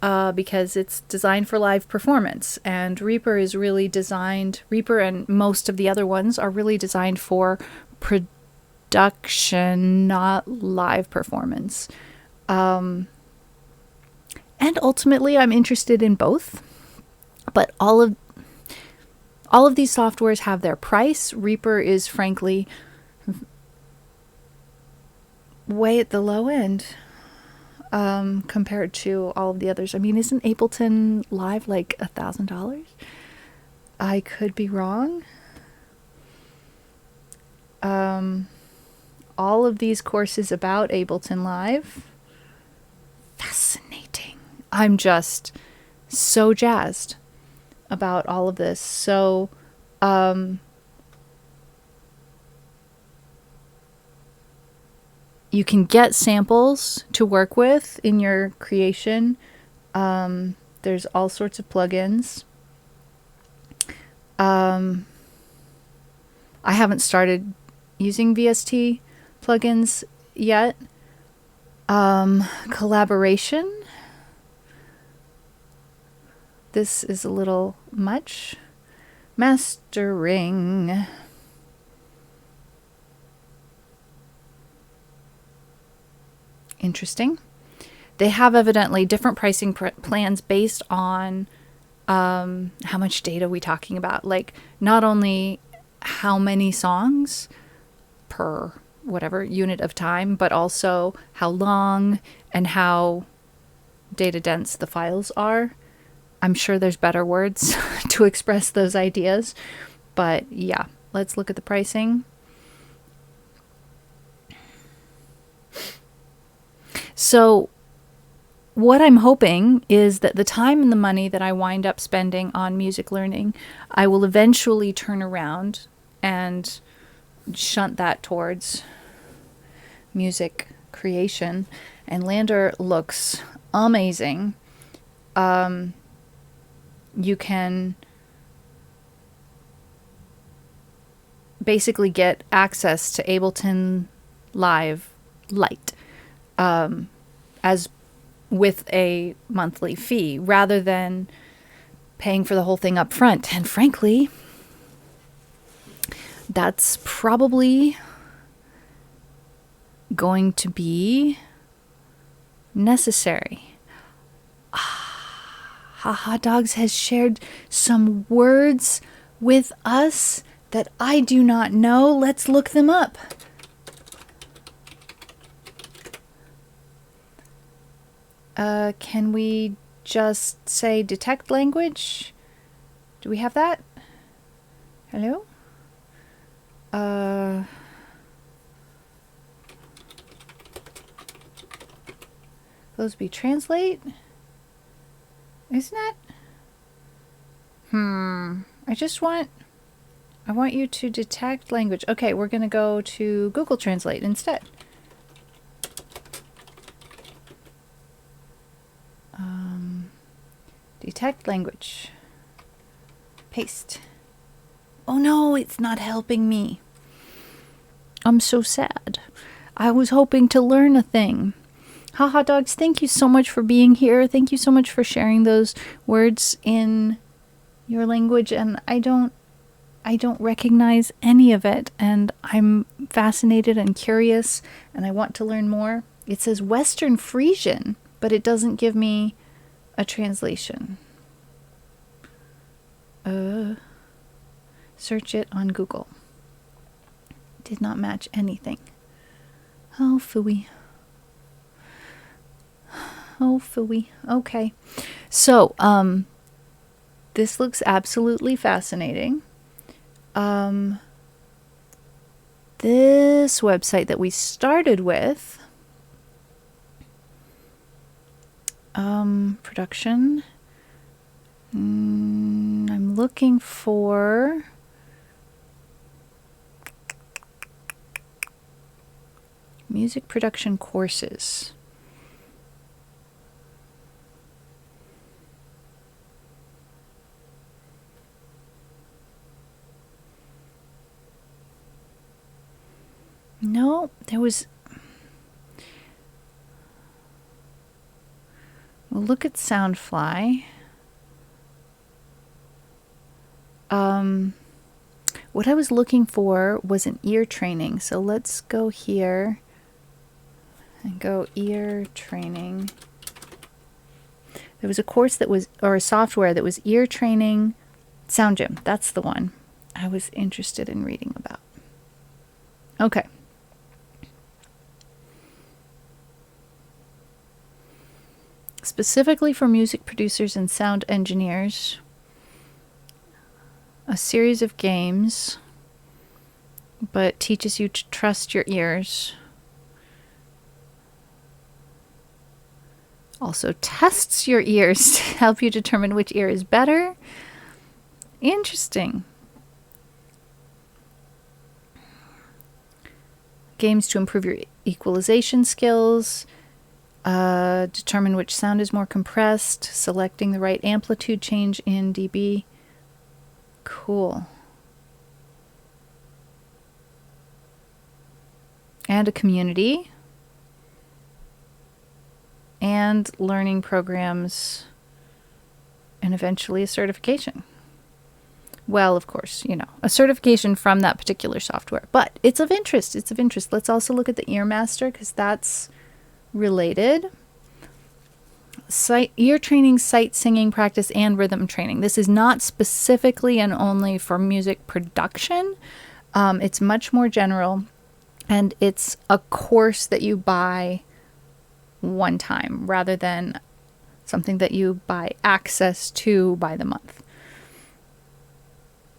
because it's designed for live performance, and Reaper is really designed, Reaper and most of the other ones are really designed for production, not live performance. And ultimately, I'm interested in both. But all of these softwares have their price. Reaper is frankly way at the low end compared to all of the others. I mean, isn't Ableton Live like $1,000? I could be wrong. All of these courses about Ableton Live, fascinating. I'm just so jazzed about all of this. So, you can get samples to work with in your creation. There's all sorts of plugins. I haven't started using VST plugins yet. Collaboration. This is a little much. Mastering. Interesting. They have evidently different pricing plans based on how much data we talking about. Like, not only how many songs per whatever unit of time, but also how long and how data dense the files are. I'm sure there's better words to express those ideas, but yeah, let's look at the pricing. So what I'm hoping is that the time and the money that I wind up spending on music learning, I will eventually turn around and shunt that towards music creation. And Lander looks amazing. You can basically get access to Ableton Live Lite as with a monthly fee rather than paying for the whole thing up front. And frankly, that's probably going to be necessary. Haha Dogs has shared some words with us that I do not know. Let's look them up. Can we just say detect language? Do we have that? Hello? Those be translate? Isn't it? I want you to detect language. Okay, we're gonna go to Google Translate instead. Detect language. Paste. Oh no, it's not helping me. I'm so sad. I was hoping to learn a thing. Haha Dogs, thank you so much for being here. Thank you so much for sharing those words in your language, and I don't recognize any of it, and I'm fascinated and curious, and I want to learn more. It says Western Frisian, but it doesn't give me a translation. Search it on Google. Did not match anything. Oh, phooey. Oh, phooey. Okay. So, this looks absolutely fascinating. This website that we started with, production. I'm looking for music production courses. No, there was... We'll look at Soundfly. What I was looking for was an ear training. So let's go here and go ear training. There was a course that was, or a software that was ear training. Sound Gym, that's the one I was interested in reading about. Okay. Specifically for music producers and sound engineers, a series of games, but teaches you to trust your ears. Also tests your ears to help you determine which ear is better. Interesting. Games to improve your equalization skills. Determine which sound is more compressed. Selecting the right amplitude change in dB. Cool. And a community. And learning programs and eventually a certification. Well, of course, a certification from that particular software. But it's of interest. It's of interest. Let's also look at the Earmaster because that's related. Ear training, sight singing practice, and rhythm training. This is not specifically and only for music production. It's much more general, and it's a course that you buy one time rather than something that you buy access to by the month.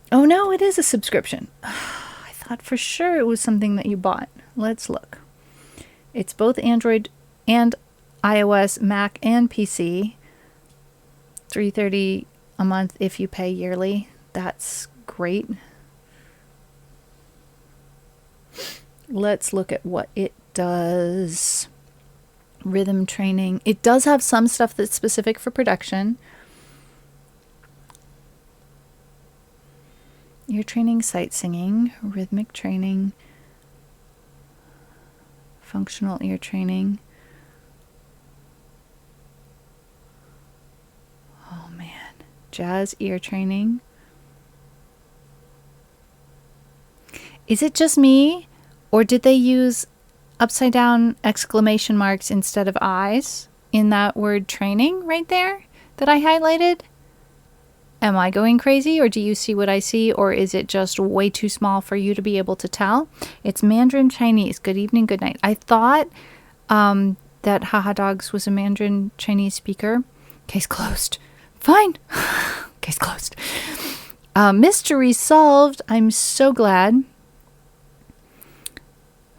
Oh no, it is a subscription. I thought for sure it was something that you bought. Let's look. It's both Android and iOS, Mac, and PC. $3.30 a month if you pay yearly. That's great. Let's look at what it does. Rhythm training. It does have some stuff that's specific for production. Ear training, sight singing, rhythmic training, functional ear training. Oh man, jazz ear training. Is it just me, or did they use upside down exclamation marks instead of eyes in that word training right there that I highlighted? Am I going crazy, or do you see what I see, or is it just way too small for you to be able to tell? It's Mandarin Chinese. Good evening, good night. I thought that Haha Dogs was a Mandarin Chinese speaker. Case closed. Fine. Case closed. Mystery solved. I'm so glad.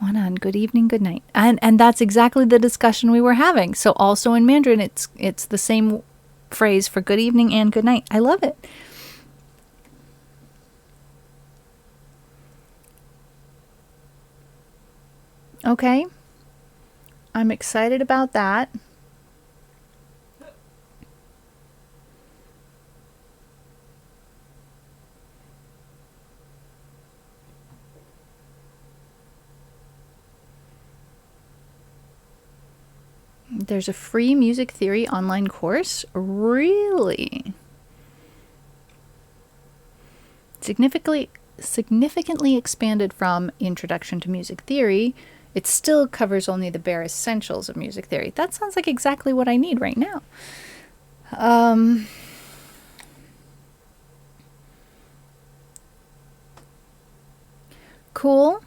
One on. Good evening, good night. And that's exactly the discussion we were having. So also in Mandarin, it's the same phrase for good evening and good night. I love it. Okay. I'm excited about that. There's a free music theory online course. Really? Significantly expanded from Introduction to Music Theory. It still covers only the bare essentials of music theory. That sounds like exactly what I need right now. Cool.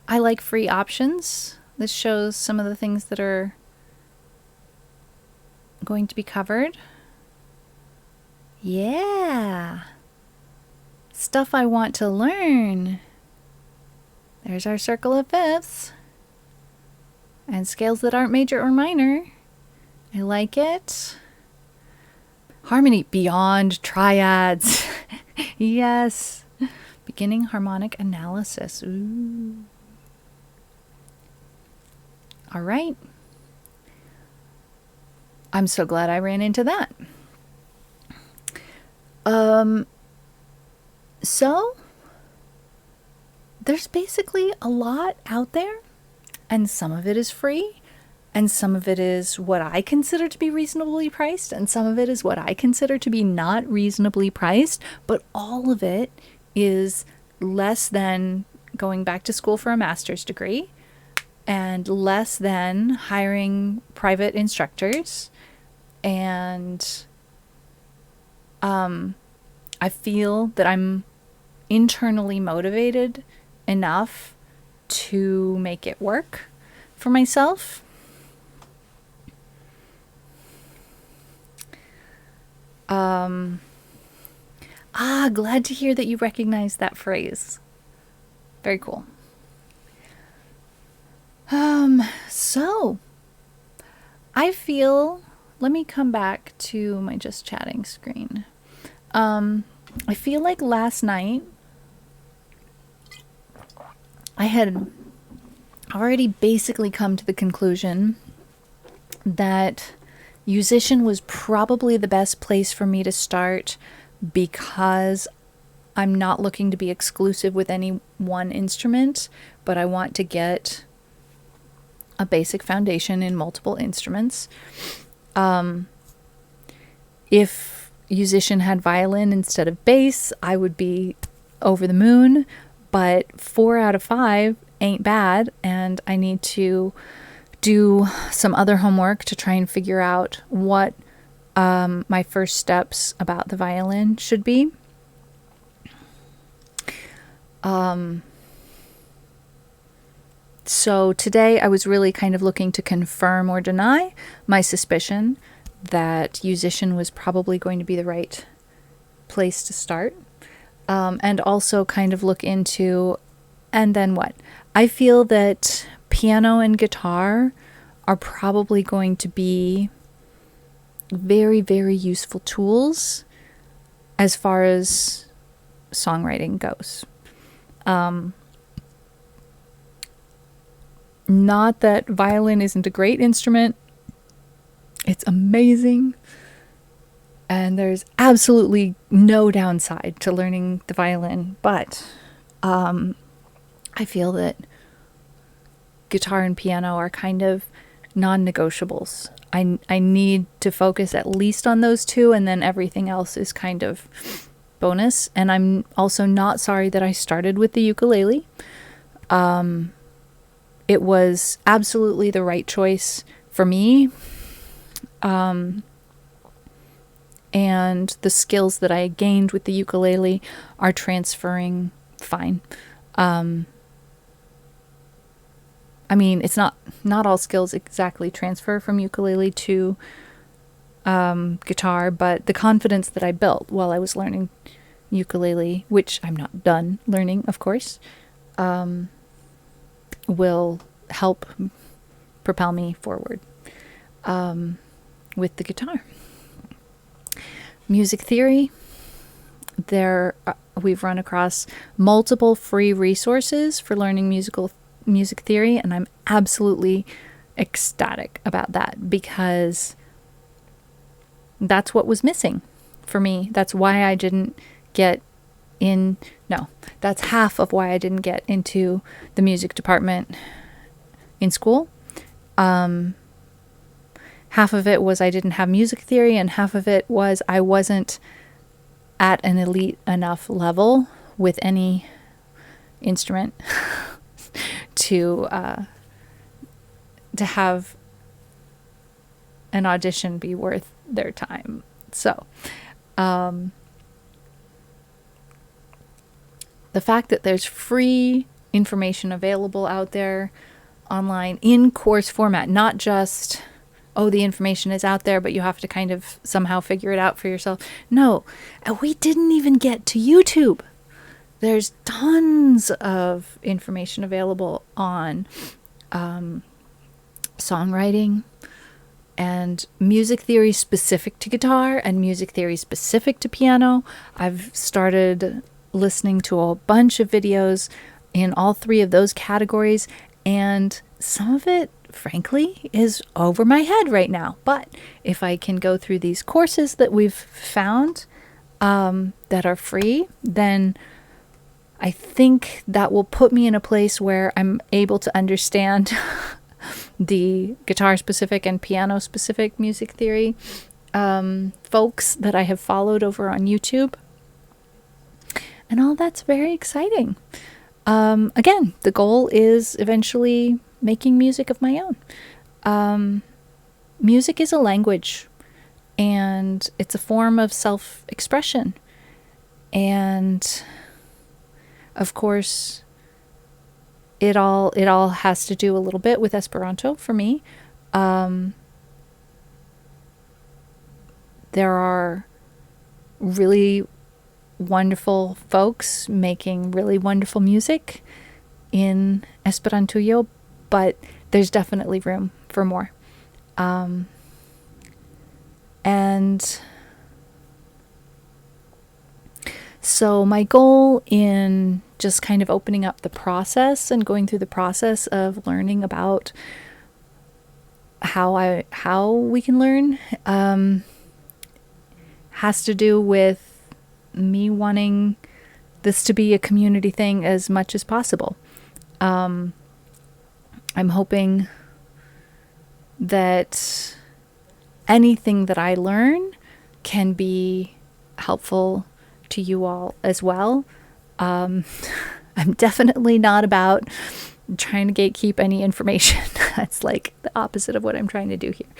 I like free options. This shows some of the things that are going to be covered. Yeah. Stuff I want to learn. There's our circle of fifths. And scales that aren't major or minor. I like it. Harmony beyond triads. Yes. Beginning harmonic analysis. Ooh. All right. I'm so glad I ran into that. So there's basically a lot out there, and some of it is free, and some of it is what I consider to be reasonably priced, and some of it is what I consider to be not reasonably priced, but all of it is less than going back to school for a master's degree, and less than hiring private instructors. And I feel that I'm internally motivated enough to make it work for myself. Glad to hear that you recognize that phrase. Very cool. So I feel, let me come back to my just chatting screen. I feel like last night I had already basically come to the conclusion that musician was probably the best place for me to start, because I'm not looking to be exclusive with any one instrument, but I want to get a basic foundation in multiple instruments. if Musician had violin instead of bass, I would be over the moon. But 4 out of 5 ain't bad, and I need to do some other homework to try and figure out what my first steps about the violin should be. So today I was really kind of looking to confirm or deny my suspicion that Musician was probably going to be the right place to start. And also kind of look into, and then what? I feel that piano and guitar are probably going to be very, very useful tools as far as songwriting goes. Not that violin isn't a great instrument. It's amazing. And there's absolutely no downside to learning the violin. But I feel that guitar and piano are kind of non-negotiables. I need to focus at least on those two, and then everything else is kind of bonus. And I'm also not sorry that I started with the ukulele. It was absolutely the right choice for me. And the skills that I gained with the ukulele are transferring fine. I mean, it's not all skills exactly transfer from ukulele to guitar, but the confidence that I built while I was learning ukulele, which I'm not done learning, of course, will help propel me forward with the guitar. Music theory. We've run across multiple free resources for learning music theory, and I'm absolutely ecstatic about that, because that's what was missing for me. That's why I didn't get in. No, that's half of why I didn't get into the music department in school. Half of it was I didn't have music theory, and half of it was I wasn't at an elite enough level with any instrument to have an audition be worth their time. So, the fact that there's free information available out there online in course format, not just, oh, the information is out there, but you have to kind of somehow figure it out for yourself. No, we didn't even get to YouTube. There's tons of information available on songwriting and music theory specific to guitar and music theory specific to piano. I've started listening to a bunch of videos in all three of those categories, and some of it, frankly, is over my head right now. But if I can go through these courses that we've found that are free, then I think that will put me in a place where I'm able to understand the guitar-specific and piano-specific music theory folks that I have followed over on YouTube. And all that's very exciting. Again, the goal is eventually making music of my own. Music is a language, and it's a form of self-expression. And of course, it all has to do a little bit with Esperanto for me. There are really wonderful folks making really wonderful music in Esperantujo, but there's definitely room for more. And so my goal in just kind of opening up the process and going through the process of learning about how we can learn has to do with me wanting this to be a community thing as much as possible. I'm hoping that anything that I learn can be helpful to you all as well. I'm definitely not about trying to gatekeep any information. That's like the opposite of what I'm trying to do here.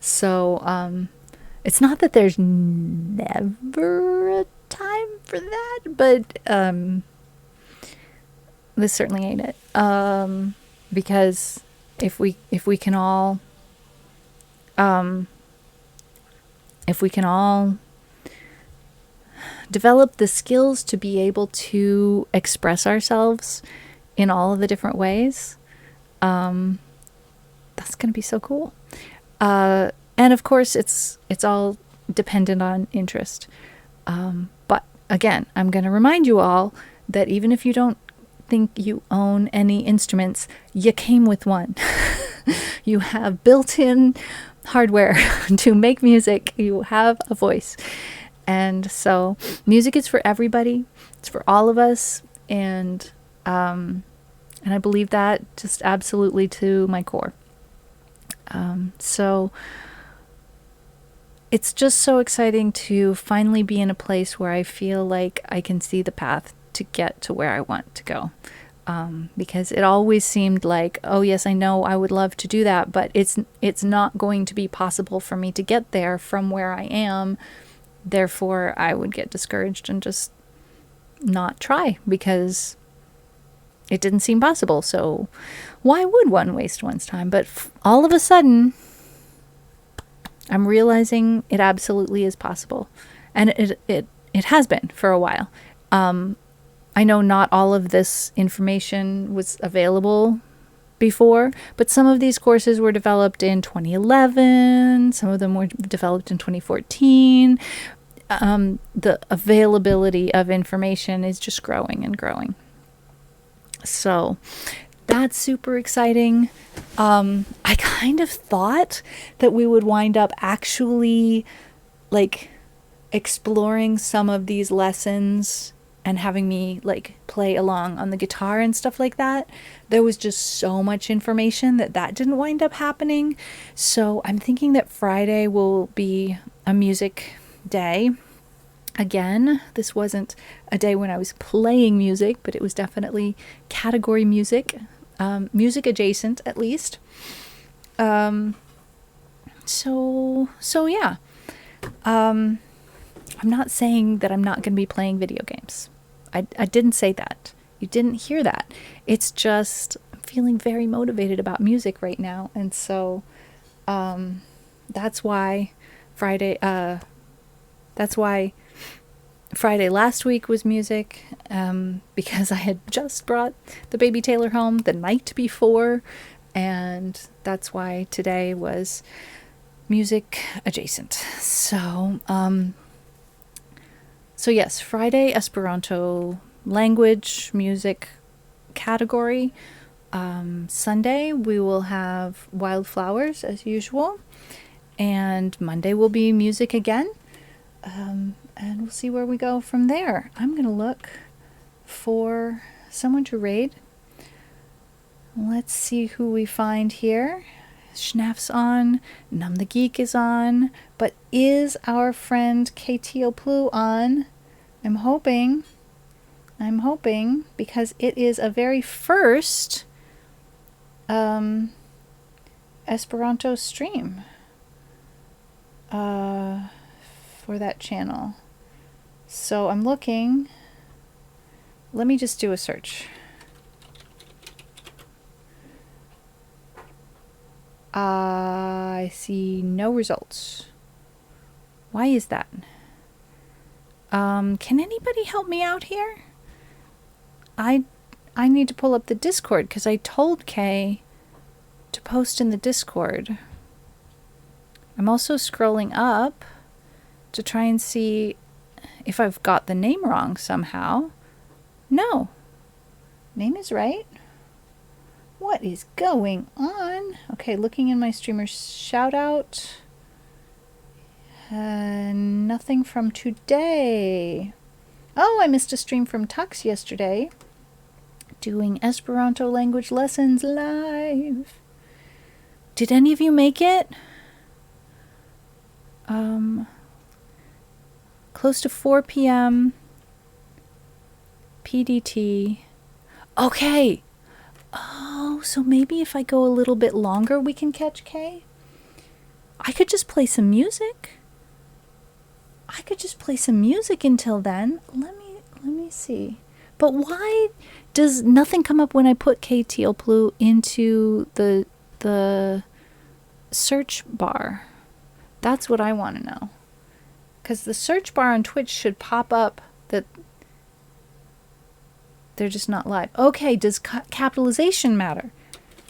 So it's not that there's never a time for that, but this certainly ain't it. Because if we can all develop the skills to be able to express ourselves in all of the different ways, that's going to be so cool. And of course, it's all dependent on interest. But again, I'm going to remind you all that even if you don't think you own any instruments, you came with one. You have built-in hardware to make music. You have a voice. And so music is for everybody. It's for all of us. And I believe that just absolutely to my core. So it's just so exciting to finally be in a place where I feel like I can see the path to get to where I want to go. Because it always seemed like, oh yes, I know I would love to do that, but it's not going to be possible for me to get there from where I am. Therefore, I would get discouraged and just not try because it didn't seem possible. So why would one waste one's time? But all of a sudden, I'm realizing it absolutely is possible. And it has been for a while. I know not all of this information was available before, but some of these courses were developed in 2011. Some of them were developed in 2014. The availability of information is just growing and growing. So that's super exciting. I kind of thought that we would wind up actually like exploring some of these lessons and having me like play along on the guitar and stuff like that. There was just so much information that didn't wind up happening. So I'm thinking that Friday will be a music day. Again, this wasn't a day when I was playing music, but it was definitely category music, music adjacent at least. So yeah. I'm not saying that I'm not going to be playing video games. I didn't say that. You didn't hear that. It's just I'm feeling very motivated about music right now, and so that's why Friday last week was music, because I had just brought the baby Taylor home the night before, and that's why today was music adjacent. So yes, Friday, Esperanto language, music category. Sunday, we will have wildflowers as usual. And Monday will be music again. And we'll see where we go from there. I'm going to look for someone to raid. Let's see who we find here. Schnaf's on. Numb the Geek is on. But is our friend KTO Plu on? I'm hoping, because it is a very first Esperanto stream for that channel. So I'm looking. Let me just do a search. I see no results. Why is that? Can anybody help me out here? I need to pull up the Discord because I told Kay to post in the Discord. I'm also scrolling up to try and see if I've got the name wrong somehow. No. Name is right. What is going on? Okay, looking in my streamer shout out. Nothing from today. Oh, I missed a stream from Tux yesterday. Doing Esperanto language lessons live. Did any of you make it? close to 4 p.m. PDT. Okay. Oh, so maybe if I go a little bit longer, we can catch Kay? I could just play some music. I could just play some music until then. Let me see. But why does nothing come up when I put Kay Tealplu into the search bar? That's what I want to know. Because the search bar on Twitch should pop up that they're just not live. Okay, does capitalization matter?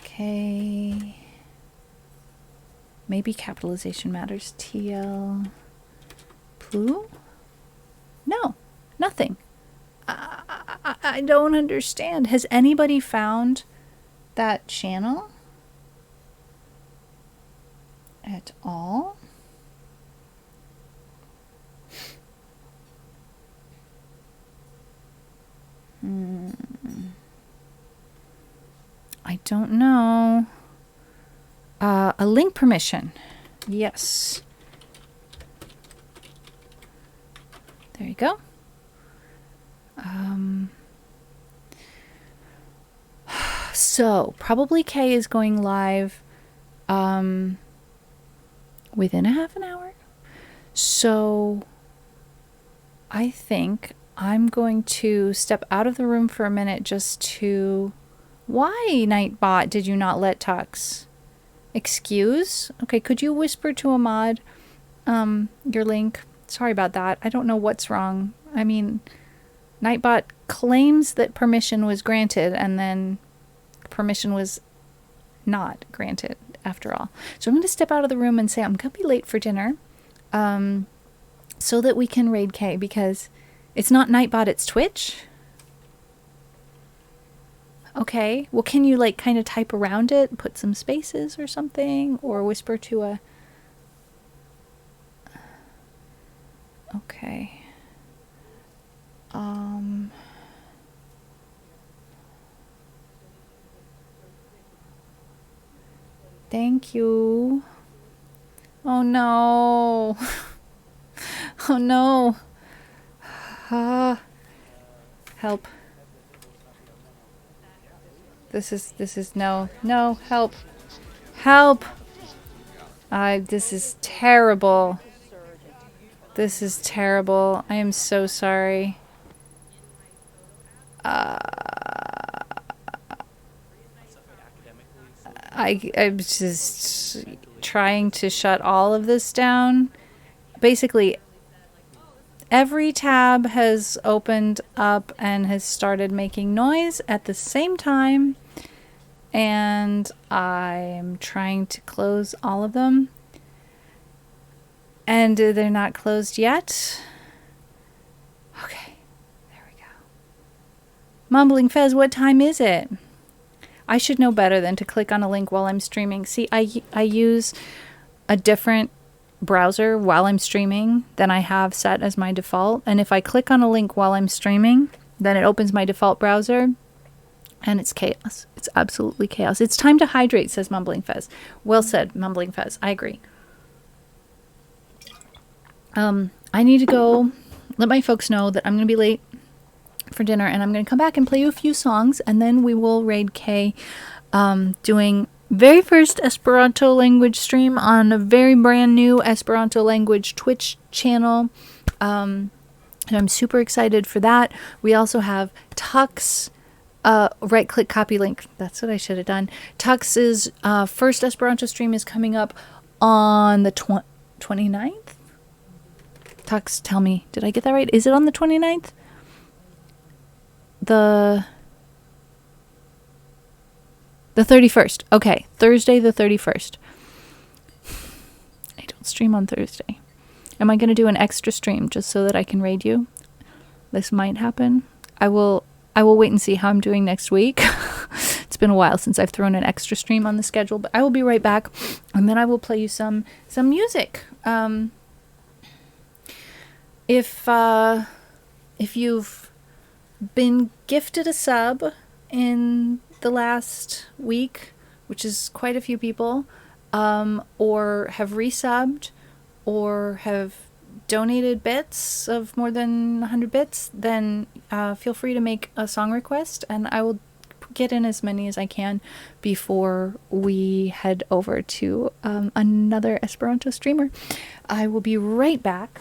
Okay. Maybe capitalization matters. TL Plu? No, nothing. I don't understand. Has anybody found that channel at all? I don't know. A link permission. Yes. There you go. So, probably Kay is going live within a half an hour. So, I think I'm going to step out of the room for a minute just to... Why, Nightbot, did you not let Tux? Excuse? Okay, could you whisper to Ahmad your link? Sorry about that. I don't know what's wrong. I mean, Nightbot claims that permission was granted and then permission was not granted after all. So I'm going to step out of the room and say I'm going to be late for dinner so that we can raid Kay because it's not Nightbot, it's Twitch. Okay, well, can you like kind of type around it, put some spaces or something, or whisper to a... Okay. Thank you. Oh no. Oh no. Help. This is no, help. Help. This is terrible. This is terrible. I am so sorry. I'm just trying to shut all of this down. Basically, every tab has opened up and has started making noise at the same time. And I'm trying to close all of them. And they're not closed yet. Okay, there we go. Mumbling Fez, what time is it? I should know better than to click on a link while I'm streaming. See, I use a different browser while I'm streaming than I have set as my default. And if I click on a link while I'm streaming, then it opens my default browser. And it's chaos. It's absolutely chaos. It's time to hydrate, says Mumbling Fez. Well said, Mumbling Fez. I agree. I need to go let my folks know that I'm going to be late for dinner, and I'm going to come back and play you a few songs, and then we will raid Kay, doing very first Esperanto language stream on a very brand new Esperanto language Twitch channel. And I'm super excited for that. We also have Tux, right click copy link. That's what I should have done. Tux's first Esperanto stream is coming up on the 29th. Tux, tell me, did I get that right? Is it on the 29th? The 31st. Okay, Thursday the 31st. I don't stream on Thursday. Am I going to do an extra stream just so that I can raid you? This might happen. I will wait and see how I'm doing next week. It's been a while since I've thrown an extra stream on the schedule, but I will be right back, and then I will play you some music. If you've been gifted a sub in the last week, which is quite a few people, or have resubbed, or have donated bits of more than 100 bits, then feel free to make a song request, and I will get in as many as I can before we head over to another Esperanto streamer. I will be right back.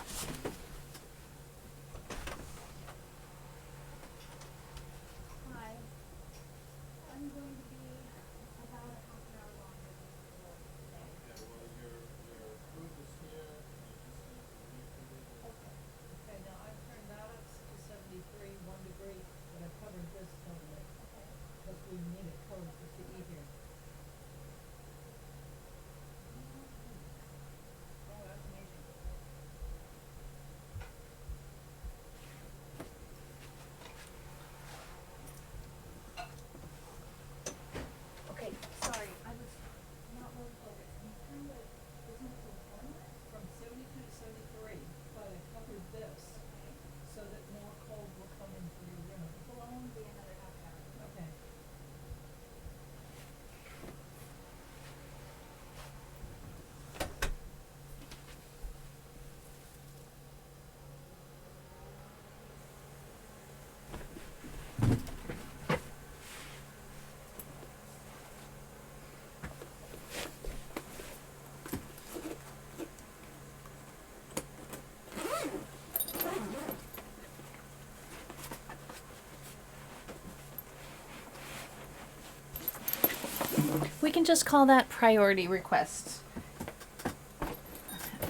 We can just call that priority requests.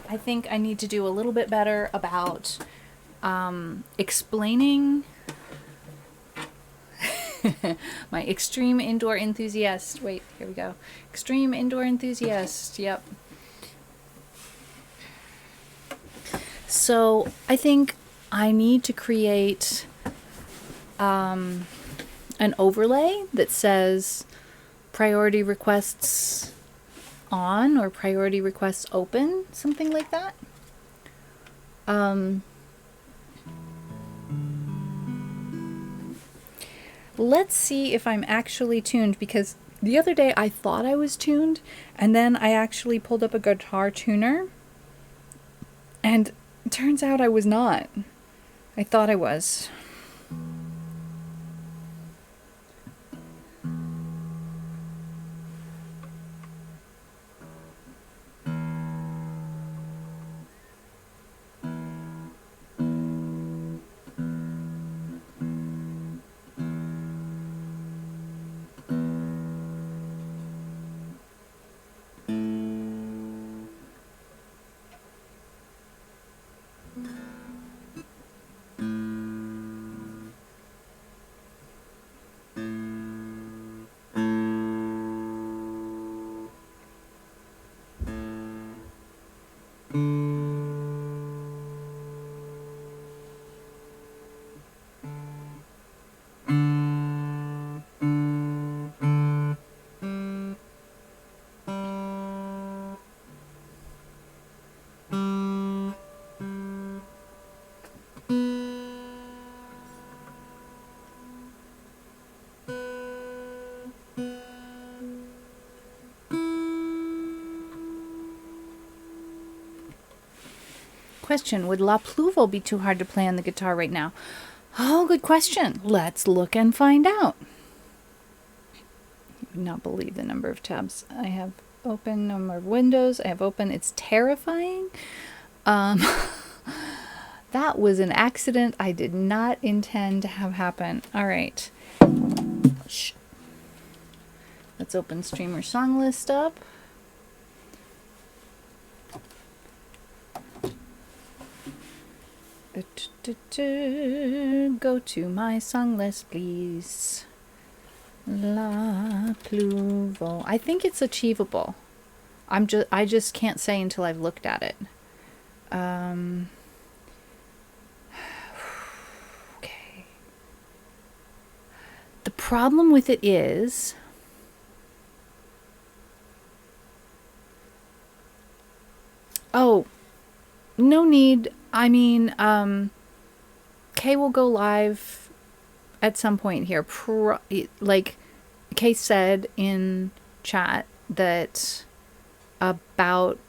I think I need to do a little bit better about explaining my extreme indoor enthusiast. Wait, here we go. Extreme indoor enthusiast. Yep. So I think I need to create an overlay that says priority requests on or priority requests open, something like that. Let's see if I'm actually tuned, because the other day I thought I was tuned, and then I actually pulled up a guitar tuner, and it turns out I was not. I thought I was. Question, would La Pluvo be too hard to play on the guitar right now? Oh, good question. Let's look and find out. You would not believe the number of tabs I have open, number of windows I have open. It's terrifying. That was an accident I did not intend to have happen. All right. Shh. Let's open streamer song list up. Go to my song list, please. La Pluvo. I think it's achievable. I just can't say until I've looked at it. Okay. The problem with it is oh, no need. I mean, Kay will go live at some point here. Like Kay said in chat that about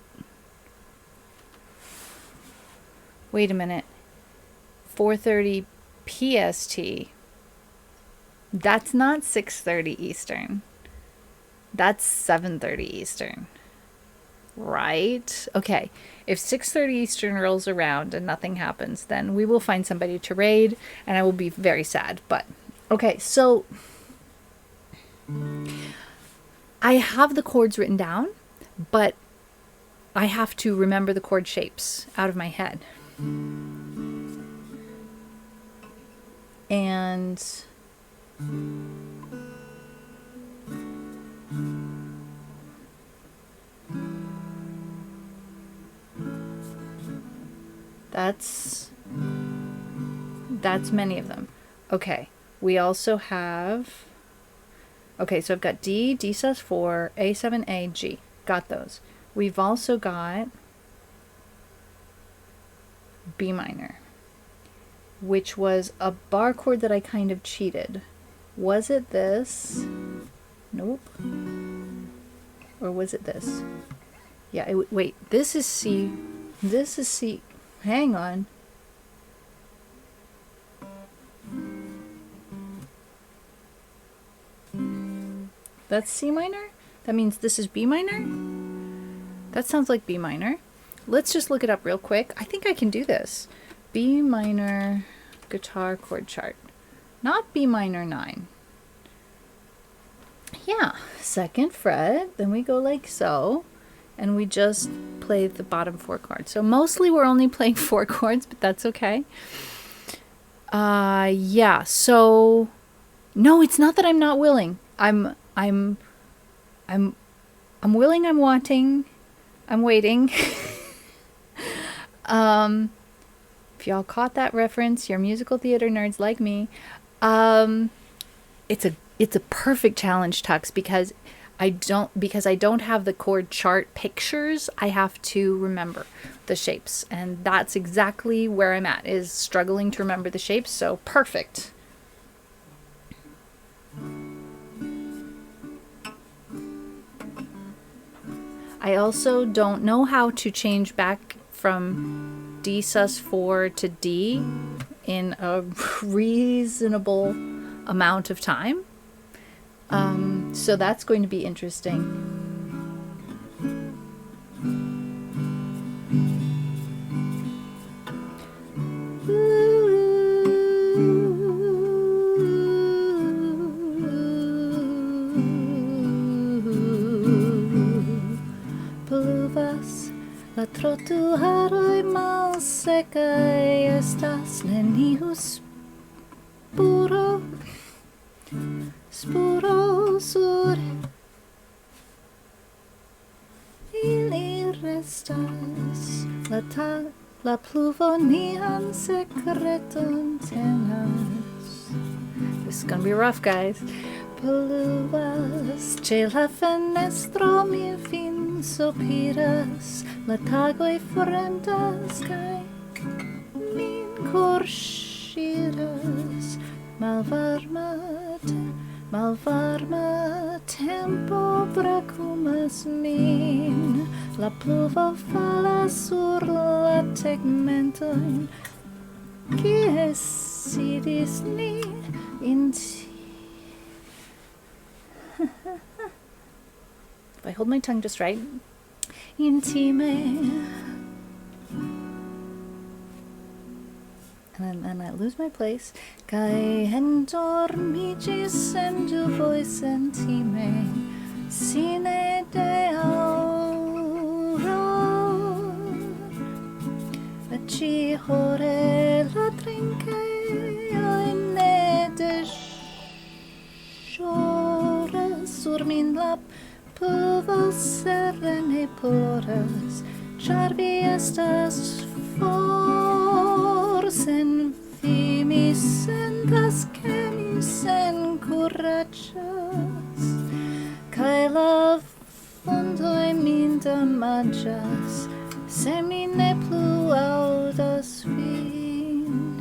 Wait a minute. 4:30 PST. That's not 6:30 Eastern. That's 7:30 Eastern. Right? Okay. If 6:30 Eastern rolls around and nothing happens, then we will find somebody to raid and I will be very sad. But okay, so I have the chords written down, but I have to remember the chord shapes out of my head. And that's many of them. Okay, we also have, okay, so I've got D, D sus4, A7, A, G. Got those. We've also got B minor, which was a bar chord that I kind of cheated. Was it this? Nope. Or was it this? Yeah, wait, this is C. This is C. Hang on. That's C minor? That means this is B minor? That sounds like B minor. Let's just look it up real quick. I think I can do this. B minor guitar chord chart. Not B minor 9. Yeah, 2nd fret. Then we go like so. And we just play the bottom 4 chords. So mostly we're only playing 4 chords, but that's okay. Yeah, so no, it's not that I'm not willing. I'm willing, I'm wanting, I'm waiting. If y'all caught that reference, you're musical theater nerds like me. It's a perfect challenge, Tux, because I don't have the chord chart pictures. I have to remember the shapes, and that's exactly where I'm at, is struggling to remember the shapes. So perfect. I also don't know how to change back from D sus4 to D in a reasonable amount of time. So that's going to be interesting. Pluvas la trotuaroj malsekaj estas neniu spuro sur ili restas la pluvo nian sekreton tenas. This is gonna be rough, guys. Pluvas ĉe la fenestro mi vin sopiras, la tagoj fremdas kaj min korŝiras. Malvarma tempo brakumas min, la pluvo falas sur la tegmentojn, kie sidis ni If I hold my tongue just right. Intime. And then I lose my place. Kai endormigis en du voice intime, sine de aurora, ci hore la trinqueo ne de shore sur min lap pluvo serene ploras, char vi estas sen vi mi sentas che mi sen curachas, kai la fundoi min damagas, se mi ne plu audas vin.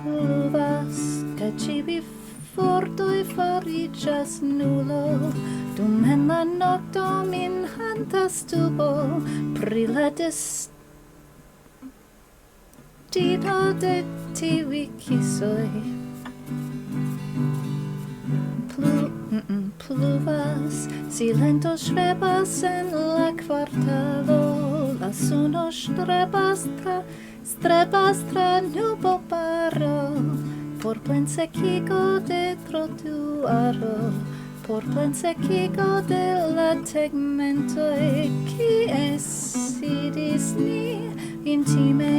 Pluvas, kai cibi fortoi fari stubo pri la destino de tivi kisoi. Pluvas, silento ŝrebas en la kvartalo, la suno strebas tra nuboparo, por plensekigo de trotuaro, por plensekigo de la tegmentoj, kie sidis ni intime,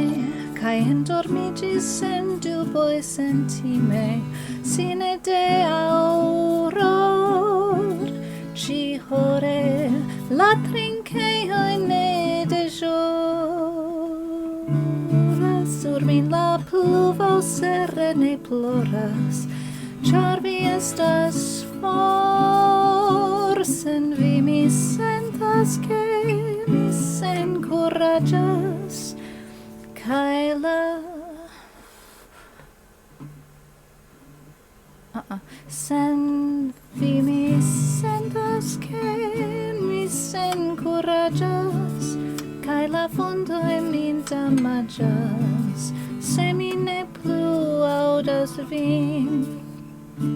kaj endormiĝis sen duboj sentime, sine de auror, ci hore la trinkejoj ne deĵoras, sur min la pluvo serene ploras, ĉar vi estas for, sen vi mi sentas ke mi senkuraĝas, kaj la sen vi mi sentas ke mi senkuraĝas, kaj la vundoj min damaĝas, se mi ne plu aŭdas vin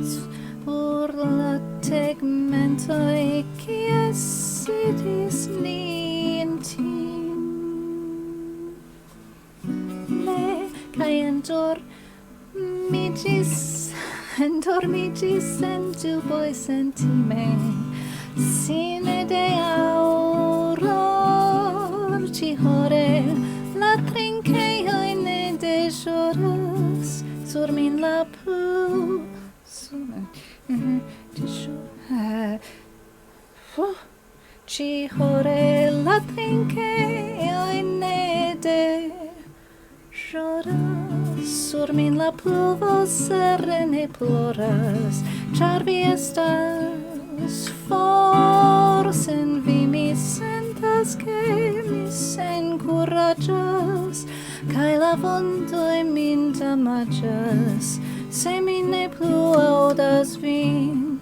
sur la tegmentoj, kie sidis ni intime, kaj endormiĝis en duboj sentime, sine de auror, ĉi hore la trinkejoj ne deĵoras, sur min la ĉi hore la trinkejoj ne deĵoras, sur min la pluvo serene ploras, ĉar vi estas for, sen vi mi sentas ke mi senkuraĝas, kaj la vundoj min damaĝas, se mi ne plu aŭdas vin,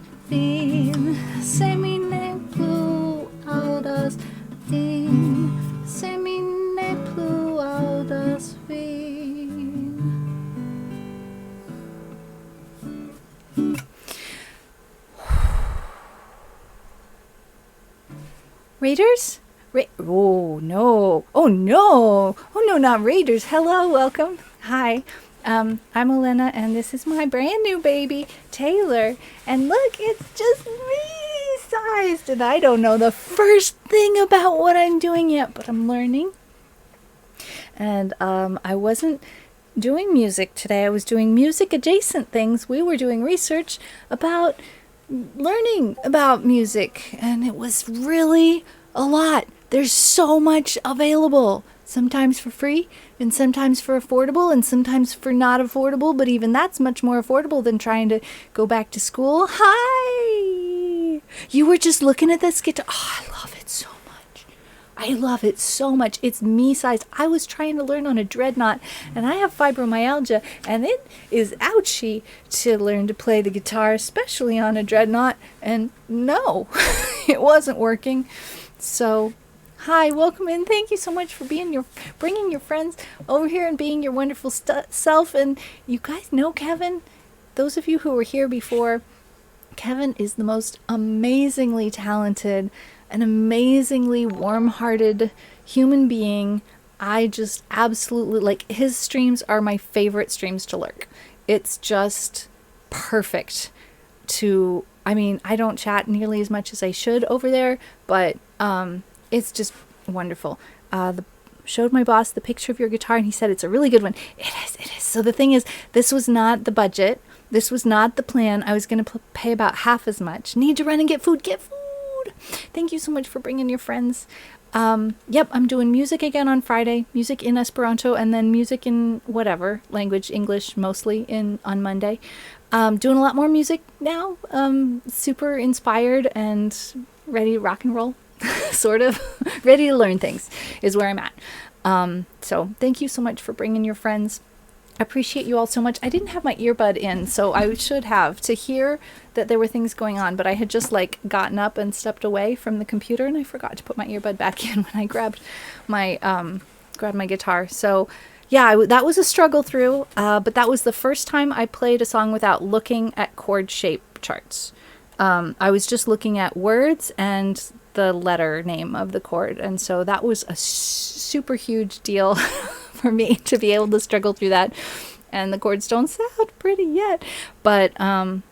se mi ne plu aŭdas vin, se mi ne plu aŭdas vin. Raiders? Oh no, not Raiders. Hello, welcome. Hi, I'm Elena, and this is my brand new baby, Taylor. And look, it's just me-sized, and I don't know the first thing about what I'm doing yet, but I'm learning. And I wasn't doing music today. I was doing music-adjacent things. We were doing research about learning about music, and it was really a lot. There's so much available, sometimes for free and sometimes for affordable and sometimes for not affordable, but even that's much more affordable than trying to go back to school. Hi! You were just looking at this guitar. Oh, I love it so much. I love it so much. It's me-sized. I was trying to learn on a Dreadnought, and I have fibromyalgia, and it is ouchy to learn to play the guitar, especially on a Dreadnought, and no, it wasn't working. So, hi, welcome in. Thank you so much for bringing your friends over here and being your wonderful self. And you guys know Kevin. Those of you who were here before, Kevin is the most amazingly talented and amazingly warm-hearted human being. I just absolutely, like, his streams are my favorite streams to lurk. It's just perfect to, I mean, I don't chat nearly as much as I should over there, but it's just wonderful. Showed my boss the picture of your guitar, and he said it's a really good one. It is. So the thing is, this was not the budget. This was not the plan. I was going to pay about half as much. Need to run and get food. Thank you so much for bringing your friends. Yep, I'm doing music again on Friday. Music in Esperanto, and then music in whatever language, English mostly, on Monday. Doing a lot more music now. Super inspired and ready to rock and roll. Sort of. Ready to learn things is where I'm at. So thank you so much for bringing your friends. I appreciate you all so much. I didn't have my earbud in, so I should have to hear that there were things going on, but I had just like gotten up and stepped away from the computer, and I forgot to put my earbud back in when I grabbed my guitar. So yeah, that was a struggle through, but that was the first time I played a song without looking at chord shape charts. I was just looking at words and the letter name of the chord, and so that was a super huge deal for me to be able to struggle through that. And the chords don't sound pretty yet, but on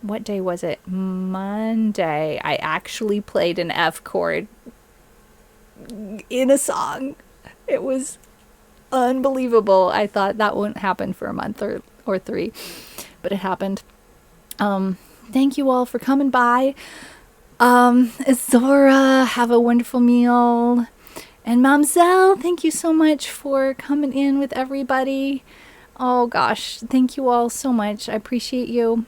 what day was it? Monday, I actually played an F chord in a song. It was unbelievable. I thought that wouldn't happen for a month or 3, but it happened. Thank you all for coming by. Zora, have a wonderful meal. And Mamzelle, thank you so much for coming in with everybody. Oh gosh, thank you all so much. I appreciate you.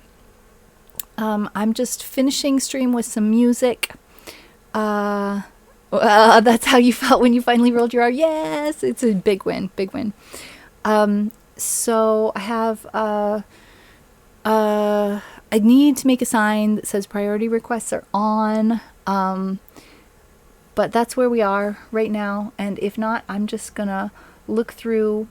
I'm just finishing stream with some music. That's how you felt when you finally rolled your R. Yes, it's a big win, big win. So I have, I need to make a sign that says priority requests are on. But that's where we are right now. And if not, I'm just gonna look through,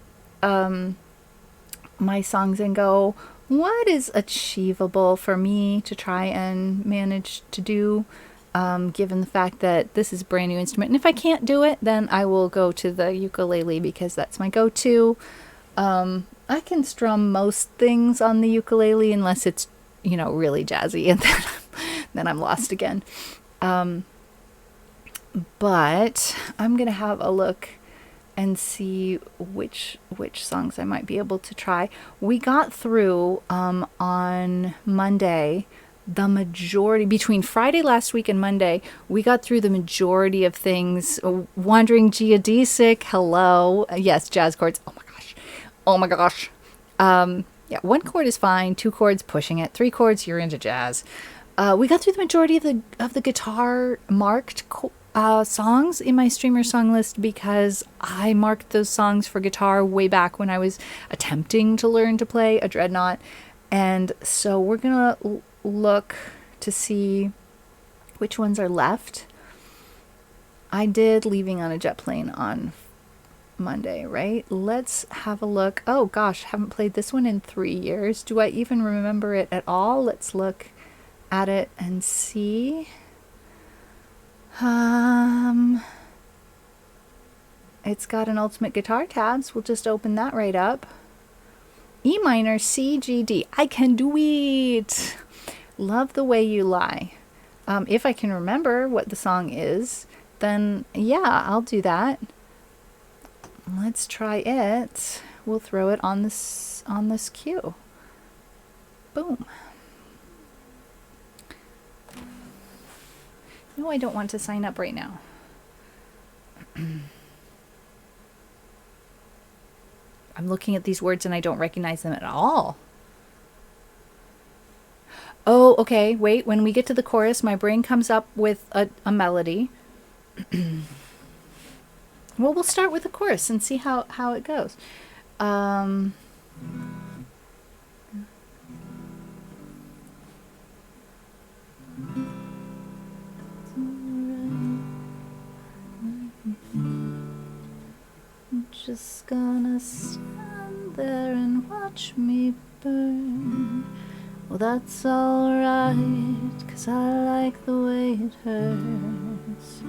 my songs and go, what is achievable for me to try and manage to do, given the fact that this is a brand new instrument. And if I can't do it, then I will go to the ukulele because that's my go-to. I can strum most things on the ukulele unless it's, really jazzy, and then I'm lost again. But I'm going to have a look and see which songs I might be able to try. We got through on Monday the majority, between Friday last week and Monday, we got through the majority of things. Wandering Geodesic, hello. Yes, jazz chords. Oh my gosh. Yeah, 1 chord is fine, 2 chords pushing it, 3 chords you're into jazz. We got through the majority of the guitar marked songs in my streamer song list because I marked those songs for guitar way back when I was attempting to learn to play a dreadnought. And so we're gonna look to see which ones are left. I did Leaving on a Jet Plane on Monday, right? Let's have a look. Oh gosh, haven't played this one in 3 years. Do I even remember it at all? Let's look at it and see. It's got an ultimate guitar tabs. We'll just open that right up. E minor, C, G, D. I can do it. Love the Way You Lie. If I can remember what the song is, then yeah, I'll do that. Let's try it. We'll throw it on this cue. Boom. No, I don't want to sign up right now. I'm looking at these words and I don't recognize them at all. Oh, okay, wait. When we get to the chorus, my brain comes up with a melody. Well, we'll start with the chorus and see how it goes. Just gonna stand there and watch me burn. Well, that's alright, 'cause I like the way it hurts.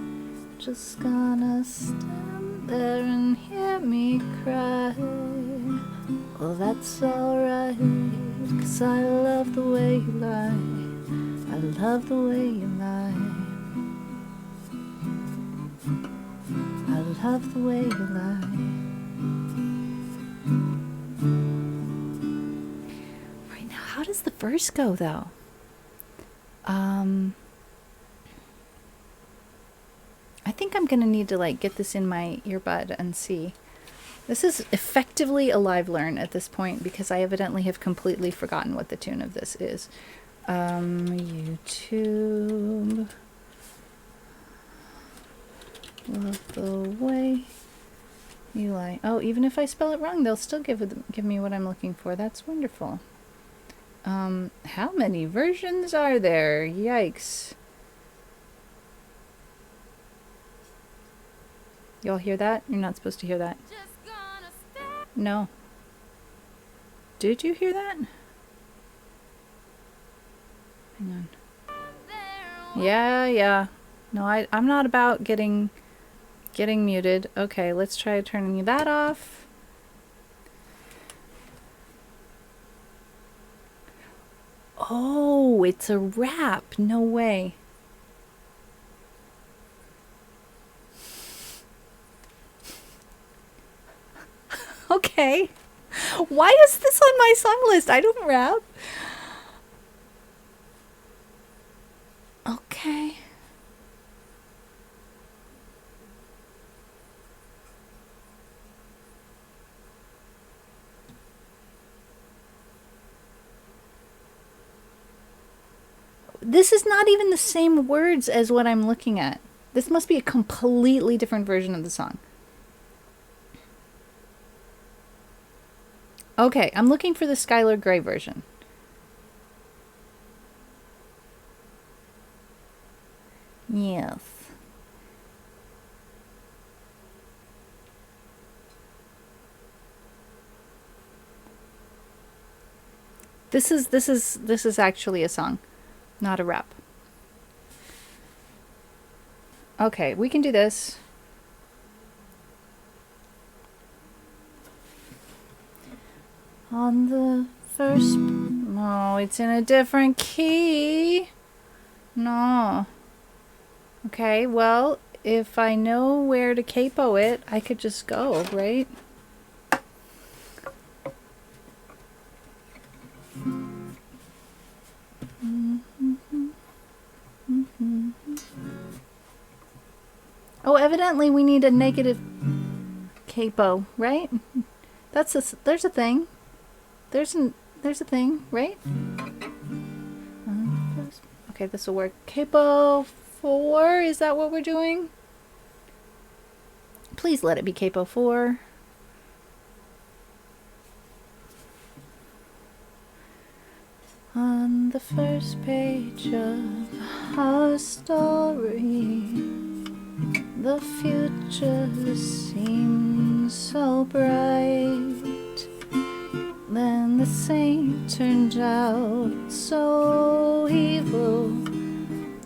Just gonna stand there and hear me cry. Well, that's alright, 'cause I love the way you lie. I love the way you lie. I love the way you lie. Right now, how does the verse go, though? I think I'm gonna need to get this in my earbud and see. This is effectively a live learn at this point because I evidently have completely forgotten what the tune of this is. YouTube. Love the way Eli. Oh, even if I spell it wrong, they'll still give me what I'm looking for. That's wonderful. How many versions are there? Yikes. Y'all hear that? You're not supposed to hear that. No. Did you hear that? Hang on. Yeah. No, I'm not about getting muted. Okay, let's try turning that off. Oh, it's a rap. No way. Okay. Why is this on my song list? I don't rap. Okay. This is not even the same words as what I'm looking at. This must be a completely different version of the song. Okay, I'm looking for the Skylar Grey version. Yes. This is actually a song, not a rap. Okay, we can do this. On the first... No, it's in a different key. No. Okay, well, if I know where to capo it, I could just go, right? Oh, evidently we need a negative capo, right? There's a thing. There's a thing, right? Okay, this will work. Capo 4, is that what we're doing? Please let it be capo 4. On the first page of our story, the future seems so bright. Then the saint turned out so evil.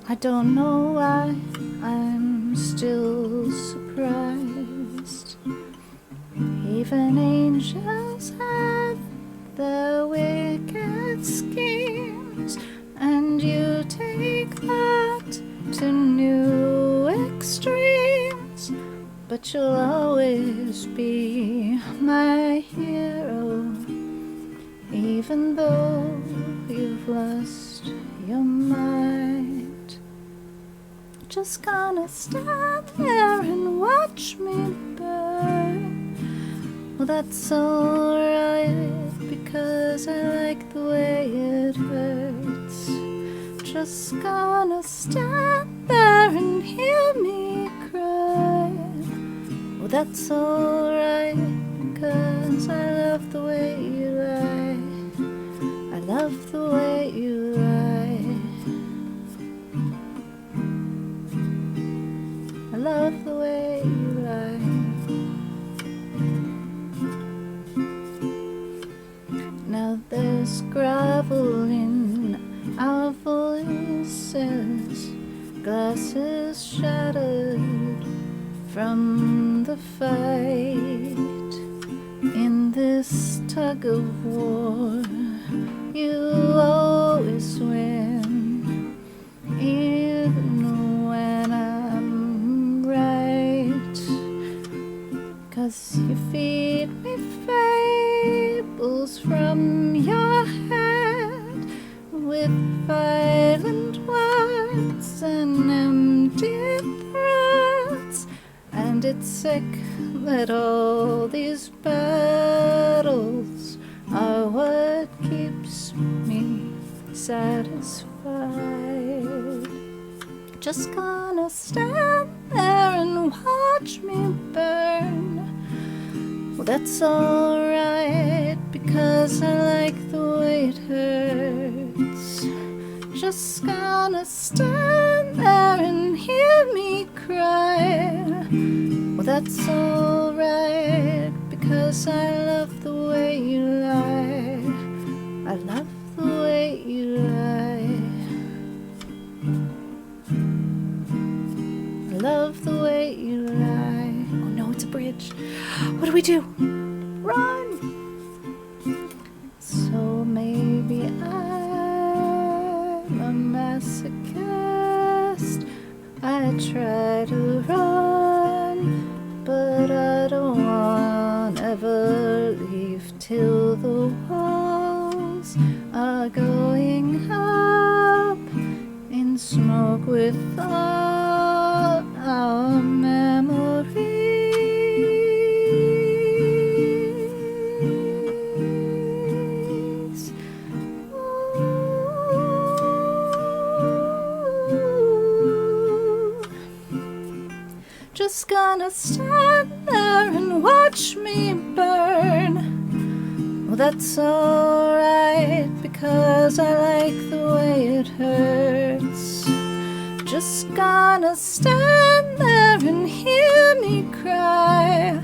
I don't know why I'm still surprised. Even angels have their wicked schemes, and you take that to new extremes. But you'll always be my hero, even though you've lost your mind. Just gonna stand there and watch me burn. Well, that's alright, because I like the way it hurts. Just gonna stand there and hear me cry. Well, that's alright, because I love the way you lie. I love the way you lie. I love the way you lie. Now there's gravel in our voices, glasses shattered from the fight. In this tug of war, you always win, even when I'm right. 'Cause you feed me fables from your head, with violent words and empty threats. And it's sick that all these battles are what keeps me satisfied. Just gonna stand there and watch me burn. that's alright, because I like the way it hurts. Just gonna stand there and hear me cry. Well, that's alright, because I love the way you lie. I love the way you lie. I love the way you lie. Oh no, it's a bridge. What do we do? Run! So maybe I'm a masochist. I try to run, but I don't want to ever leave till the walls are going up in smoke with all our memories. Ooh. Just gonna stand there and watch me burn. Well, that's alright, because I like the way it hurts. Just gonna stand there and hear me cry.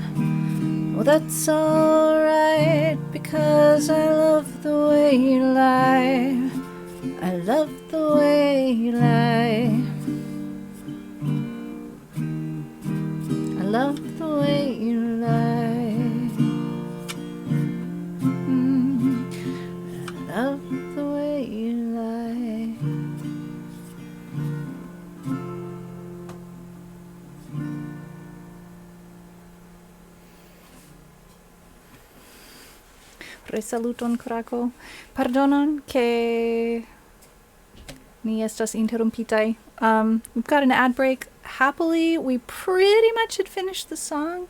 Well, that's alright, because I love the way you lie. I love the way you lie. I love the way you lie. I love the way you lie. Resaluton, Korako. Pardonon que ni estas interrumpitai. We've got an ad break. Happily, we pretty much had finished the song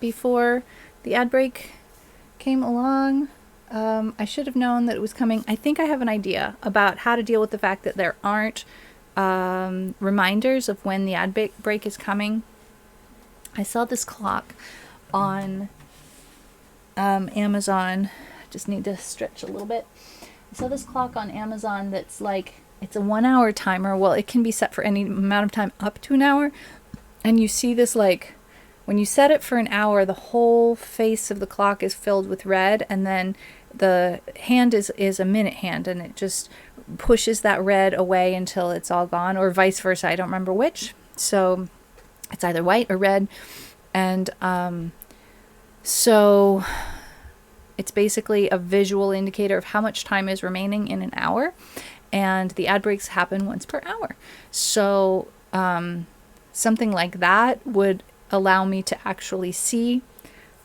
before the ad break came along. I should have known that it was coming. I think I have an idea about how to deal with the fact that there aren't reminders of when the ad break is coming. I saw this clock on Amazon. Just need to stretch a little bit. I saw this clock on Amazon that's like, it's a 1 hour timer. Well, it can be set for any amount of time up to an hour. And you see this, like, when you set it for an hour, the whole face of the clock is filled with red, and then the hand is a minute hand, and it just pushes that red away until it's all gone, or vice versa. I don't remember which. So it's either white or red. And so it's basically a visual indicator of how much time is remaining in an hour. And the ad breaks happen once per hour. So something like that would allow me to actually see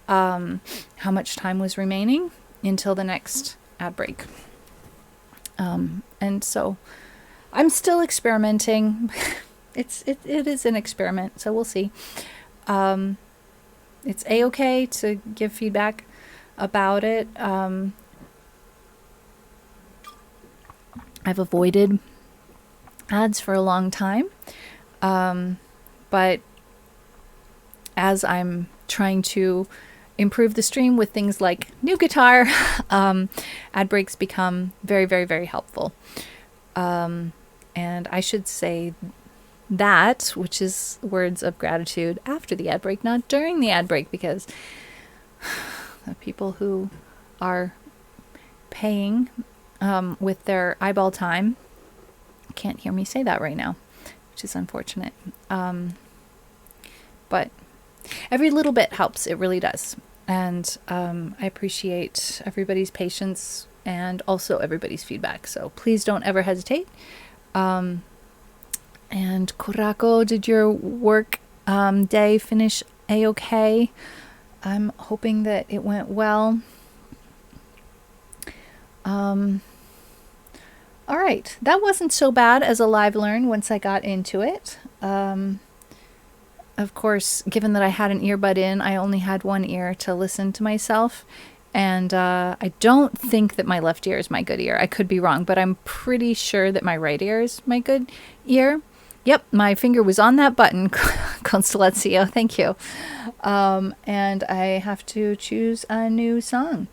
how much time was remaining until the next ad break. And so I'm still experimenting. It is an experiment, so we'll see. It's a-okay to give feedback about it. I've avoided ads for a long time, but as I'm trying to improve the stream with things like new guitar, ad breaks become very, very, very helpful. And I should say that, which is words of gratitude after the ad break, not during the ad break, because the people who are paying with their eyeball time can't hear me say that right now, which is unfortunate. But every little bit helps. It really does. And I appreciate everybody's patience and also everybody's feedback. So please don't ever hesitate. And Korako, did your work day finish a-okay? I'm hoping that it went well. All right, that wasn't so bad as a live learn once I got into it. Of course, given that I had an earbud in, I only had one ear to listen to myself. And I don't think that my left ear is my good ear. I could be wrong, but I'm pretty sure that my right ear is my good ear. Yep, my finger was on that button, Constellazio. Thank you. And I have to choose a new song.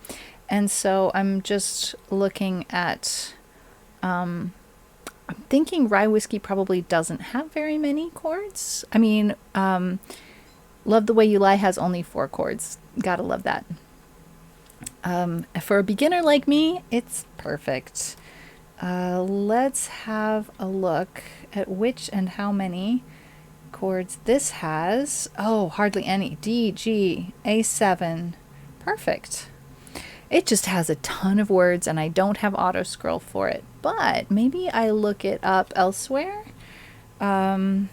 And so I'm just looking at, I'm thinking Rye Whiskey probably doesn't have very many chords. I mean, Love the Way You Lie has only 4 chords. Gotta love that. For a beginner like me, it's perfect. Let's have a look at which and how many chords this has. Oh, hardly any. D, G, A7. Perfect. It just has a ton of words and I don't have auto scroll for it, but maybe I look it up elsewhere. Wow.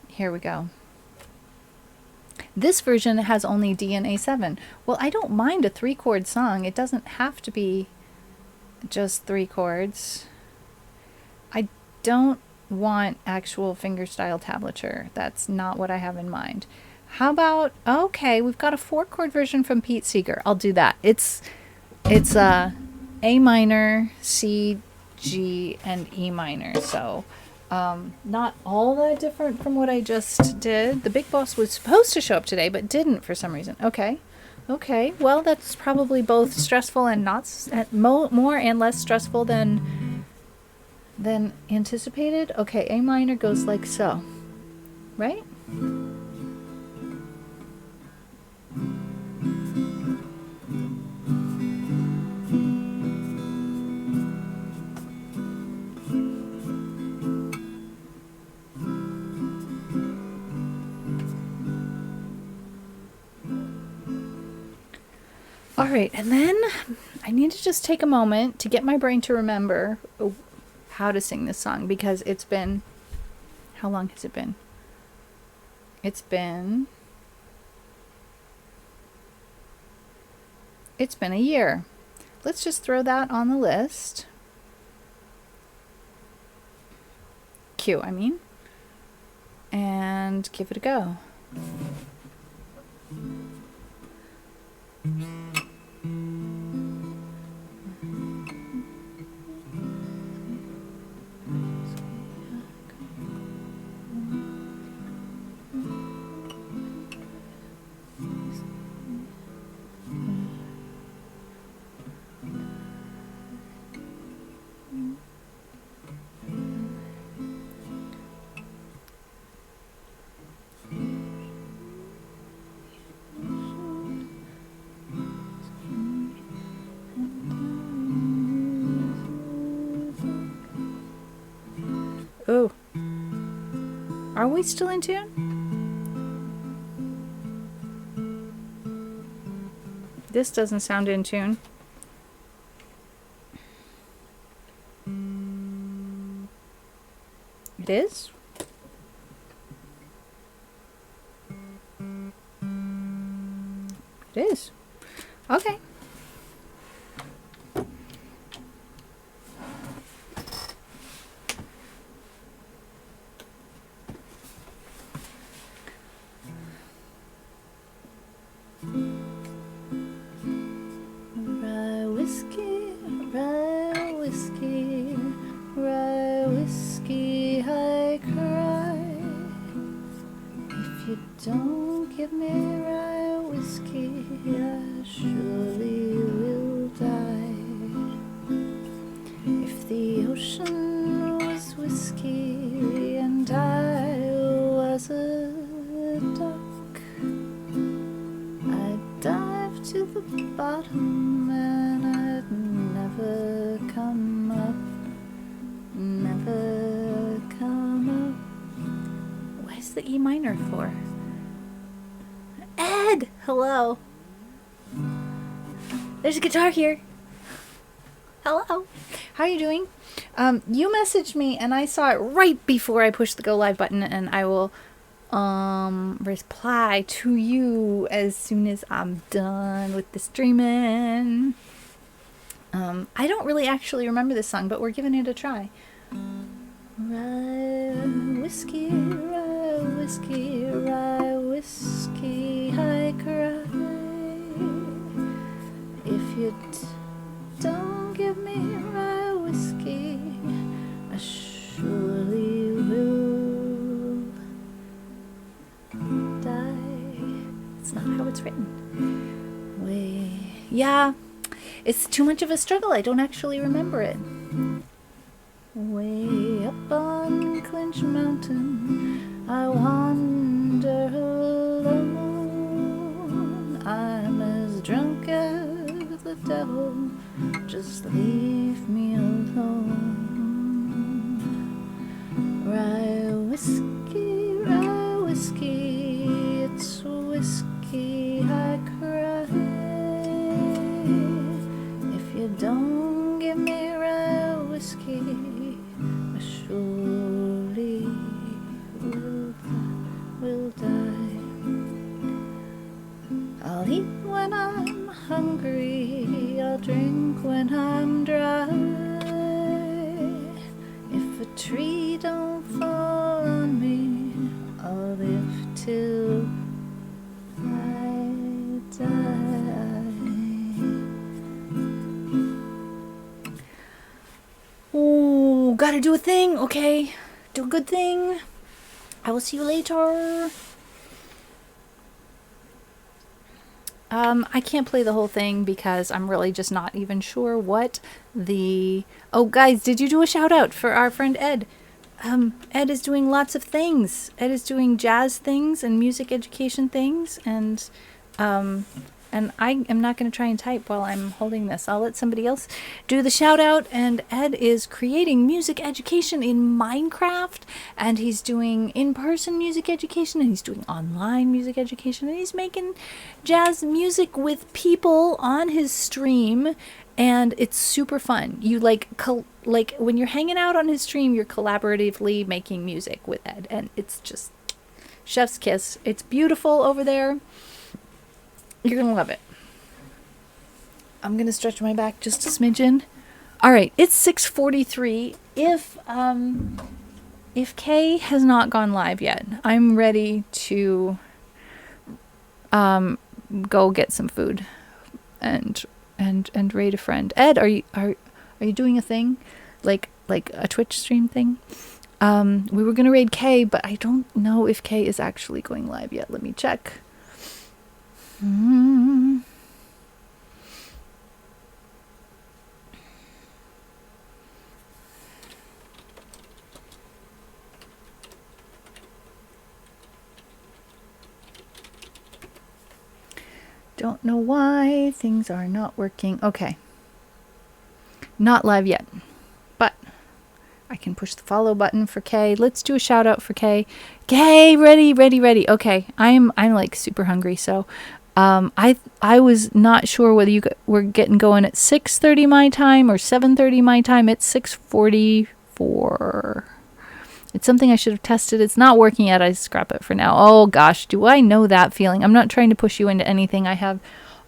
Here we go. This version has only D and A7. Well, I don't mind a 3-chord song. It doesn't have to be just 3 chords. I don't want actual fingerstyle tablature. That's not what I have in mind. How about, okay, we've got a 4-chord version from Pete Seeger. I'll do that. It's A minor, C, G, and E minor. So not all that different from what I just did. The Big Boss was supposed to show up today, but didn't for some reason. Okay. Well, that's probably both stressful and more and less stressful than anticipated. Okay, A minor goes like so, right? All right, and then I need to just take a moment to get my brain to remember how to sing this song, because it's been, how long has it been? It's been a year. Let's just throw that on the list. Q, I mean. And give it a go. Oh, are we still in tune? This doesn't sound in tune. It is? It is. Okay. Don't give me rye whiskey, I surely will die. If the ocean was whiskey and I was a duck, I'd dive to the bottom and I'd never come up, never come up. What is the E minor for? Ed! Hello. There's a guitar here. Hello. How are you doing? You messaged me and I saw it right before I pushed the go live button, and I will reply to you as soon as I'm done with the streaming. I don't really actually remember this song, but we're giving it a try. Rye whiskey, rye rye whiskey, I cry. If you don't give me rye whiskey, I surely will die. It's not how it's written. Yeah, it's too much of a struggle. I don't actually remember it. Way up on Clinch Mountain, I wander alone. I'm as drunk as the devil, just leave me alone. Rye whiskey, it's whiskey I cry. If you don't give me rye whiskey, I surely will die. I'll eat when I'm hungry, I'll drink when I'm dry. If a tree don't fall on me, I'll live till I die. Oh, gotta do a thing. Okay, do a good thing. I will see you later. I can't play the whole thing because I'm really just not even sure what the... Oh, guys, did you do a shout out for our friend Ed? Ed is doing lots of things. Ed is doing jazz things and music education things, and I am not going to try and type while I'm holding this. I'll let somebody else do the shout out. And Ed is creating music education in Minecraft, and he's doing in-person music education, and he's doing online music education, and he's making jazz music with people on his stream, and it's super fun. You like when you're hanging out on his stream, you're collaboratively making music with Ed, and it's just chef's kiss. It's beautiful over there. You're gonna love it. I'm gonna stretch my back just a smidgen. All right, it's 6:43. If Kay has not gone live yet, I'm ready to go get some food and raid a friend. Ed, are you doing a thing, like a Twitch stream thing? We were gonna raid Kay, but I don't know if Kay is actually going live yet. Let me check. Don't know why things are not working. Okay. Not live yet, but I can push the follow button for Kay. Let's do a shout out for Kay. Kay, ready. Okay, I'm like super hungry, so I was not sure whether you were getting going at 6:30 my time or 7:30 my time. It's 6:44. It's something I should have tested. It's not working yet. I scrap it for now. Oh gosh, do I know that feeling? I'm not trying to push you into anything. I have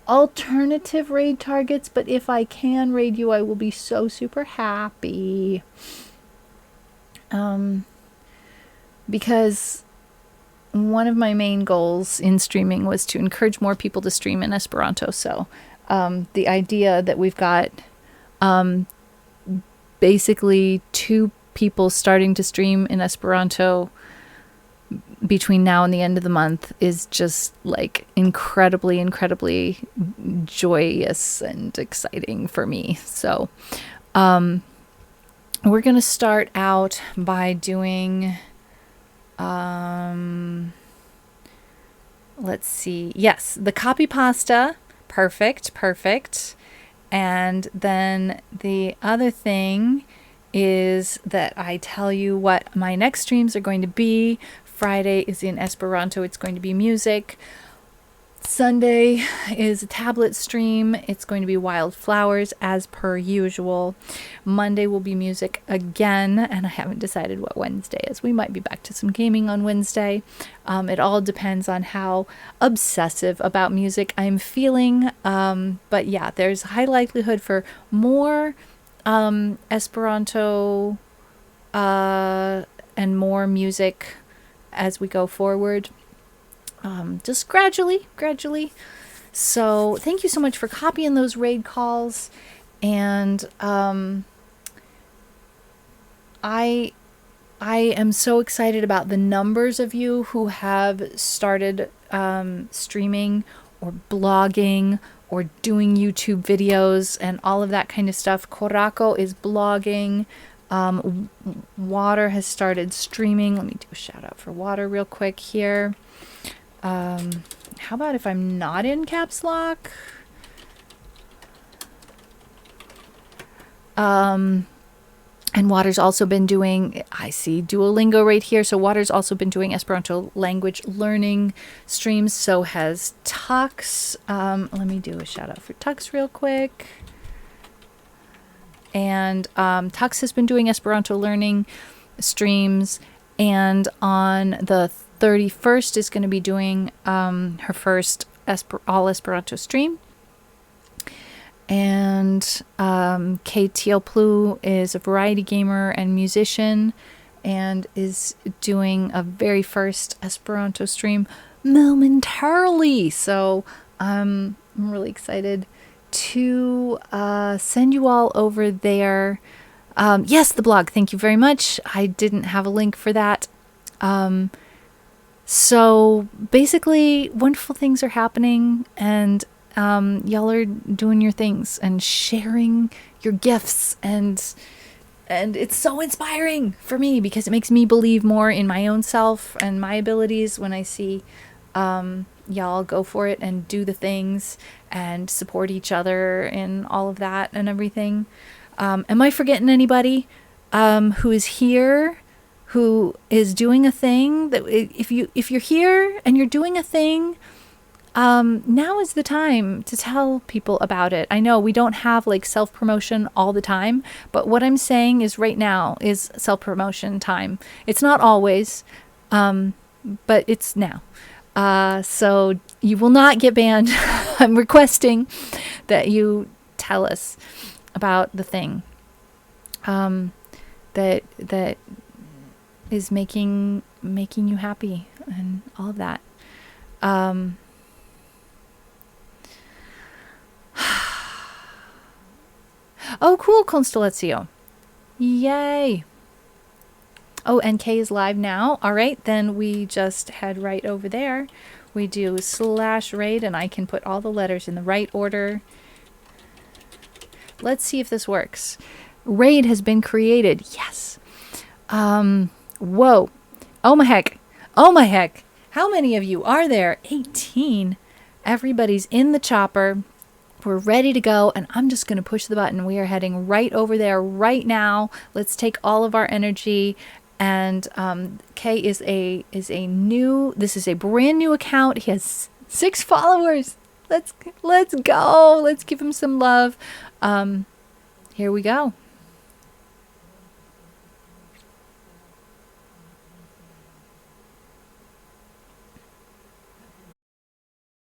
alternative raid targets, but if I can raid you, I will be so super happy. Because one of my main goals in streaming was to encourage more people to stream in Esperanto. So the idea that we've got basically 2 people starting to stream in Esperanto between now and the end of the month is just like incredibly joyous and exciting for me. So we're going to start out by doing let's see. Yes, the copy pasta. Perfect. And then the other thing is that I tell you what my next streams are going to be. Friday is in Esperanto. It's going to be music. Sunday is a tablet stream. It's going to be wildflowers as per usual. Monday will be music again, and I haven't decided what Wednesday is. We might be back to some gaming on Wednesday. It all depends on how obsessive about music I'm feeling. But yeah, there's high likelihood for more Esperanto and more music as we go forward. Just gradually. So thank you so much for copying those raid calls. And I am so excited about the numbers of you who have started streaming or blogging or doing YouTube videos and all of that kind of stuff. Korako is blogging. Water has started streaming. Let me do a shout out for Water real quick here. How about if I'm not in caps lock? And Water's also been doing, I see Duolingo right here. So Water's also been doing Esperanto language learning streams. So has Tux. Let me do a shout out for Tux real quick. And Tux has been doing Esperanto learning streams. And on the 31st is going to be doing her first all Esperanto stream. And Kate Tealplu is a variety gamer and musician and is doing a very first Esperanto stream momentarily. So I'm really excited to send you all over there. Yes, the blog. Thank you very much. I didn't have a link for that. So basically, wonderful things are happening, and y'all are doing your things and sharing your gifts, and it's so inspiring for me because it makes me believe more in my own self and my abilities when I see y'all go for it and do the things and support each other and all of that and everything. Am I forgetting anybody who is here, who is doing a thing? That if you're here and you're doing a thing, now is the time to tell people about it. I know we don't have like self-promotion all the time, but what I'm saying is right now is self-promotion time. It's not always, but it's now. So you will not get banned. I'm requesting that you tell us about the thing that is making you happy and all of that. Oh, cool, Constellatio. Yay. Oh, and K is live now. All right, then we just head right over there. We do /raid, and I can put all the letters in the right order. Let's see if this works. Raid has been created. Yes. Whoa. Oh my heck. Oh my heck. How many of you are there? 18. Everybody's in the chopper. We're ready to go, and I'm just going to push the button. We are heading right over there right now. Let's take all of our energy. And Kay is a new. This is a brand new account. He has 6 followers. Let's go. Let's give him some love. Here we go.